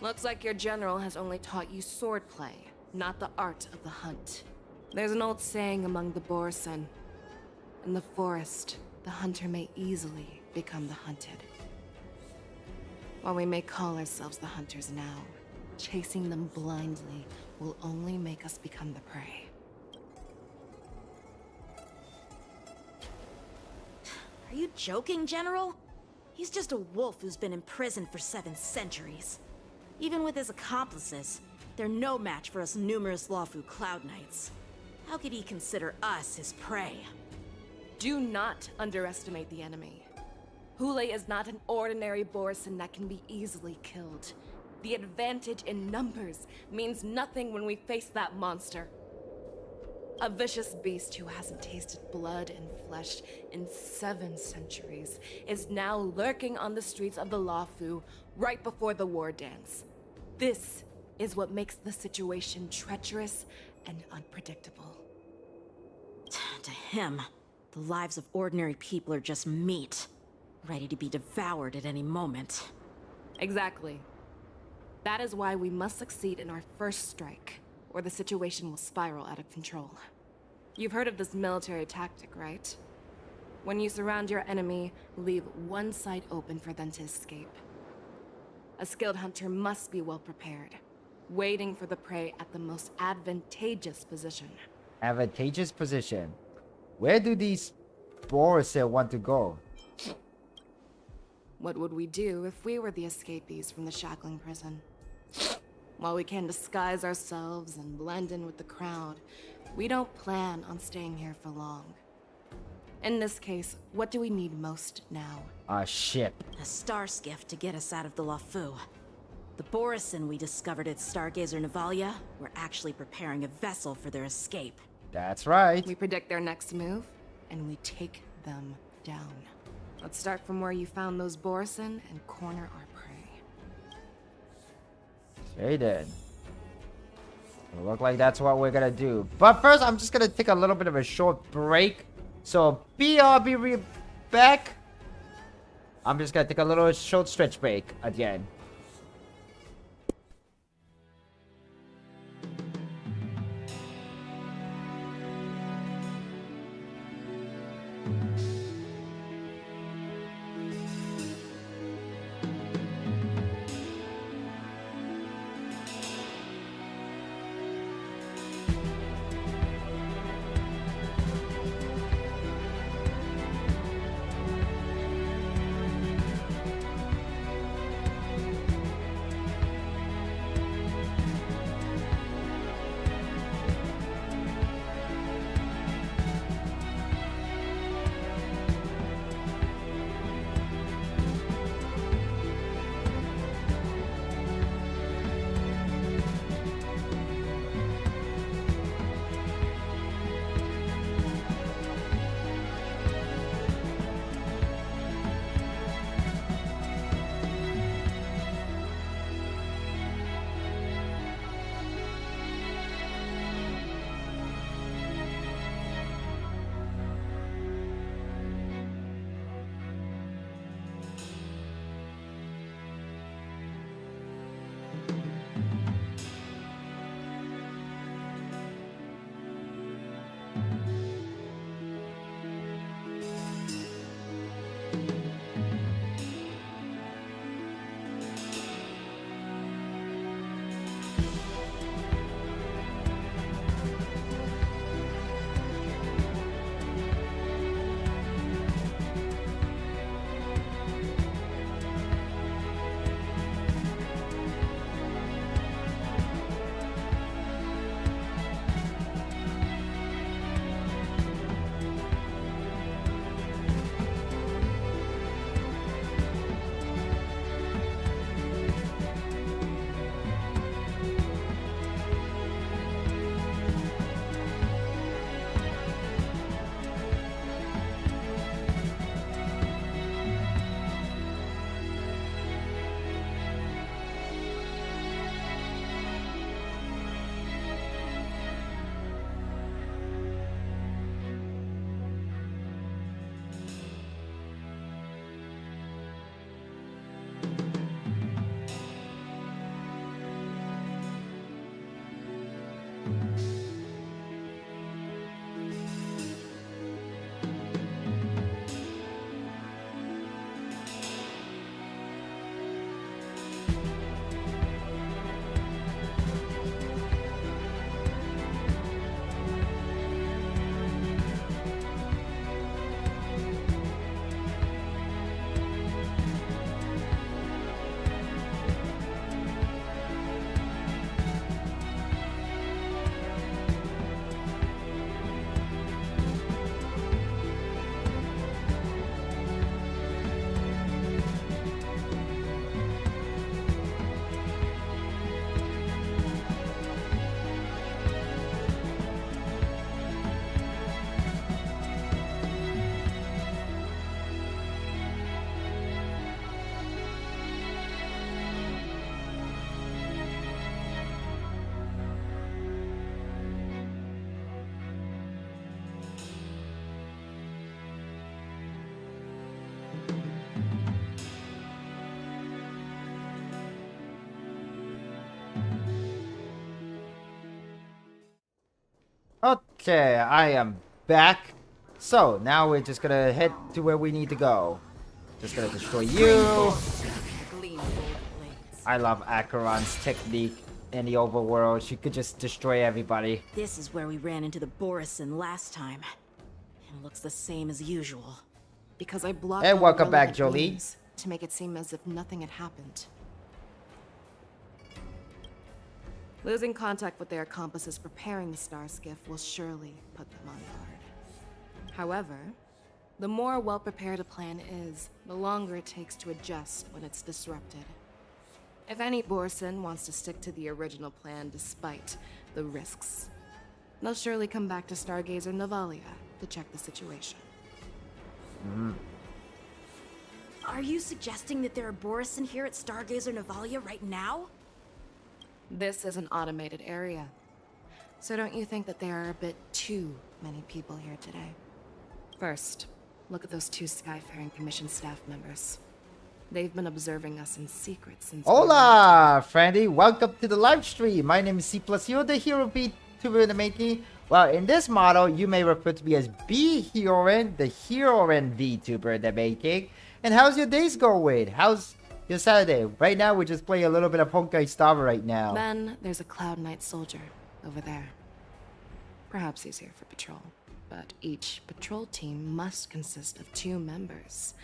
Looks like your general has only taught you swordplay, not the art of the hunt. There's an old saying among the Borisin. In the forest, the hunter may easily become the hunted. While we may call ourselves the hunters now, chasing them blindly will only make us become the prey. Are you joking, General? He's just a wolf who's been imprisoned for 7 centuries. Even with his accomplices, they're no match for us numerous Lawfu Cloud Knights. How could he consider us his prey? Do not underestimate the enemy. Hule is not an ordinary Borisin that can be easily killed. The advantage in numbers means nothing when we face that monster. A vicious beast who hasn't tasted blood and flesh in 7 centuries is now lurking on the streets of the Lawfu right before the war dance. This is what makes the situation treacherous and unpredictable. To him, the lives of ordinary people are just meat, ready to be devoured at any moment. Exactly. That is why we must succeed in our first strike, or the situation will spiral out of control. You've heard of this military tactic, right? When you surround your enemy, leave one side open for them to escape. A skilled hunter must be well prepared, waiting for the prey at the most advantageous position. Advantageous position. Where do these Boris want to go? What would we do if we were the escapees from the shackling prison? While we can disguise ourselves and blend in with the crowd, we don't plan on staying here for long. In this case, what do we need most now? A ship. A star skiff to get us out of the Lafu. The Borisin we discovered at Stargazer Navalia were actually preparing a vessel for their escape. That's right. We predict their next move, and we take them down. Let's start from where you found those Borisin and corner our prey. Okay then. It look like that's what we're gonna do. But first, I'm just gonna take a little bit of a short break. So I'll be back. I'm just gonna take a little short stretch break again. Okay, I am back. So, now we're just gonna head to where we need to go. Just gonna destroy you. I love Acheron's technique in the overworld. She could just destroy everybody. This is where we ran into the Borisin last time. It looks the same as usual. Because I blocked And all the welcome back, relevant Jolie. names to make it seem as if nothing had happened. Losing contact with their accomplices preparing the star skiff will surely put them on guard. However, the more well-prepared a plan is, the longer it takes to adjust when it's disrupted. If any Borisin wants to stick to the original plan despite the risks, they'll surely come back to Stargazer Navalia to check the situation. Are you suggesting that there are Borisin here at Stargazer Navalia right now? This is an automated area. So don't you think that there are a bit too many people here today? First, look at those 2 Skyfaring Commission staff members. They've been observing us in secret since... Hola, Frandy. Welcome to the live stream. My name is C+Hero, the hero Vtuber in the making. Well, in this model, you may refer to me as B-Heroin, the Heroin Vtuber in the making. And how's your days going? How's your Saturday? Right now, we're just playing a little bit of Honkai Star right now. Then there's a Cloud Knight soldier over there. Perhaps he's here for patrol, but each patrol team must consist of 2 members.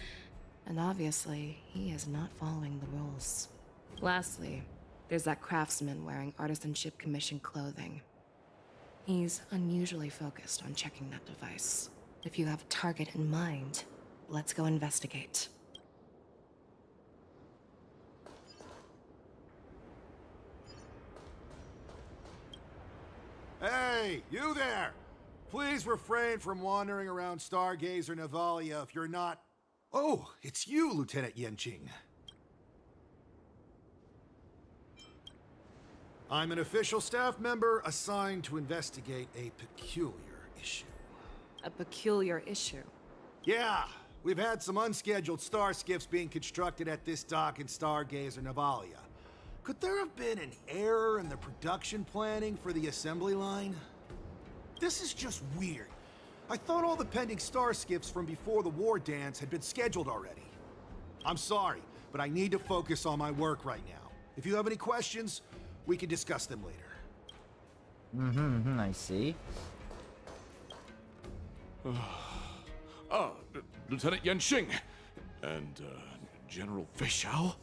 And obviously, he is not following the rules. Lastly, there's that craftsman wearing Artisanship Commission clothing. He's unusually focused on checking that device. If you have a target in mind, let's go investigate. Hey, you there! Please refrain from wandering around Stargazer Navalia if you're not... Oh, it's you, Lieutenant Yenqing. I'm an official staff member assigned to investigate a peculiar issue. A peculiar issue? Yeah, we've had some unscheduled star skiffs being constructed at this dock in Stargazer Navalia. Could there have been an error in the production planning for the assembly line? This is just weird. I thought all the pending star skiffs from before the war dance had been scheduled already. I'm sorry, but I need to focus on my work right now. If you have any questions, we can discuss them later. I see. Lieutenant Yenqing and General Feixiao?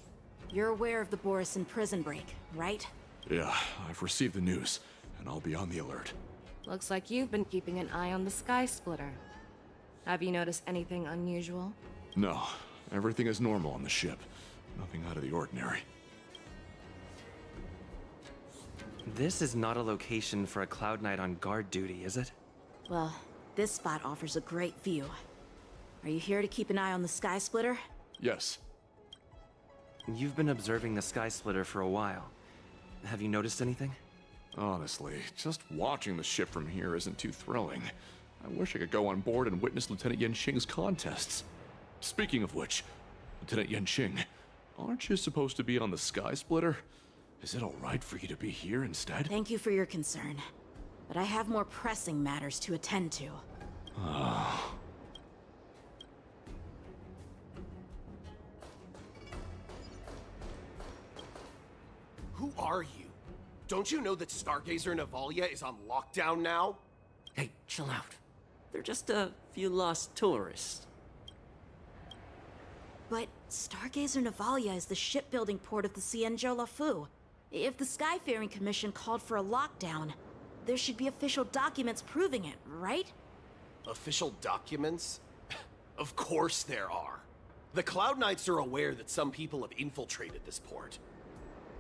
You're aware of the Borisin prison break, right? Yeah, I've received the news, and I'll be on the alert. Looks like you've been keeping an eye on the Sky Splitter. Have you noticed anything unusual? No, everything is normal on the ship. Nothing out of the ordinary. This is not a location for a Cloud Knight on guard duty, is it? Well, this spot offers a great view. Are you here to keep an eye on the Sky Splitter? Yes. You've been observing the Sky Splitter for a while. Have you noticed anything? Honestly, just watching the ship from here isn't too thrilling. I wish I could go on board and witness Lieutenant Yenqing's contests. Speaking of which, Lieutenant Yenqing, aren't you supposed to be on the Sky Splitter? Is it alright for you to be here instead? Thank you for your concern, but I have more pressing matters to attend to. Who are you? Don't you know that Stargazer Navalia is on lockdown now? Hey, chill out. They're just a few lost tourists. But Stargazer Navalia is the shipbuilding port of the Cienjo Lafu. If the Skyfaring Commission called for a lockdown, there should be official documents proving it, right? Official documents? Of course there are. The Cloud Knights are aware that some people have infiltrated this port.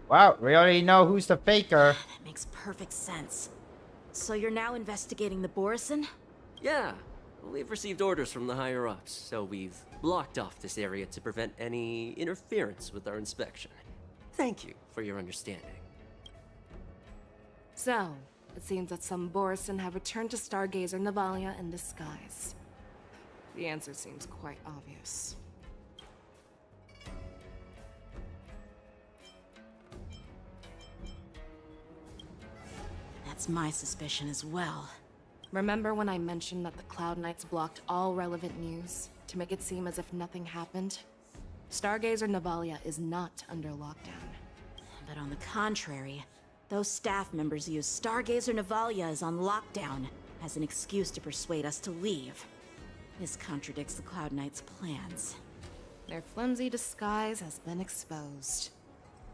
Wow, we already know who's the faker. That makes perfect sense. So you're now investigating the Borisin? Yeah, we've received orders from the higher-ups, so we've blocked off this area to prevent any interference with our inspection. Thank you for your understanding. So, it seems that some Borisin have returned to Stargazer Navalia in disguise. The answer seems quite obvious. That's my suspicion as well. Remember when I mentioned that the Cloud Knights blocked all relevant news to make it seem as if nothing happened? Stargazer Navalia is not under lockdown. But on the contrary, those staff members use Stargazer Navalia is on lockdown as an excuse to persuade us to leave. This contradicts the Cloud Knights' plans. Their flimsy disguise has been exposed.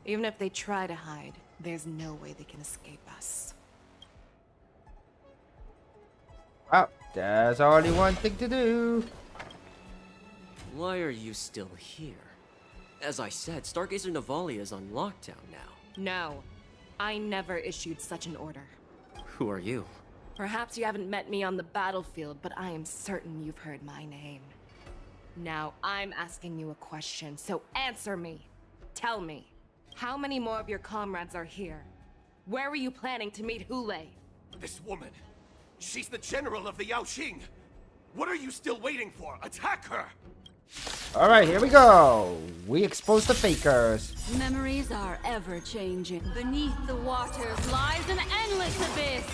Even if they try to hide, there's no way they can escape us. Well, there's only one thing to do. Why are you still here? As I said, Stargazer Navalia is on lockdown now. No, I never issued such an order. Who are you? Perhaps you haven't met me on the battlefield, but I am certain you've heard my name. Now, I'm asking you a question, so answer me. Tell me, how many more of your comrades are here? Where were you planning to meet Hule? This woman, she's the general of the Yaoqing. What are you still waiting for? Attack her! Alright, here we go. We expose the fakers. Memories are ever-changing. Beneath the waters lies an endless abyss!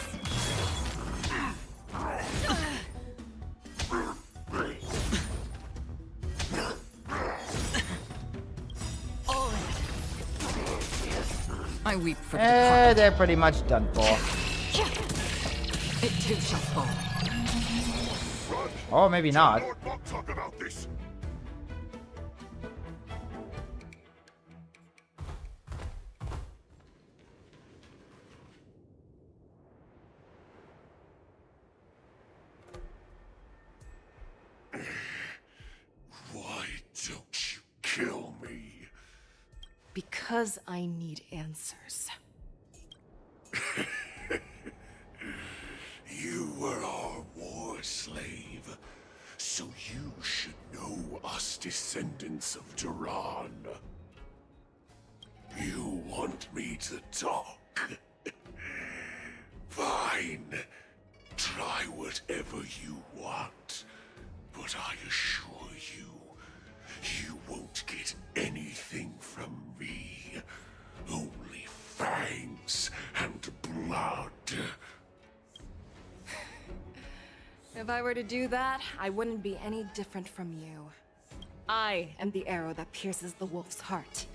I weep for the departed. They're pretty much done for. It too shall fall. Or maybe not. Talk about this. Why don't you kill me? Because I need answers. You were our war slave, so you should know us descendants of Duran. You want me to talk? Fine. Try whatever you want, but I assure you, you won't get anything from me. Only fangs and blood. If I were to do that, I wouldn't be any different from you. I am the arrow that pierces the wolf's heart.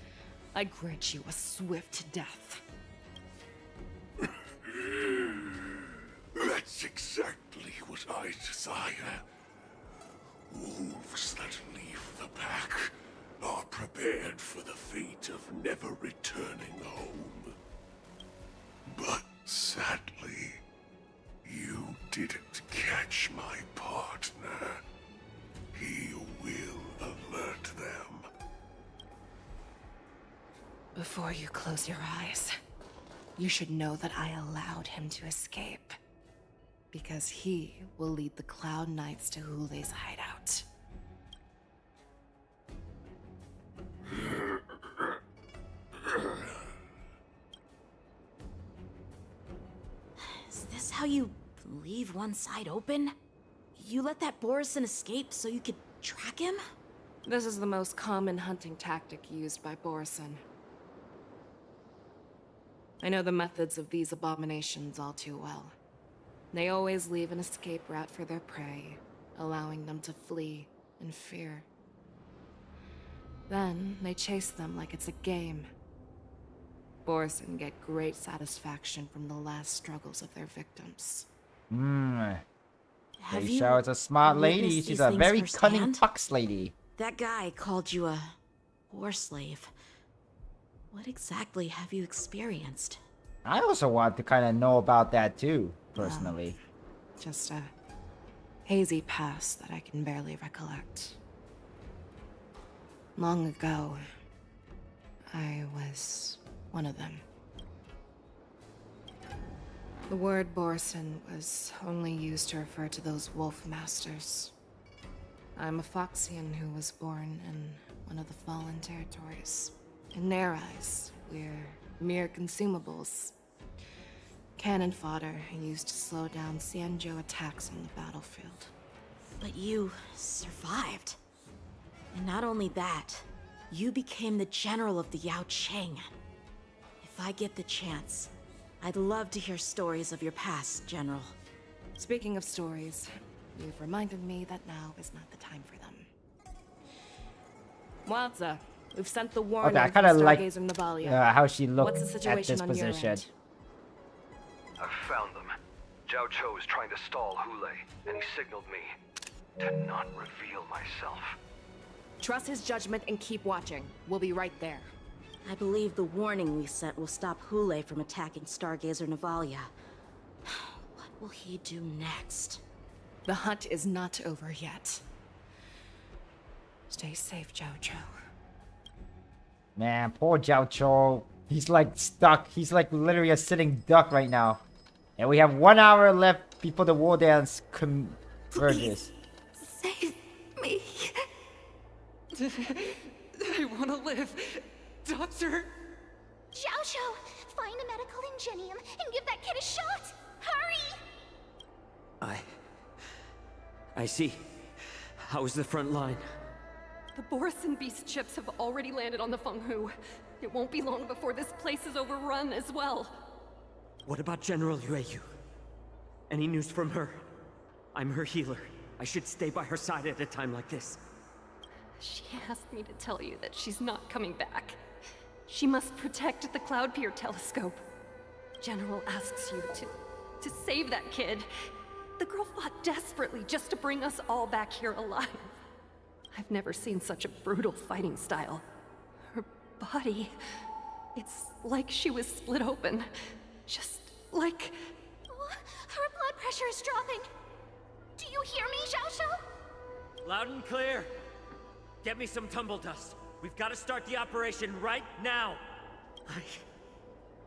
I grant you a swift death. That's exactly what I desire. Wolves that leave the pack are prepared for the fate of never returning home. But sadly, you didn't catch my partner. He will alert them. Before you close your eyes, you should know that I allowed him to escape. Because he will lead the Cloud Knights to Hule's hideout. Is this how you leave one side open? You let that Borison escape so you could track him? This is the most common hunting tactic used by Borison. I know the methods of these abominations all too well. They always leave an escape route for their prey, allowing them to flee in fear. Then, they chase them like it's a game. Borison get great satisfaction from the last struggles of their victims. Feixiao is a smart lady. She's a very cunning fox lady. That guy called you a war slave. What exactly have you experienced? I also want to kind of know about that too, personally. Just a hazy past that I can barely recollect. Long ago, I was one of them. The word Borison was only used to refer to those wolf masters. I'm a Foxian who was born in one of the fallen territories. In their eyes, we're mere consumables. Cannon fodder used to slow down Xianzhou attacks on the battlefield. But you survived. And not only that, you became the general of the Yaoqing. If I get the chance, I'd love to hear stories of your past, General. Speaking of stories, you've reminded me that now is not the time for them. Wadza, we've sent the warning Okay, I to kind of like Stargazer Navalia. how she What's looked the at situation this on your position. end? I've found them. Zhao Cho is trying to stall Hule, and he signaled me to not reveal myself. Trust his judgment and keep watching. We'll be right there. I believe the warning we sent will stop Hule from attacking Stargazer Navalia. What will he do next? The hunt is not over yet. Stay safe, Zhao Cho. Man, poor Zhao Cho. He's like stuck. He's like literally a sitting duck right now. And we have 1 hour left before the war dance converges. Save me. I want to live. Doctor. Xiao Xiao, find a medical ingenium and give that kid a shot. Hurry! I see. How is the front line? The Boris and Beast ships have already landed on the Fenghu. It won't be long before this place is overrun as well. What about General Yueyu? Any news from her? I'm her healer. I should stay by her side at a time like this. She asked me to tell you that she's not coming back. She must protect the Cloud Pier telescope. General asks you to save that kid. The girl fought desperately just to bring us all back here alive. I've never seen such a brutal fighting style. Her body, it's like she was split open. Just like... Her blood pressure is dropping. Do you hear me, Xiao Xiao? Loud and clear. Get me some tumble dust. We've got to start the operation right now.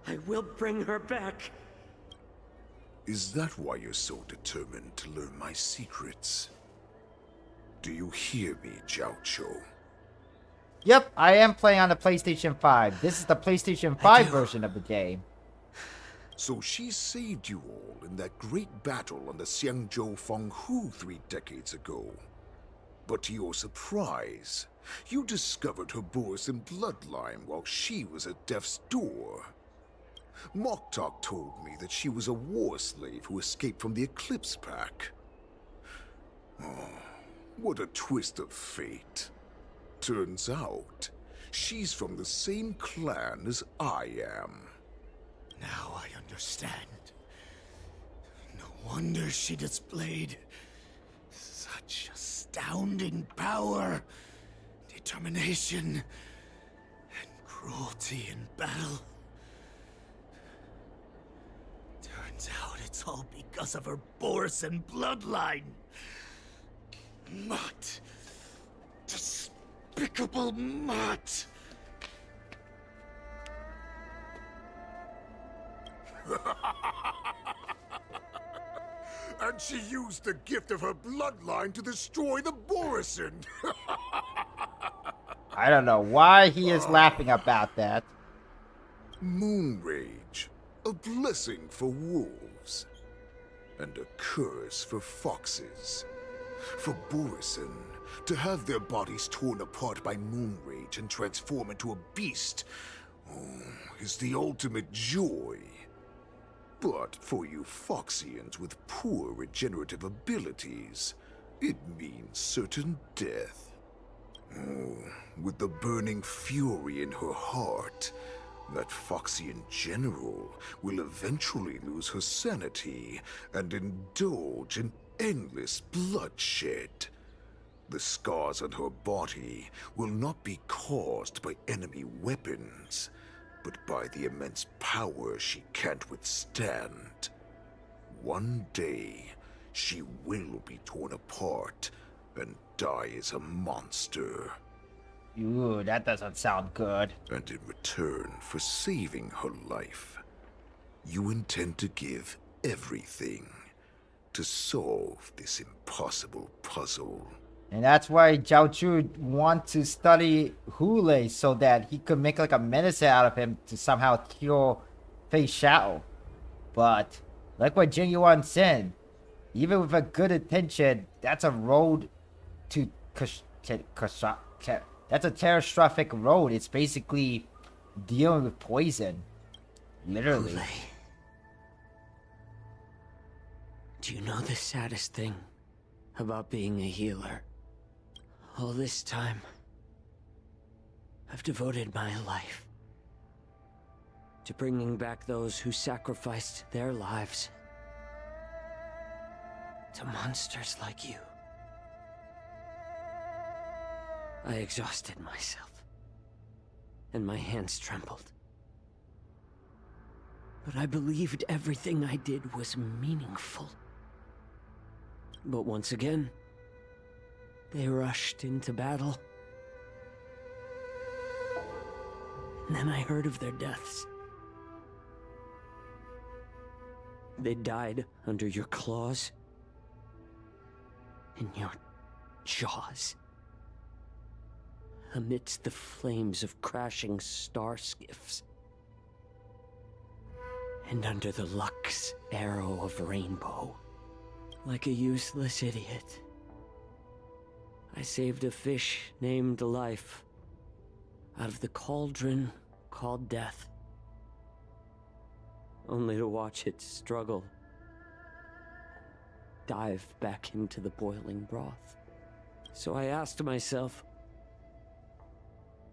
I will bring her back. Is that why you're so determined to learn my secrets? Do you hear me, Zhao Cho? Yep, I am playing on the PlayStation 5. This is the PlayStation 5 version of the game. So she saved you all in that great battle on the Xiangzhou Fenghu 3 decades ago. But to your surprise, you discovered her Borisan bloodline while she was at death's door. Moktok told me that she was a war slave who escaped from the Eclipse Pack. Oh, what a twist of fate. Turns out, she's from the same clan as I am. Now I understand. No wonder she displayed such astounding power, determination, and cruelty in battle. Turns out it's all because of her Borisan bloodline. Mutt. Despicable mutt. And she used the gift of her bloodline to destroy the Borisan. I don't know why he is laughing about that. Moon Rage, a blessing for wolves, and a curse for foxes. For Borisan, to have their bodies torn apart by Moon Rage and transform into a beast is the ultimate joy. But for you Foxians with poor regenerative abilities, it means certain death. With the burning fury in her heart, that Foxian general will eventually lose her sanity and indulge in endless bloodshed. The scars on her body will not be caused by enemy weapons, but by the immense power she can't withstand. One day, she will be torn apart and die as a monster. Ooh, that doesn't sound good. And in return for saving her life, you intend to give everything to solve this impossible puzzle. And that's why Zhao Chu wants to study Hule so that he could make like a medicine out of him to somehow cure Feixiao. But like what Jing Yuan said, even with a good intention, that's a road to that's a catastrophic road. It's basically dealing with poison. Literally. Hule. Do you know the saddest thing about being a healer? All this time, I've devoted my life to bringing back those who sacrificed their lives to monsters like you. I exhausted myself, and my hands trembled. But I believed everything I did was meaningful. But once again, they rushed into battle. And then I heard of their deaths. They died under your claws, in your jaws, amidst the flames of crashing star skiffs, and under the luck's arrow of rainbow. Like a useless idiot, I saved a fish named Life out of the cauldron called Death, only to watch it struggle, dive back into the boiling broth. So I asked myself,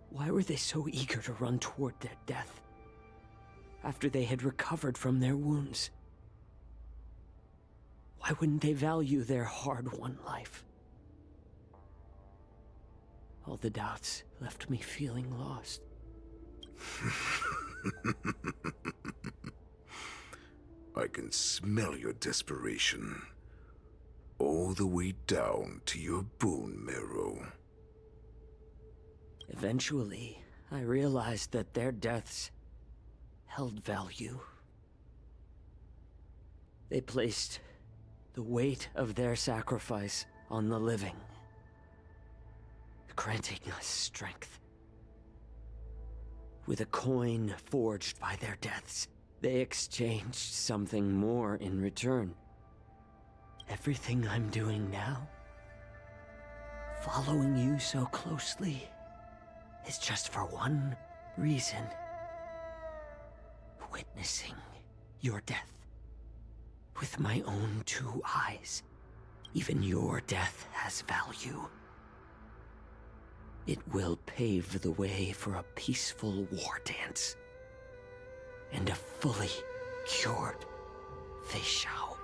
why were they so eager to run toward their death after they had recovered from their wounds? Why wouldn't they value their hard-won life? All the doubts left me feeling lost. I can smell your desperation, all the way down to your bone marrow. Eventually, I realized that their deaths held value. They placed the weight of their sacrifice on the living, granting us strength. With a coin forged by their deaths, they exchanged something more in return. Everything I'm doing now, following you so closely, is just for one reason: witnessing your death with my own 2 eyes. Even your death has value. It will pave the way for a peaceful war dance and a fully cured Feixiao.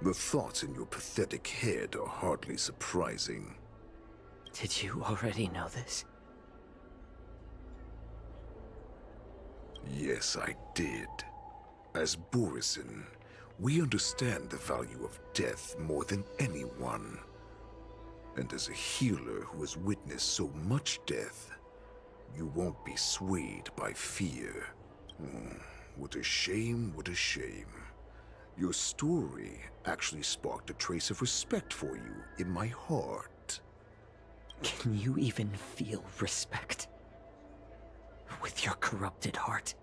The thoughts in your pathetic head are hardly surprising. Did you already know this? Yes, I did. As Borisin, we understand the value of death more than anyone. And as a healer who has witnessed so much death, you won't be swayed by fear. What a shame, what a shame. Your story actually sparked a trace of respect for you in my heart. Can you even feel respect with your corrupted heart?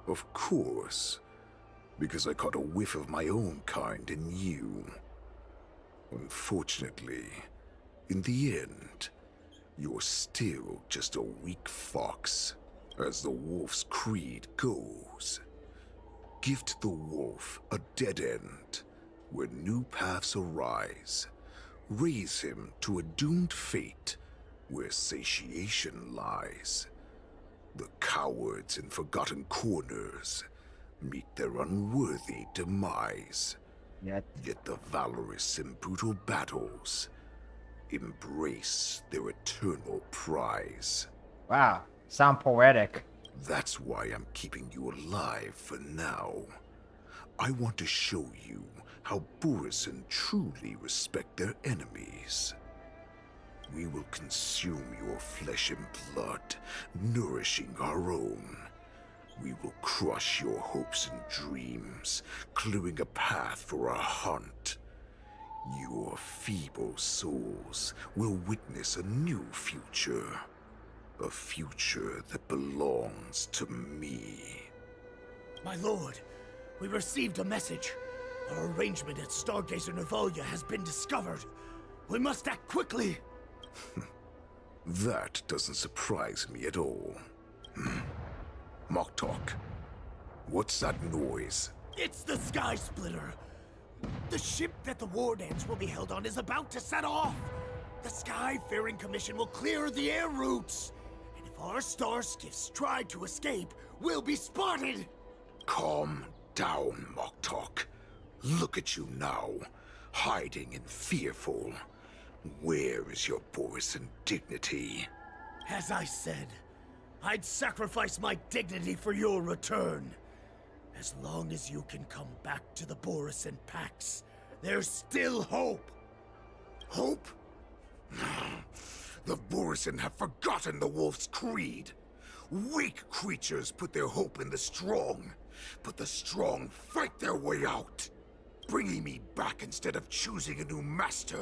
Of course. Because I caught a whiff of my own kind in you. Unfortunately, in the end, you're still just a weak fox, as the wolf's creed goes. Gift the wolf a dead end, where new paths arise. Raise him to a doomed fate, where satiation lies. The cowards in forgotten corners meet their unworthy demise. Yet the valorous in brutal battles embrace their eternal prize. Wow, sound poetic. That's why I'm keeping you alive for now. I want to show you how Borisin truly respect their enemies. We will consume your flesh and blood, nourishing our own. We will crush your hopes and dreams, clearing a path for our hunt. Your feeble souls will witness a new future. A future that belongs to me. My lord, we received a message. Our arrangement at Stargazer Navalia has been discovered. We must act quickly. That doesn't surprise me at all. Mock talk. What's that noise? It's the Sky Splitter. The ship that the war dance will be held on is about to set off. The Skyfaring Commission will clear the air routes. And if our star skiffs try to escape, we'll be spotted. Calm down, Moktok. Look at you now, hiding and fearful. Where is your Borisan dignity? As I said, I'd sacrifice my dignity for your return. As long as you can come back to the Borisan Pax, there's still hope. Hope? The Borisan have forgotten the wolf's creed. Weak creatures put their hope in the strong, but the strong fight their way out. Bringing me back instead of choosing a new master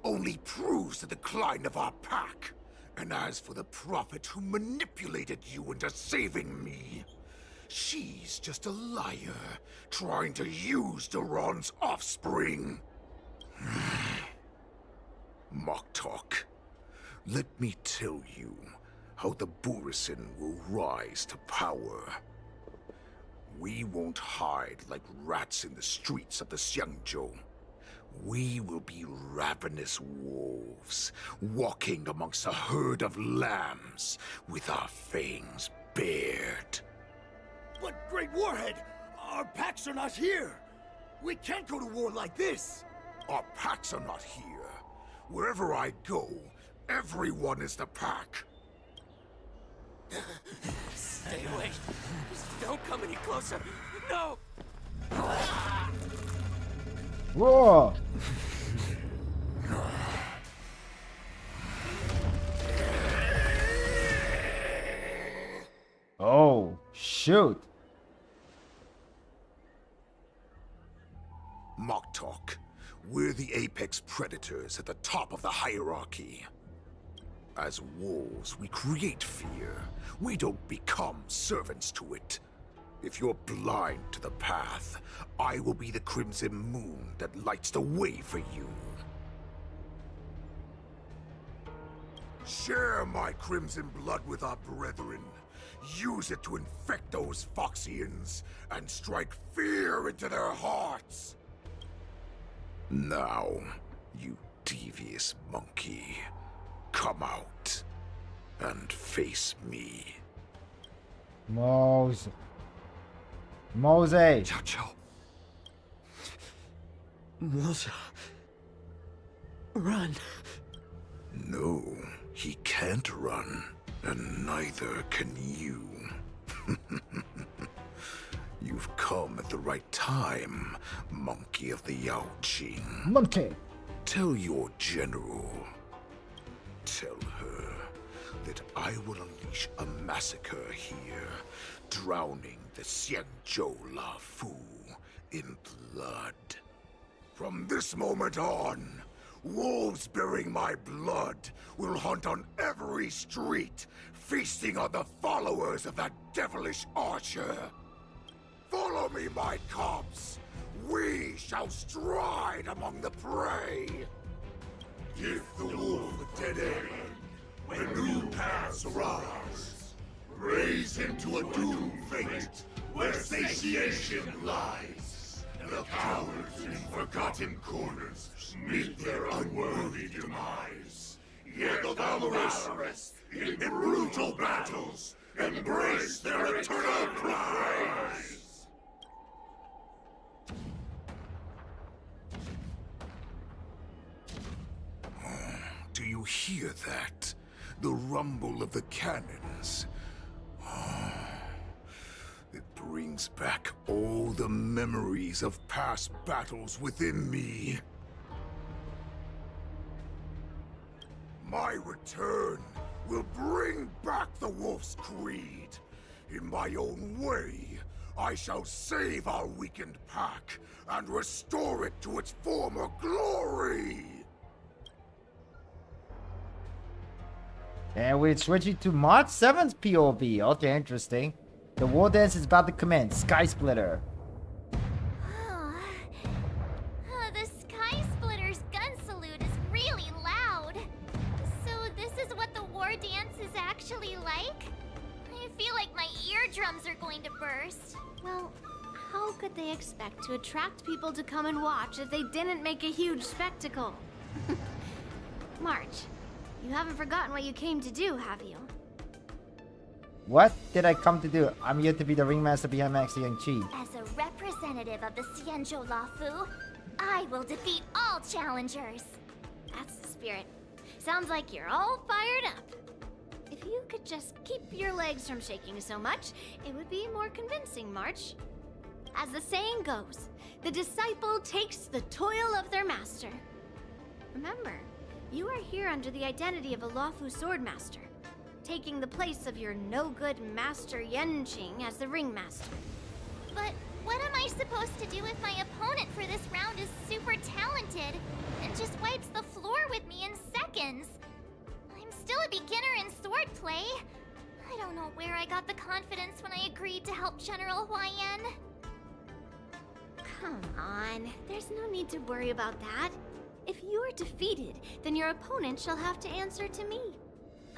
only proves the decline of our pack. And as for the prophet who manipulated you into saving me, she's just a liar, trying to use Duran's offspring. Moktok, let me tell you how the Borisan will rise to power. We won't hide like rats in the streets of the Xiangzhou. We will be ravenous wolves, walking amongst a herd of lambs with our fangs bared. But Great Warhead, our packs are not here. We can't go to war like this. Our packs are not here. Wherever I go, everyone is the pack. Stay away. Just don't come any closer. No! Whoa! Oh, shoot. Moktok, we're the apex predators at the top of the hierarchy. As wolves, we create fear. We don't become servants to it. If you're blind to the path, I will be the crimson moon that lights the way for you. Share my crimson blood with our brethren. Use it to infect those Foxians and strike fear into their hearts. Now, you devious monkey, come out and face me. Mose. Xiao Xiao. Moza. Run. No, he can't run, and neither can you. You've come at the right time, monkey of the Yaoqing. Monkey. Tell your general. Tell her that I will unleash a massacre here, drowning the Xiangzhou La Fu in blood. From this moment on, wolves bearing my blood will hunt on every street, feasting on the followers of that devilish archer. Follow me, my cubs. We shall stride among the prey. Give the wolf a dead end when new paths arise. Raise him to a doomed fate where satiation lies. And the cowards in forgotten corners meet their unworthy demise. Yet the valorous in brutal battles embrace their eternal prize. Do you hear that? The rumble of the cannons. It brings back all the memories of past battles within me. My return will bring back the Wolf's Creed. In my own way, I shall save our weakened pack and restore it to its former glory. And we're switching to March 7th POV. Okay, interesting. The war dance is about to commence. Sky Splitter. The Sky Splitter's gun salute is really loud. So this is what the war dance is actually like? I feel like my eardrums are going to burst. Well, how could they expect to attract people to come and watch if they didn't make a huge spectacle? March, you haven't forgotten what you came to do, have you? What did I come to do? I'm here to be the ringmaster behind Maxi Yang Chi. As a representative of the Xianzhou Lafu, I will defeat all challengers. That's the spirit. Sounds like you're all fired up. If you could just keep your legs from shaking so much, it would be more convincing, March. As the saying goes, the disciple takes the toil of their master. Remember, you are here under the identity of a Lafu swordmaster, taking the place of your no-good master Yenqing as the ringmaster. But what am I supposed to do if my opponent for this round is super talented and just wipes the floor with me in seconds? I'm still a beginner in swordplay. I don't know where I got the confidence when I agreed to help General Huaiyan. Come on, there's no need to worry about that. If you are defeated, then your opponent shall have to answer to me.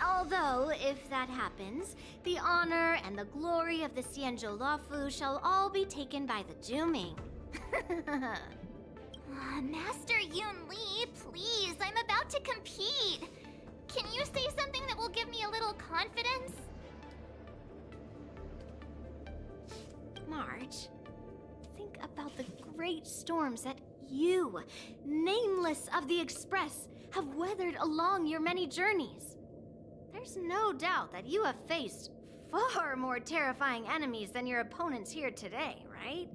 Although, if that happens, the honor and the glory of the Xianzhou Lafu shall all be taken by the Juming. Master Yun Li, please, I'm about to compete. Can you say something that will give me a little confidence? March, think about the great storms that you, nameless of the Express, have weathered along your many journeys. There's no doubt that you have faced far more terrifying enemies than your opponents here today, right?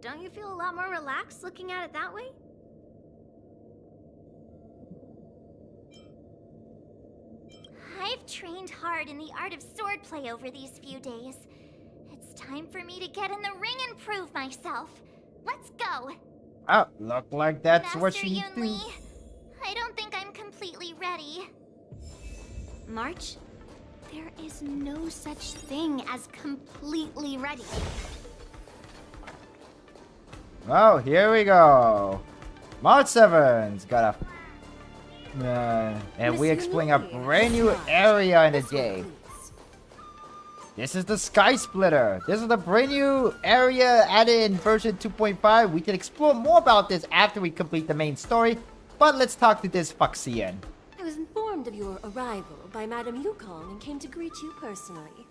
Don't you feel a lot more relaxed looking at it that way? I've trained hard in the art of swordplay over these few days. It's time for me to get in the ring and prove myself. Let's go. Oh, look like that's Master what she Yun do. Li, I don't think I'm completely ready. March, there is no such thing as completely ready. Oh, here we go. Mod 7's got a... and we're exploring a brand new area in the game. This is the Sky Splitter. This is the brand new area added in version 2.5. We can explore more about this after we complete the main story. But let's talk to this Feixiao. I was informed of your arrival by Madame Yukong and came to greet you personally.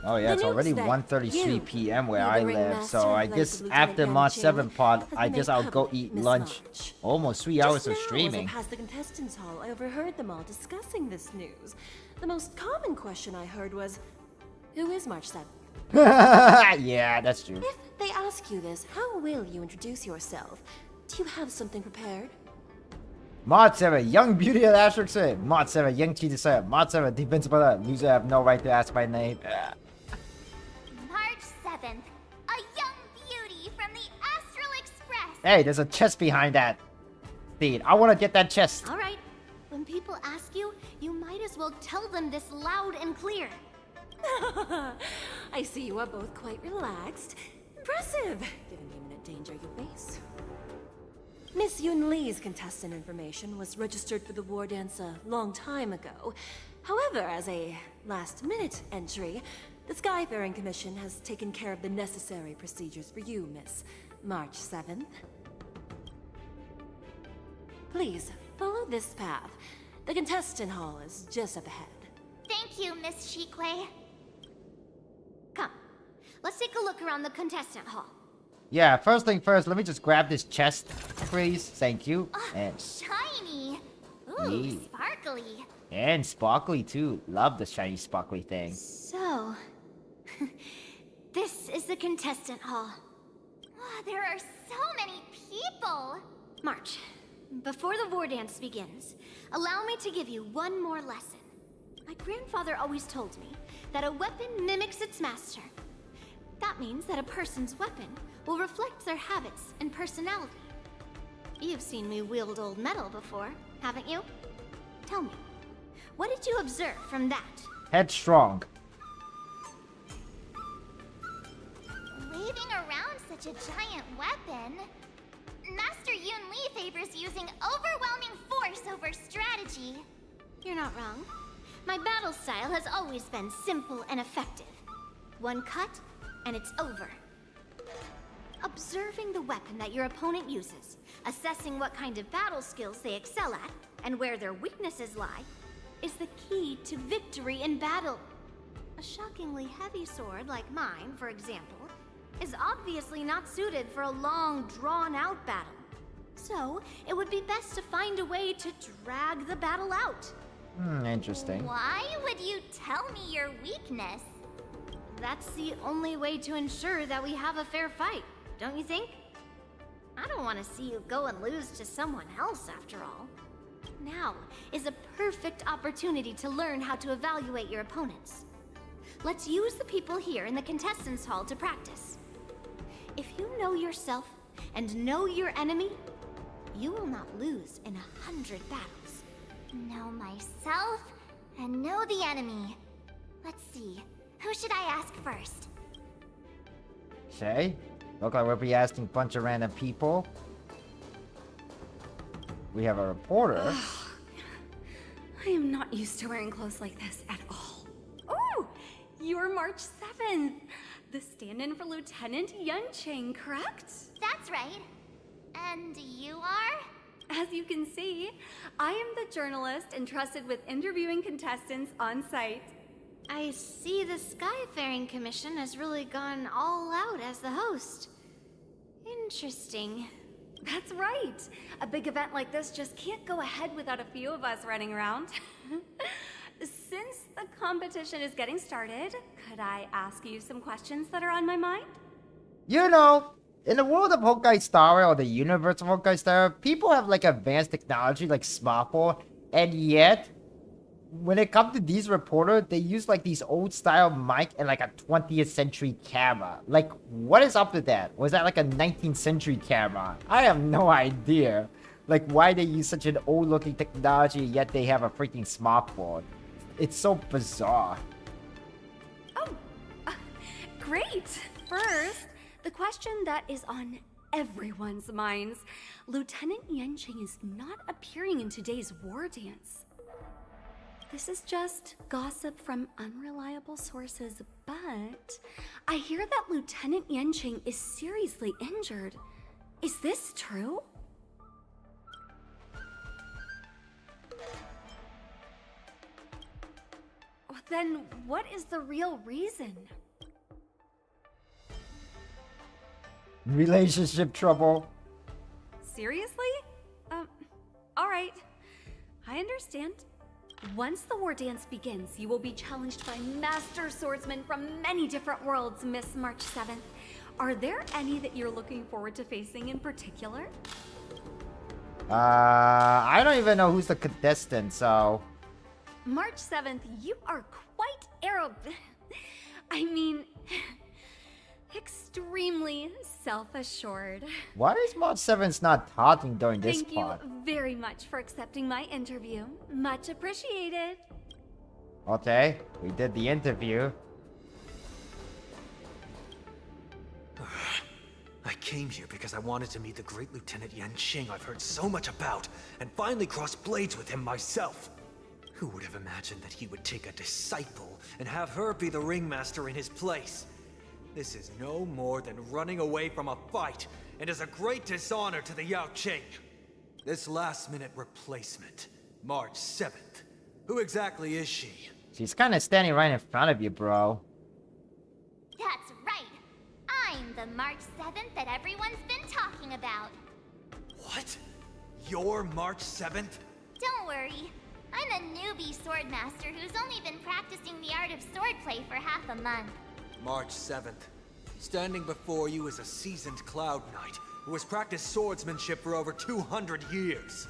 Oh yeah, it's already 1:33 p.m. where I live, so I guess after Mod 7 pod, I guess I'll go eat lunch. Almost 3 hours of streaming. As I passed the contestants' hall, I overheard them all discussing this news. The most common question I heard was, who is March 7th? Yeah, that's true. If they ask you this, how will you introduce yourself? Do you have something prepared? Mod 7, Young Beauty of the Asterisk said. Mod 7, Young Chi said. Mod 7, Defense Brother. Loser have no right to ask my name. March 7th, a young beauty from the Astral Express. Hey, there's a chest behind that. Dude, I want to get that chest. All right. When people ask you, you might as well tell them this loud and clear. I see you are both quite relaxed. Impressive, given the imminent danger you face. Miss Yun Li's contestant information was registered for the war dance a long time ago. However, as a last-minute entry, the Skyfaring Commission has taken care of the necessary procedures for you, Miss March 7th. Please, follow this path. The contestant hall is just up ahead. Thank you, Miss Shikwe. Come, let's take a look around the contestant hall. Yeah, first thing first, let me just grab this chest, please. Thank you. And Shiny. Ooh, yeah. sparkly. And sparkly too. Love the shiny sparkly thing. So, this is the contestant hall. Oh, there are so many people. March, before the war dance begins, allow me to give you one more lesson. My grandfather always told me that a weapon mimics its master. That means that a person's weapon will reflect their habits and personality. You've seen me wield old metal before, haven't you? Tell me, what did you observe from that? Headstrong. Waving around such a giant weapon, Master Yun Li favors using overwhelming force over strategy. You're not wrong. My battle style has always been simple and effective. One cut, and it's over. Observing the weapon that your opponent uses, assessing what kind of battle skills they excel at, and where their weaknesses lie, is the key to victory in battle. A shockingly heavy sword like mine, for example, is obviously not suited for a long, drawn-out battle. So, it would be best to find a way to drag the battle out. Interesting. Why would you tell me your weakness? That's the only way to ensure that we have a fair fight, don't you think? I don't want to see you go and lose to someone else, after all. Now is a perfect opportunity to learn how to evaluate your opponents. Let's use the people here in the contestants' hall to practice. If you know yourself and know your enemy, you will not lose in 100 battles. Know myself and know the enemy. Let's see, who should I ask first? Okay. Look like we'll be asking a bunch of random people. We have a reporter. I am not used to wearing clothes like this at all. Oh, you're March 7th. The stand-in for Lieutenant Yunqing, correct? That's right. And you are? As you can see, I am the journalist entrusted with interviewing contestants on site. I see the Skyfaring Commission has really gone all out as the host. Interesting. That's right. A big event like this just can't go ahead without a few of us running around. Since the competition is getting started, could I ask you some questions that are on my mind? You know, in the world of Honkai Star Rail, or the universe of Honkai Star Rail, people have like advanced technology like smartphone, and yet when it comes to these reporters, they use like these old style mic and like a 20th century camera. Like, what is up with that? Was that like a 19th century camera? I have no idea. Like, why they use such an old looking technology, yet they have a freaking smartphone. It's so bizarre. Great! First, the question that is on everyone's minds. Lieutenant Yunqing is not appearing in today's war dance. This is just gossip from unreliable sources, but I hear that Lieutenant Yunqing is seriously injured. Is this true? Then what is the real reason? Relationship trouble. Seriously? Alright. I understand. Once the war dance begins, you will be challenged by master swordsmen from many different worlds, Miss March 7th. Are there any that you're looking forward to facing in particular? I don't even know who's the contestant, so... March 7th, you are quite I mean... extremely self-assured. Why is March 7th not talking during this part? Thank you very much for accepting my interview. Much appreciated. Okay, we did the interview. I came here because I wanted to meet the great Lieutenant Yunqing I've heard so much about, and finally cross blades with him myself. Who would have imagined that he would take a disciple and have her be the ringmaster in his place? This is no more than running away from a fight, and is a great dishonor to the Yaoqing. This last-minute replacement, March 7th. Who exactly is she? She's kind of standing right in front of you, bro. That's right. I'm the March 7th that everyone's been talking about. What? You're March 7th? Don't worry. I'm a newbie swordmaster who's only been practicing the art of swordplay for half a month. March 7th. Standing before you is a seasoned Cloud Knight who has practiced swordsmanship for over 200 years.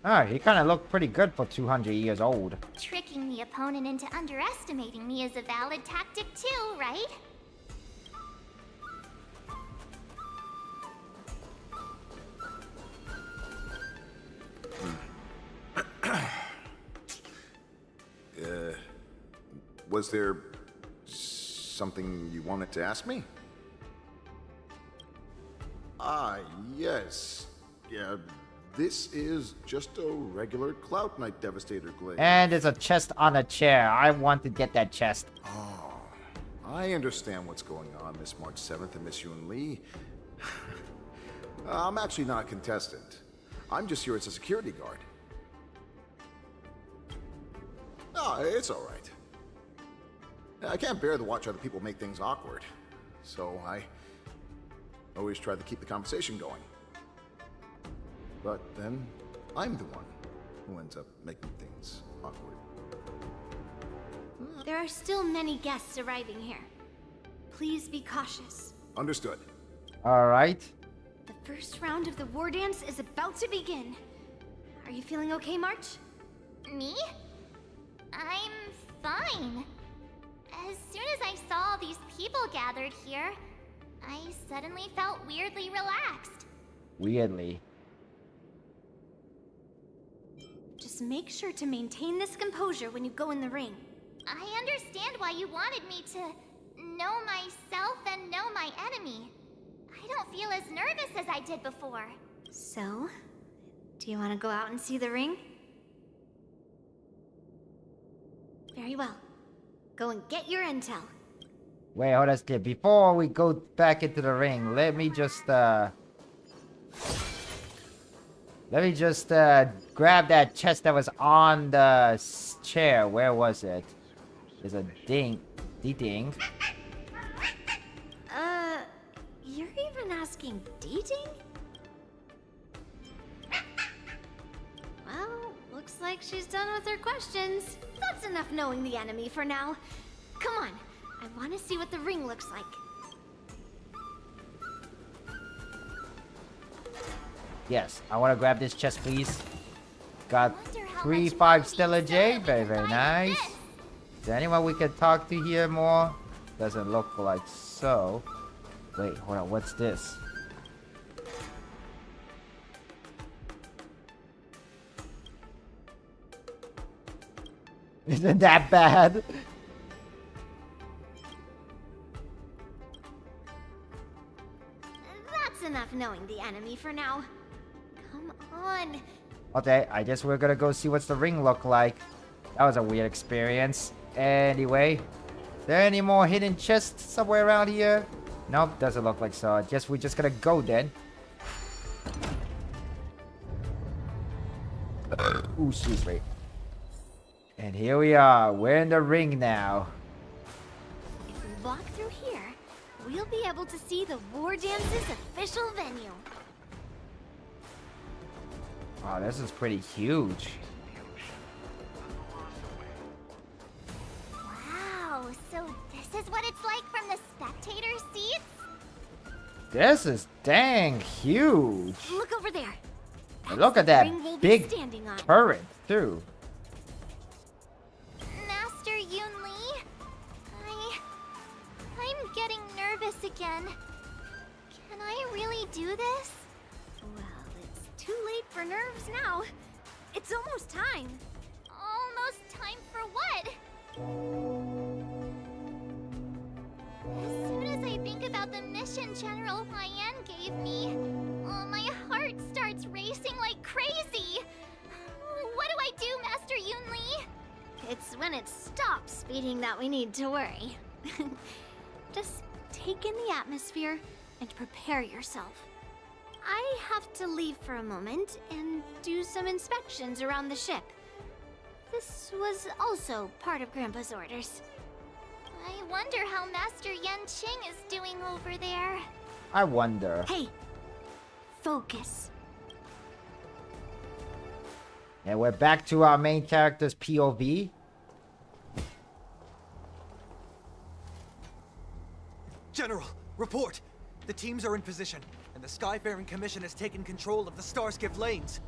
Oh, he kind of looked pretty good for 200 years old. Tricking the opponent into underestimating me is a valid tactic too, right? Was there something you wanted to ask me? Ah, yes. Yeah, This is just a regular Cloud Knight Devastator glaive. And there's a chest on a chair. I want to get that chest. Oh, I understand what's going on, Miss March 7th and Miss Yun Li. I'm actually not a contestant. I'm just here as a security guard. Oh, it's all right. I can't bear to watch other people make things awkward, so I always try to keep the conversation going. But then, I'm the one who ends up making things awkward. There are still many guests arriving here. Please be cautious. Understood. Alright. The first round of the war dance is about to begin. Are you feeling okay, March? Me? I'm fine. As soon as I saw these people gathered here, I suddenly felt weirdly relaxed. Weirdly. Just make sure to maintain this composure when you go in the ring. I understand why you wanted me to know myself and know my enemy. I don't feel as nervous as I did before. So, do you want to go out and see the ring? Very well. Go and get your intel. Wait, hold on, Skip. Before we go back into the ring, let me just grab that chest that was on the chair. Where was it? There's a ding. You're even asking Dee-Ding? Well, looks like she's done with her questions. That's enough knowing the enemy for now. Come on, I want to see what the ring looks like. Yes, I want to grab this chest, please. Got 3-5 Stella J. Very, very nice. Is there anyone we can talk to here more? Doesn't look like so. Wait, hold on. What's this? Isn't that bad? That's enough knowing the enemy for now. Come on. Okay, I guess we're gonna go see what's the ring look like. That was a weird experience. Anyway, is there any more hidden chests somewhere around here? Nope, doesn't look like so. I guess we're just gonna go then. Ooh, excuse me. And here we are. We're in the ring now. If we walk through here, we'll be able to see the War Dance's official venue. Oh, this is pretty huge. Wow, so this is what it's like from the spectator seats? This is dang huge. Look over there. And look at that big turret, too. Master Yun Li? I'm getting nervous again. Can I really do this? Well, it's too late for nerves now. It's almost time. Almost time for what? As soon as I think about the mission General Hyan gave me, my heart starts racing like crazy. What do I do, Master Yun Li? It's when it stops beating that we need to worry. Just take in the atmosphere and prepare yourself. I have to leave for a moment and do some inspections around the ship. This was also part of Grandpa's orders. I wonder how Master Yanqing is doing over there. I wonder. Hey, focus. And we're back to our main character's POV. General, report! The teams are in position, and the Skyfaring Commission has taken control of the Starskiff lanes.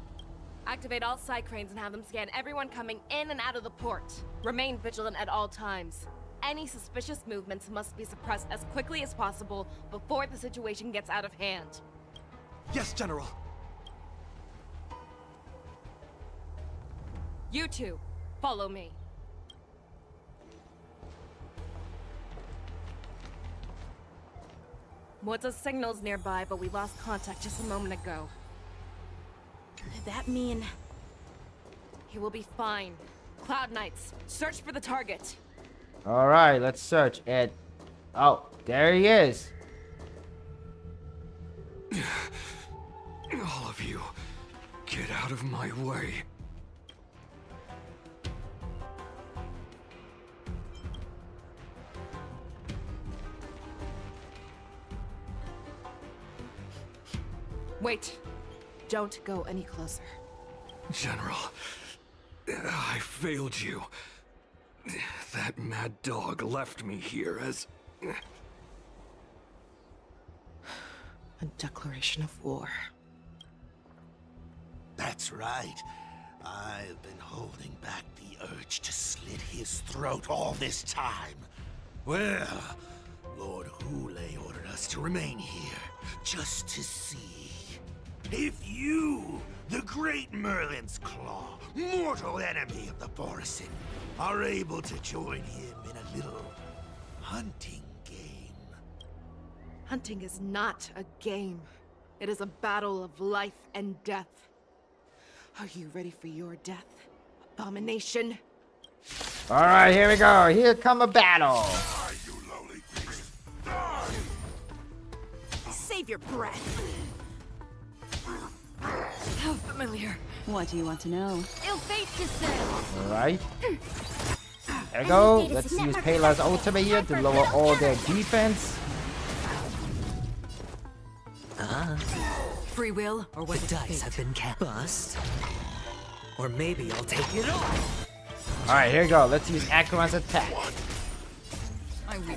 Activate all side cranes and have them scan everyone coming in and out of the port. Remain vigilant at all times. Any suspicious movements must be suppressed as quickly as possible before the situation gets out of hand. Yes, General. You two, follow me. What's a signal's nearby, but we lost contact just a moment ago. That mean... He will be fine. Cloud Knights, search for the target. Alright, let's search. And... oh, there he is. All of you, get out of my way. Wait. Don't go any closer. General, I failed you. That mad dog left me here as... A declaration of war. That's right. I've been holding back the urge to slit his throat all this time. Well, Lord Hule ordered us to remain here, just to see if you, the great Merlin's Claw, mortal enemy of the Borisin, are able to join him in a little hunting game. Hunting is not a game. It is a battle of life and death. Are you ready for your death, abomination? Alright, here we go. Here come a battle. Save your breath. How familiar. What do you want to know? Ill fate descends. Alright. There we go. Let's use Pela's ultimate here to lower all their defense. Free will, or what? The dice have been cast. Bust. Or maybe I'll take it off. Alright, here we go. Let's use Acheron's attack.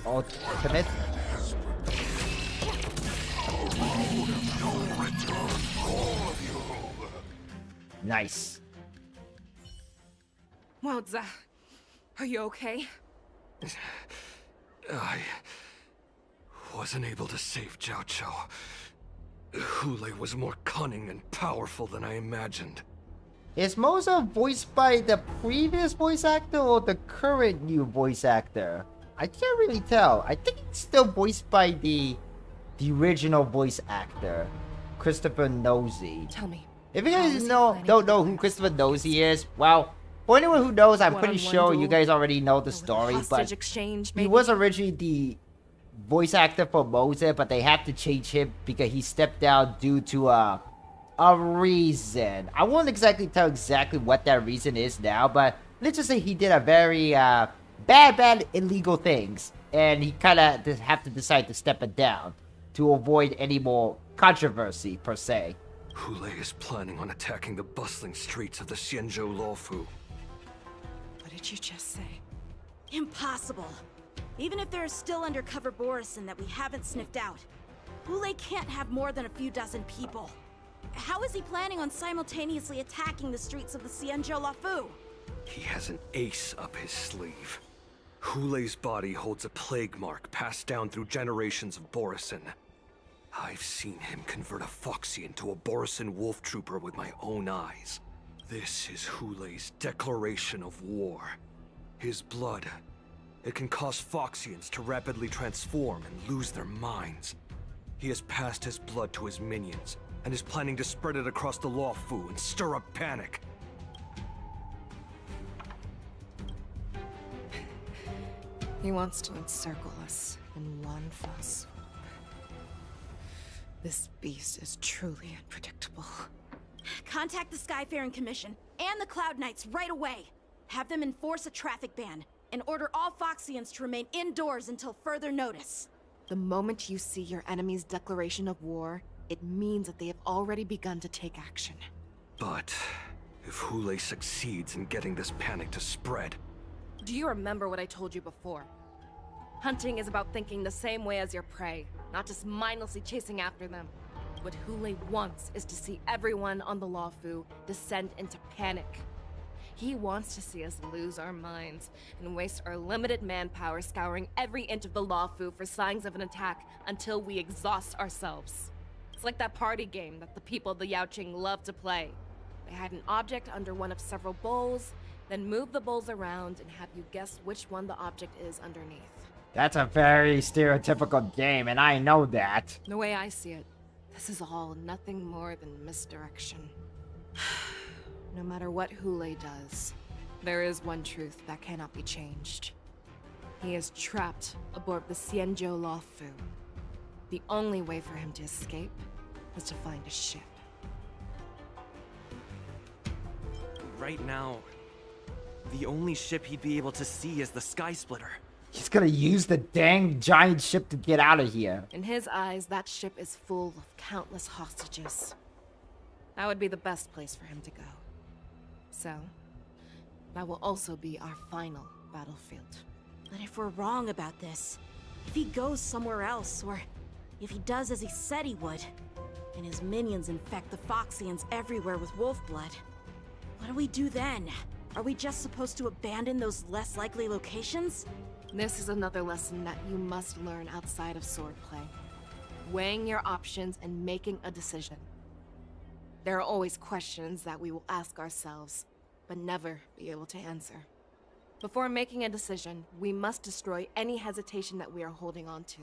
Ultimate. Nice. Wowza. Are you okay? I wasn't able to save Jiao Chou. Hule was more cunning and powerful than I imagined. Is Moza voiced by the previous voice actor or the current new voice actor? I can't really tell. I think it's still voiced by the original voice actor, Christopher Nosey. Tell me. If you guys don't know who Christopher Nosey is, well, for anyone who knows, I'm pretty sure you guys already know the story, but he was originally the voice actor for Moza, but they had to change him because he stepped down due to a reason. I won't exactly tell exactly what that reason is now, but let's just say he did a very bad illegal things, and he kind of have to decide to step it down to avoid any more controversy per se. Hule is planning on attacking the bustling streets of the Xianzhou Luofu. What did you just say? Impossible. Even if there are still undercover Borisin that we haven't sniffed out, Hule can't have more than a few dozen people. How is he planning on simultaneously attacking the streets of the Xianzhou Luofu? He has an ace up his sleeve. Hule's body holds a plague mark passed down through generations of Borisin. I've seen him convert a Foxy into a Borisin wolf trooper with my own eyes. This is Hule's declaration of war. His blood, it can cause Foxians to rapidly transform and lose their minds. He has passed his blood to his minions, and is planning to spread it across the Luofu and stir up panic. He wants to encircle us in one fell swoop. This beast is truly unpredictable. Contact the Skyfaring Commission and the Cloud Knights right away. Have them enforce a traffic ban and order all Foxians to remain indoors until further notice. The moment you see your enemy's declaration of war, it means that they have already begun to take action. But if Hule succeeds in getting this panic to spread... Do you remember what I told you before? Hunting is about thinking the same way as your prey, not just mindlessly chasing after them. What Hule wants is to see everyone on the Luofu descend into panic. He wants to see us lose our minds and waste our limited manpower scouring every inch of the Luofu for signs of an attack until we exhaust ourselves. It's like that party game that the people of the Yaoqing love to play. They hide an object under one of several bowls, then move the bowls around and have you guess which one the object is underneath. That's a very stereotypical game, and I know that. The way I see it, this is all nothing more than misdirection. No matter what Hule does, there is one truth that cannot be changed. He is trapped aboard the Xianzhou Luofu. The only way for him to escape is to find a ship. Right now, the only ship he'd be able to see is the Sky Splitter. He's gonna use the dang giant ship to get out of here. In his eyes, that ship is full of countless hostages. That would be the best place for him to go. So, that will also be our final battlefield. But if we're wrong about this, if he goes somewhere else, or if he does as he said he would, and his minions infect the Foxians everywhere with wolf blood, what do we do then? Are we just supposed to abandon those less likely locations? This is another lesson that you must learn outside of swordplay. Weighing your options and making a decision. There are always questions that we will ask ourselves, but never be able to answer. Before making a decision, we must destroy any hesitation that we are holding on to.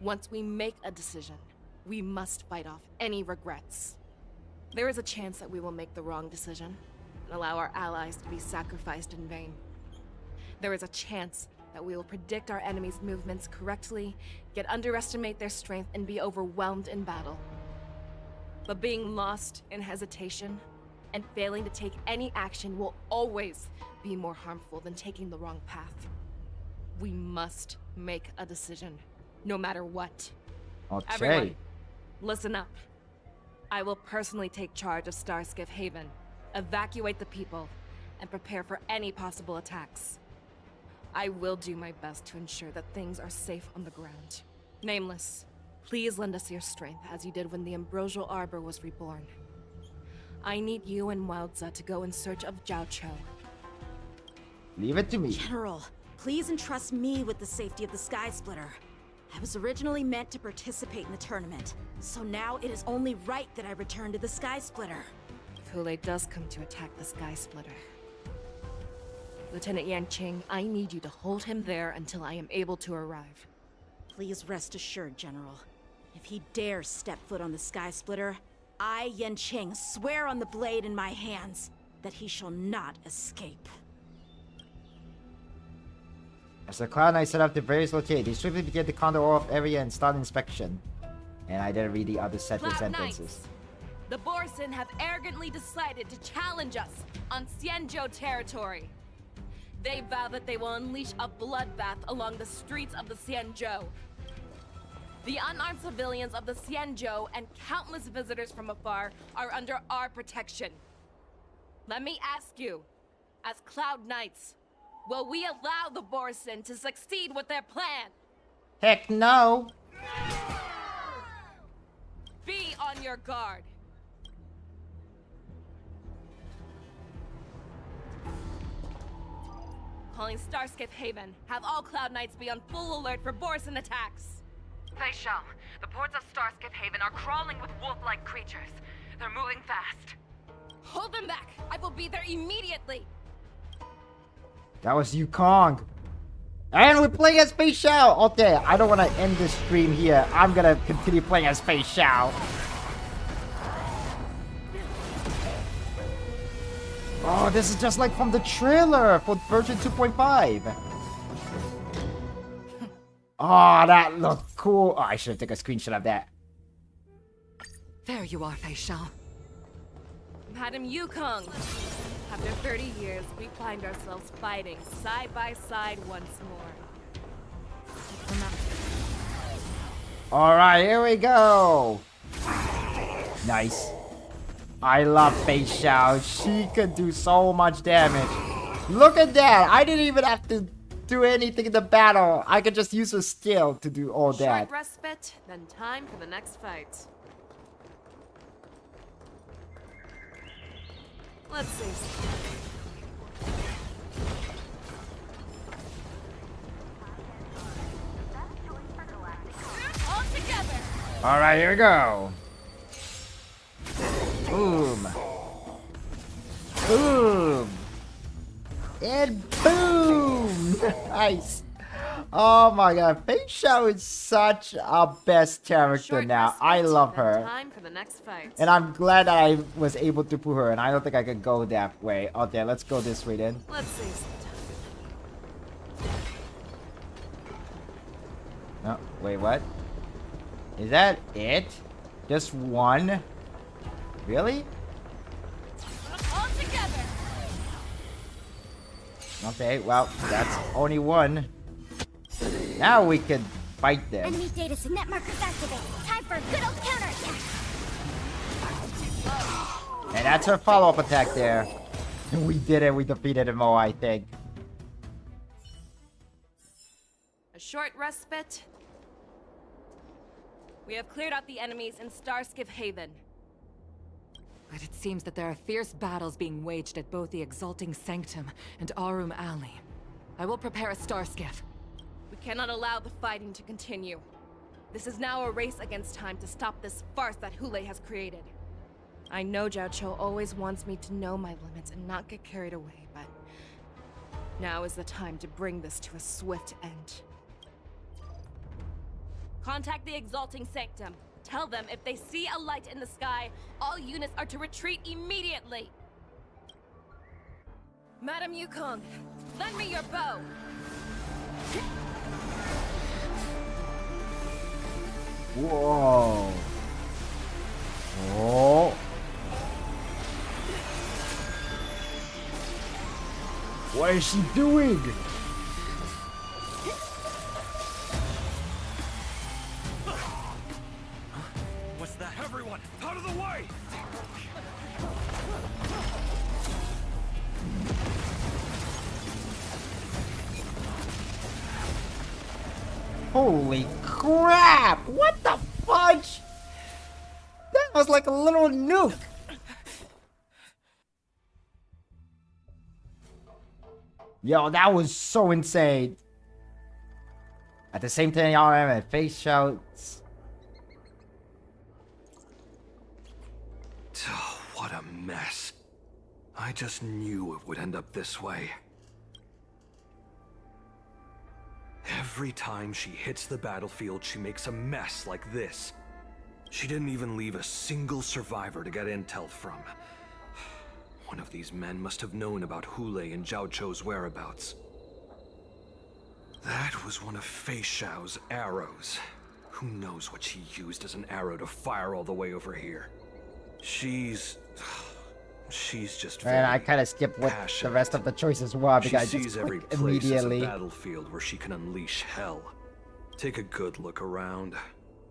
Once we make a decision, we must fight off any regrets. There is a chance that we will make the wrong decision and allow our allies to be sacrificed in vain. There is a chance that we will predict our enemies' movements correctly, yet underestimate their strength and be overwhelmed in battle. But being lost in hesitation and failing to take any action will always be more harmful than taking the wrong path. We must make a decision, no matter what. Okay. Everyone, listen up. I will personally take charge of Starskiff Haven, evacuate the people, and prepare for any possible attacks. I will do my best to ensure that things are safe on the ground. Nameless, please lend us your strength as you did when the Ambrosial Arbor was reborn. I need you and Wildza to go in search of Zhao Cho. Leave it to me. General, please entrust me with the safety of the Sky Splitter. I was originally meant to participate in the tournament, so now it is only right that I return to the Sky Splitter. If Hule does come to attack the Sky Splitter, Lieutenant Yanqing, I need you to hold him there until I am able to arrive. Please rest assured, General. If he dares step foot on the Sky Splitter, I, Yanqing, swear on the blade in my hands that he shall not escape. As the Cloud Knight set up the various locations, they swiftly began to counter off area and start inspection. And I didn't read the other sentences. Knights, the Borson have arrogantly decided to challenge us on Xianzhou territory. They vow that they will unleash a bloodbath along the streets of the Xianzhou. The unarmed civilians of the Xianzhou and countless visitors from afar are under our protection. Let me ask you, as Cloud Knights, will we allow the Borson to succeed with their plan? Heck no! Be on your guard. Calling Starskiff Haven. Have all Cloud Knights be on full alert for Borson attacks. Feixiao, the ports of Starskiff Haven are crawling with wolf-like creatures. They're moving fast. Hold them back! I will be there immediately! That was Yukong. And we're playing as Feixiao! Okay, I don't want to end this stream here. I'm gonna continue playing as Feixiao. Oh, this is just like from the trailer for version 2.5. Oh, that looked cool. Oh, I should have taken a screenshot of that. There you are, Feixiao. Madam Yukong! After 30 years, we find ourselves fighting side by side once more. Alright, here we go. Nice. I love Feixiao. She could do so much damage. Look at that. I didn't even have to do anything in the battle. I could just use her skill to do all that. Short respite, then time for the next fight. Let's see. All together. Alright, here we go. Boom. Boom. And boom. Nice. Oh my god, Feixiao is such a best character Short now. respite, I love then her. Time for the next fight. And I'm glad that I was able to pull her, and I don't think I could go that way. Okay, let's go this way then. Let's save some time. No, wait, what? Is that it? Just one? Really? All together. Okay, well, that's only one. Now we can fight them. Enemy data signet markers activated. Time for a good old counterattack. And that's her follow-up attack there. We did it. We defeated them all, I think. A short respite. We have cleared out the enemies in Starskiff Haven. But it seems that there are fierce battles being waged at both the Exalting Sanctum and Arum Alley. I will prepare a Starskiff. We cannot allow the fighting to continue. This is now a race against time to stop this farce that Hule has created. I know Jiaoqiu always wants me to know my limits and not get carried away, but now is the time to bring this to a swift end. Contact the Exalting Sanctum. Tell them if they see a light in the sky, all units are to retreat immediately. Madam Yukong, lend me your bow. Whoa. Oh. What is she doing? What's that? Everyone, out of the way! Holy crap! What the fudge? That was like a little nuke. Yo, that was so insane. At the same time, y'all have a Feixiao. Oh, what a mess. I just knew it would end up this way. Every time she hits the battlefield, she makes a mess like this. She didn't even leave a single survivor to get intel from. One of these men must have known about Hule and Jiaoqiu's whereabouts. That was one of Feixiao's arrows. Who knows what she used as an arrow to fire all the way over here. She's just And I kind of skipped what the rest of the choices were because she I sees just every clicked place immediately. as a battlefield where she can unleash hell. Take a good look around.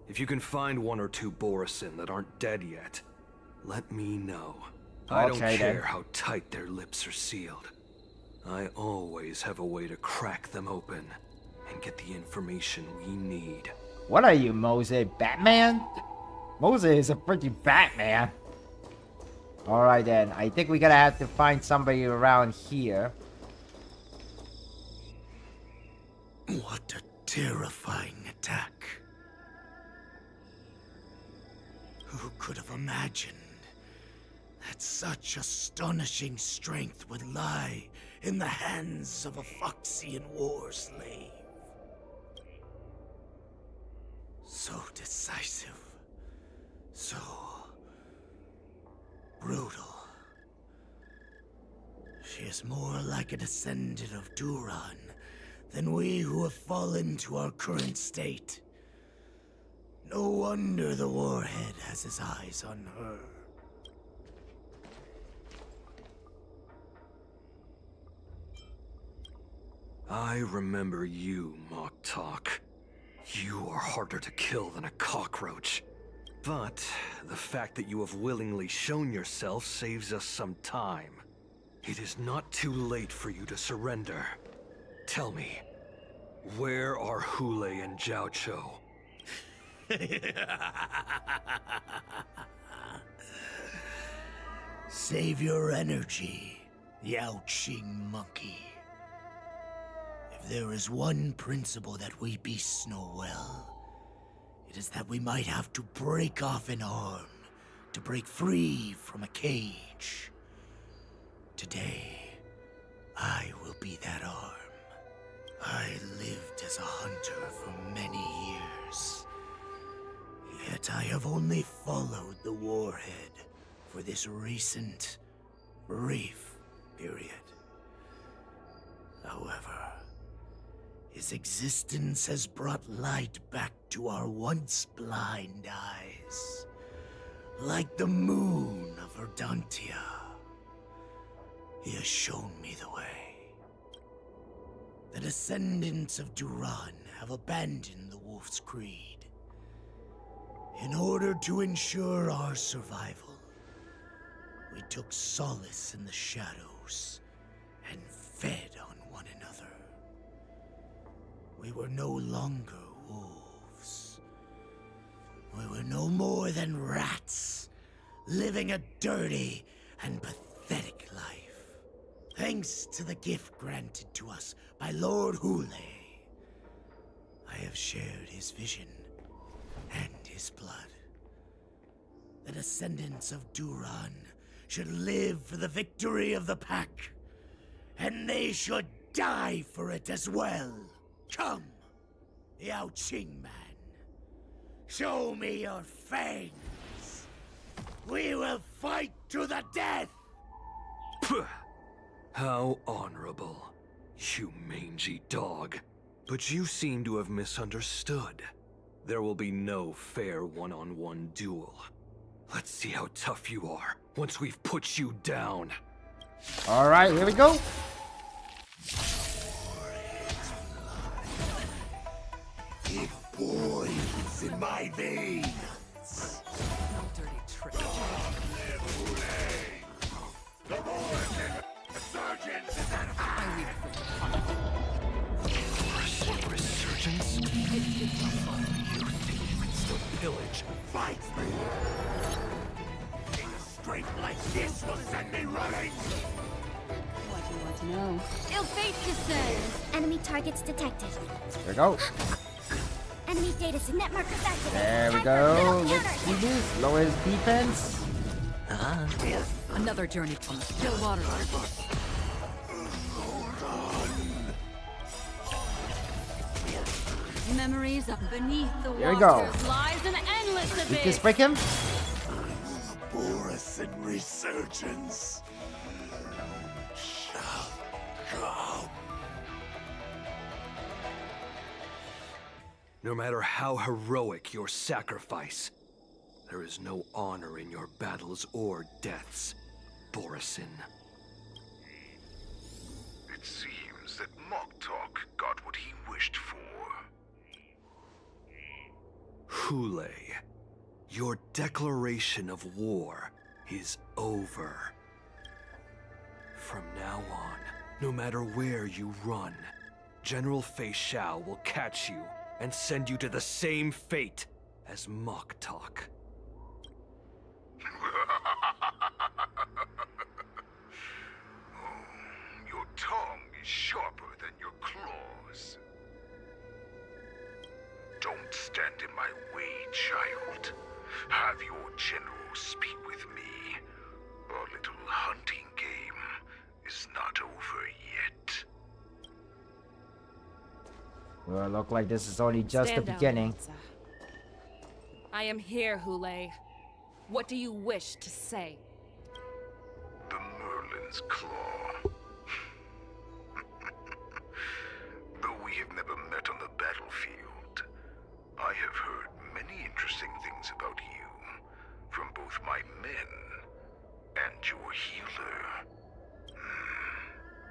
If you can find one or two Borisin that aren't dead yet, let me know. I don't Okay, care then. how tight their lips are sealed. I always have a way to crack them open and get the information we need. What are you, Mose? Batman? Mose is a freaking Batman. Alright then, I think we're gonna have to find somebody around here. What a terrifying attack. Who could have imagined that such astonishing strength would lie in the hands of a Foxian war slave? So decisive. So brutal. She is more like a descendant of Duran than we who have fallen to our current state. No wonder the Warhead has his eyes on her. I remember you, Mock Talk. You are harder to kill than a cockroach. But the fact that you have willingly shown yourself saves us some time. It is not too late for you to surrender. Tell me, where are Hule and Jiaoqiu? Save your energy, Yaoqing monkey. If there is one principle that we beasts know well, it is that we might have to break off an arm to break free from a cage. Today, I will be that arm. I lived as a hunter for many years. Yet I have only followed the warhead for this recent, brief period. However, his existence has brought light back to our once blind eyes, like the moon of Verdantia. He has shown me the way. The descendants of Duran have abandoned the Wolf's Creed. In order to ensure our survival, we took solace in the shadows and fed on one another. We were no longer wolves. We were no more than rats, living a dirty and pathetic life. Thanks to the gift granted to us by Lord Hule, I have shared his vision and his blood. The descendants of Duran should live for the victory of the pack, and they should die for it as well. Come, Yao Qing man. Show me your fangs. We will fight to the death! How honorable, you mangy dog. But you seem to have misunderstood. There will be no fair one-on-one duel. Let's see how tough you are once we've put you down. Alright, here we go. It boils in my veins. No dirty trick. The resurgence is at hand. Resurgence? You think you can still pillage? Fight me! A strength like this will send me running! What do you want to know? Ill-fate descends! Enemy targets detected. There we go. Enemy data net markers activated. There we Time go. for middle Let's counter. do this. Lower his defense. Another journey from the still water. Memories up beneath the Here we go. waters lies an endless We abyss. just break him. Boris and resurgence shall come. No matter how heroic your sacrifice, there is no honor in your battles or deaths, Borisin. It seems that Moktok got what he wished for. Hule, your declaration of war is over. From now on, no matter where you run, General Feixiao will catch you and send you to the same fate as Moktok. Your tongue is sharper than your claws. Don't stand in my way, child. Have your general speak with me. Our little hunting game is not over yet. Well, look like this is only just Stand the down, beginning. Elsa. I am here, Hule. What do you wish to say? The Merlin's Claw. Though we have never met on the battlefield, I have heard many interesting things about you from both my men and your healer.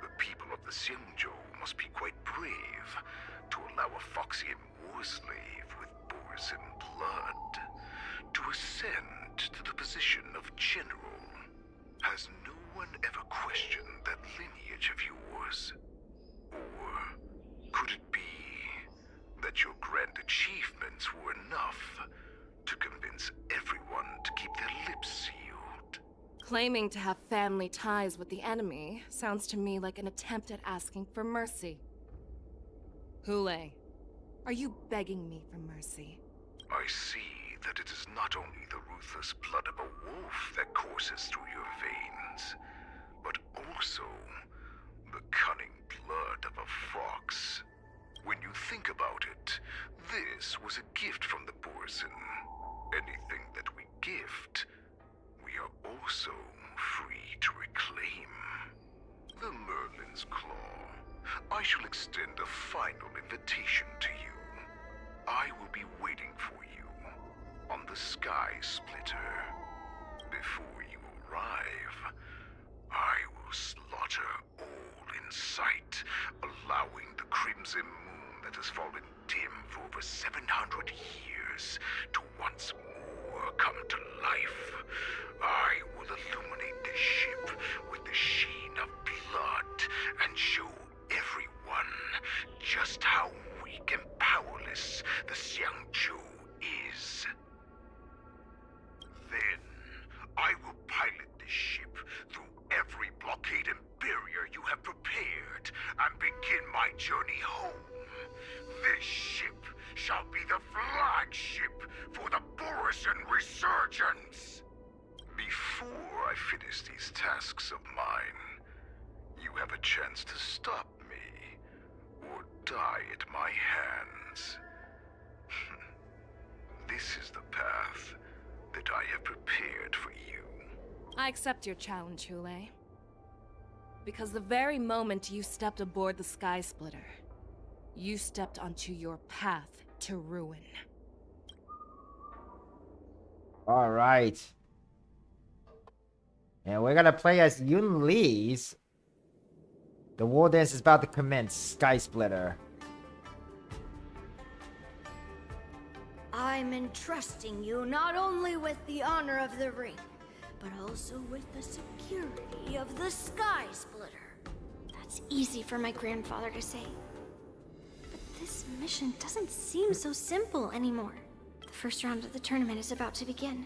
The people of the Xianzhou must be quite brave to allow a Foxian war slave with Borisin blood to ascend to the position of general. Has no one ever questioned that lineage of yours? Or could it be that your grand achievements were enough to convince everyone to keep their lips sealed? Claiming to have family ties with the enemy sounds to me like an attempt at asking for mercy. Hule, are you begging me for mercy? I see that it is not only the ruthless blood of a wolf that courses through your veins, but also the cunning blood of a fox. When you think about it, this was a gift from the Borson. Anything that we gift, we are also free to reclaim. The Merlin's Claw. I shall extend a final invitation to you. I will be waiting for you on the Sky Splitter. Before you arrive, I will slaughter all in sight, allowing the crimson moon that has fallen dim for over 700 years to once more come to life. I will illuminate this ship with the sheen of blood and show everyone just how weak and powerless the Xiangzhou is. Then, I will pilot this ship through every blockade and barrier you have prepared and begin my journey home. This ship shall be the flagship for the Borison Resurgence. Before I finish these tasks of mine, you have a chance to stop me or die at my hands. This is the path that I have prepared for you. I accept your challenge, Hule. Because the very moment you stepped aboard the Sky Splitter, you stepped onto your path to ruin. Alright. And we're gonna play as Yun Lee's. The war dance is about to commence. Sky Splitter. I'm entrusting you not only with the honor of the ring, but also with the security of the Sky Splitter. That's easy for my grandfather to say. But this mission doesn't seem so simple anymore. The first round of the tournament is about to begin.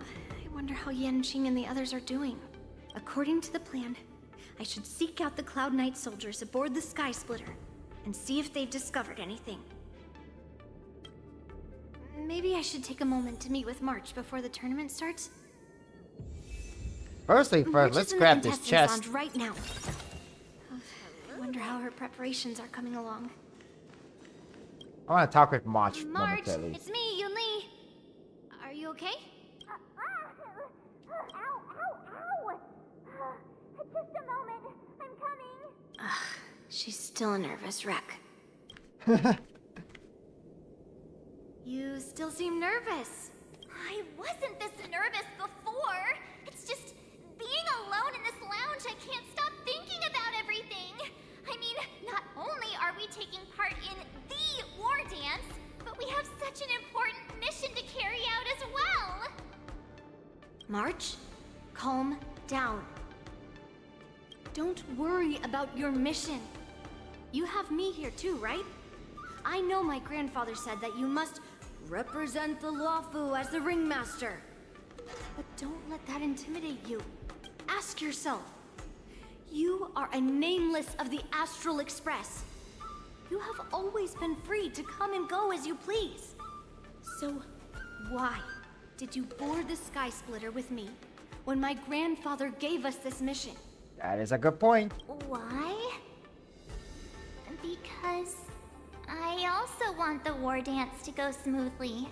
I wonder how Yanqing and the others are doing. According to the plan, I should seek out the Cloud Knight soldiers aboard the Sky Splitter and see if they've discovered anything. Maybe I should take a moment to meet with March before the tournament starts. Firstly, March let's is in grab the this contestants' chest. lounge right now. I wonder how her preparations are coming along. I want to talk with March March, momentarily. it's me, Yun Li. Are you okay? Just a moment. I'm coming. Ugh, she's still a nervous wreck. You still seem nervous. I wasn't this nervous before. It's just being alone in this lounge, I can't stop thinking about everything. I mean, not only are we taking part in the war dance, but we have such an important mission to carry out as well. March, calm down. Don't worry about your mission. You have me here too, right? I know my grandfather said that you must represent the Luofu as the ringmaster. But don't let that intimidate you. Ask yourself. You are a nameless of the Astral Express. You have always been free to come and go as you please. So why did you board the Sky Splitter with me when my grandfather gave us this mission? That is a good point. Why? Because I also want the war dance to go smoothly.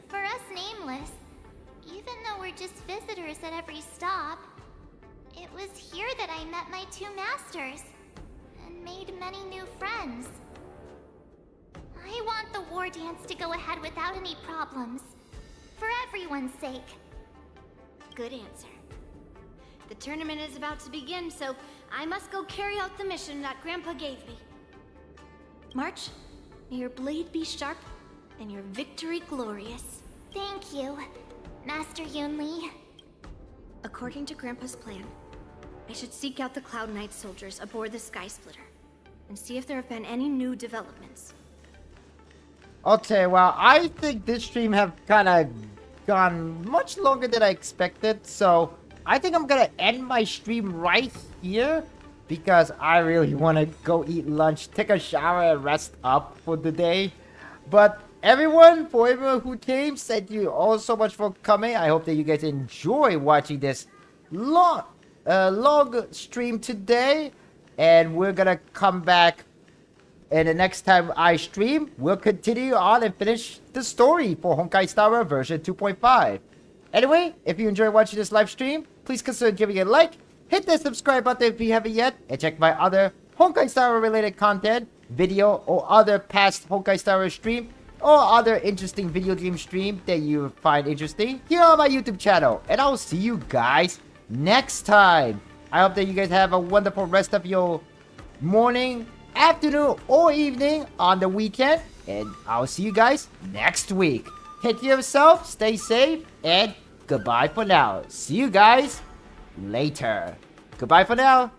For us nameless, even though we're just visitors at every stop, it was here that I met my two masters and made many new friends. I want the war dance to go ahead without any problems, for everyone's sake. Good answer. The tournament is about to begin, so I must go carry out the mission that Grandpa gave me. March, may your blade be sharp and your victory glorious. Thank you, Master Yun Li. According to Grandpa's plan, I should seek out the Cloud Knight soldiers aboard the Sky Splitter and see if there have been any new developments. Okay, well, I think this stream have kind of gone much longer than I expected, so I think I'm gonna end my stream right here because I really want to go eat lunch, take a shower, and rest up for the day. But everyone, for everyone who came, thank you all so much for coming. I hope that you guys enjoy watching this long stream today, and we're gonna come back And the next time I stream, we'll continue on and finish the story for Honkai Star Rail version 2.5. Anyway, if you enjoy watching this live stream, please consider giving it a like, hit that subscribe button if you haven't yet, and check my other Honkai Star Rail related content, video, or other past Honkai Star Rail stream, or other interesting video game stream that you find interesting here on my YouTube channel. And I'll see you guys next time. I hope that you guys have a wonderful rest of your morning, afternoon, or evening on the weekend. And I'll see you guys next week. Take care of yourself, stay safe, and goodbye for now. See you guys later. Goodbye for now.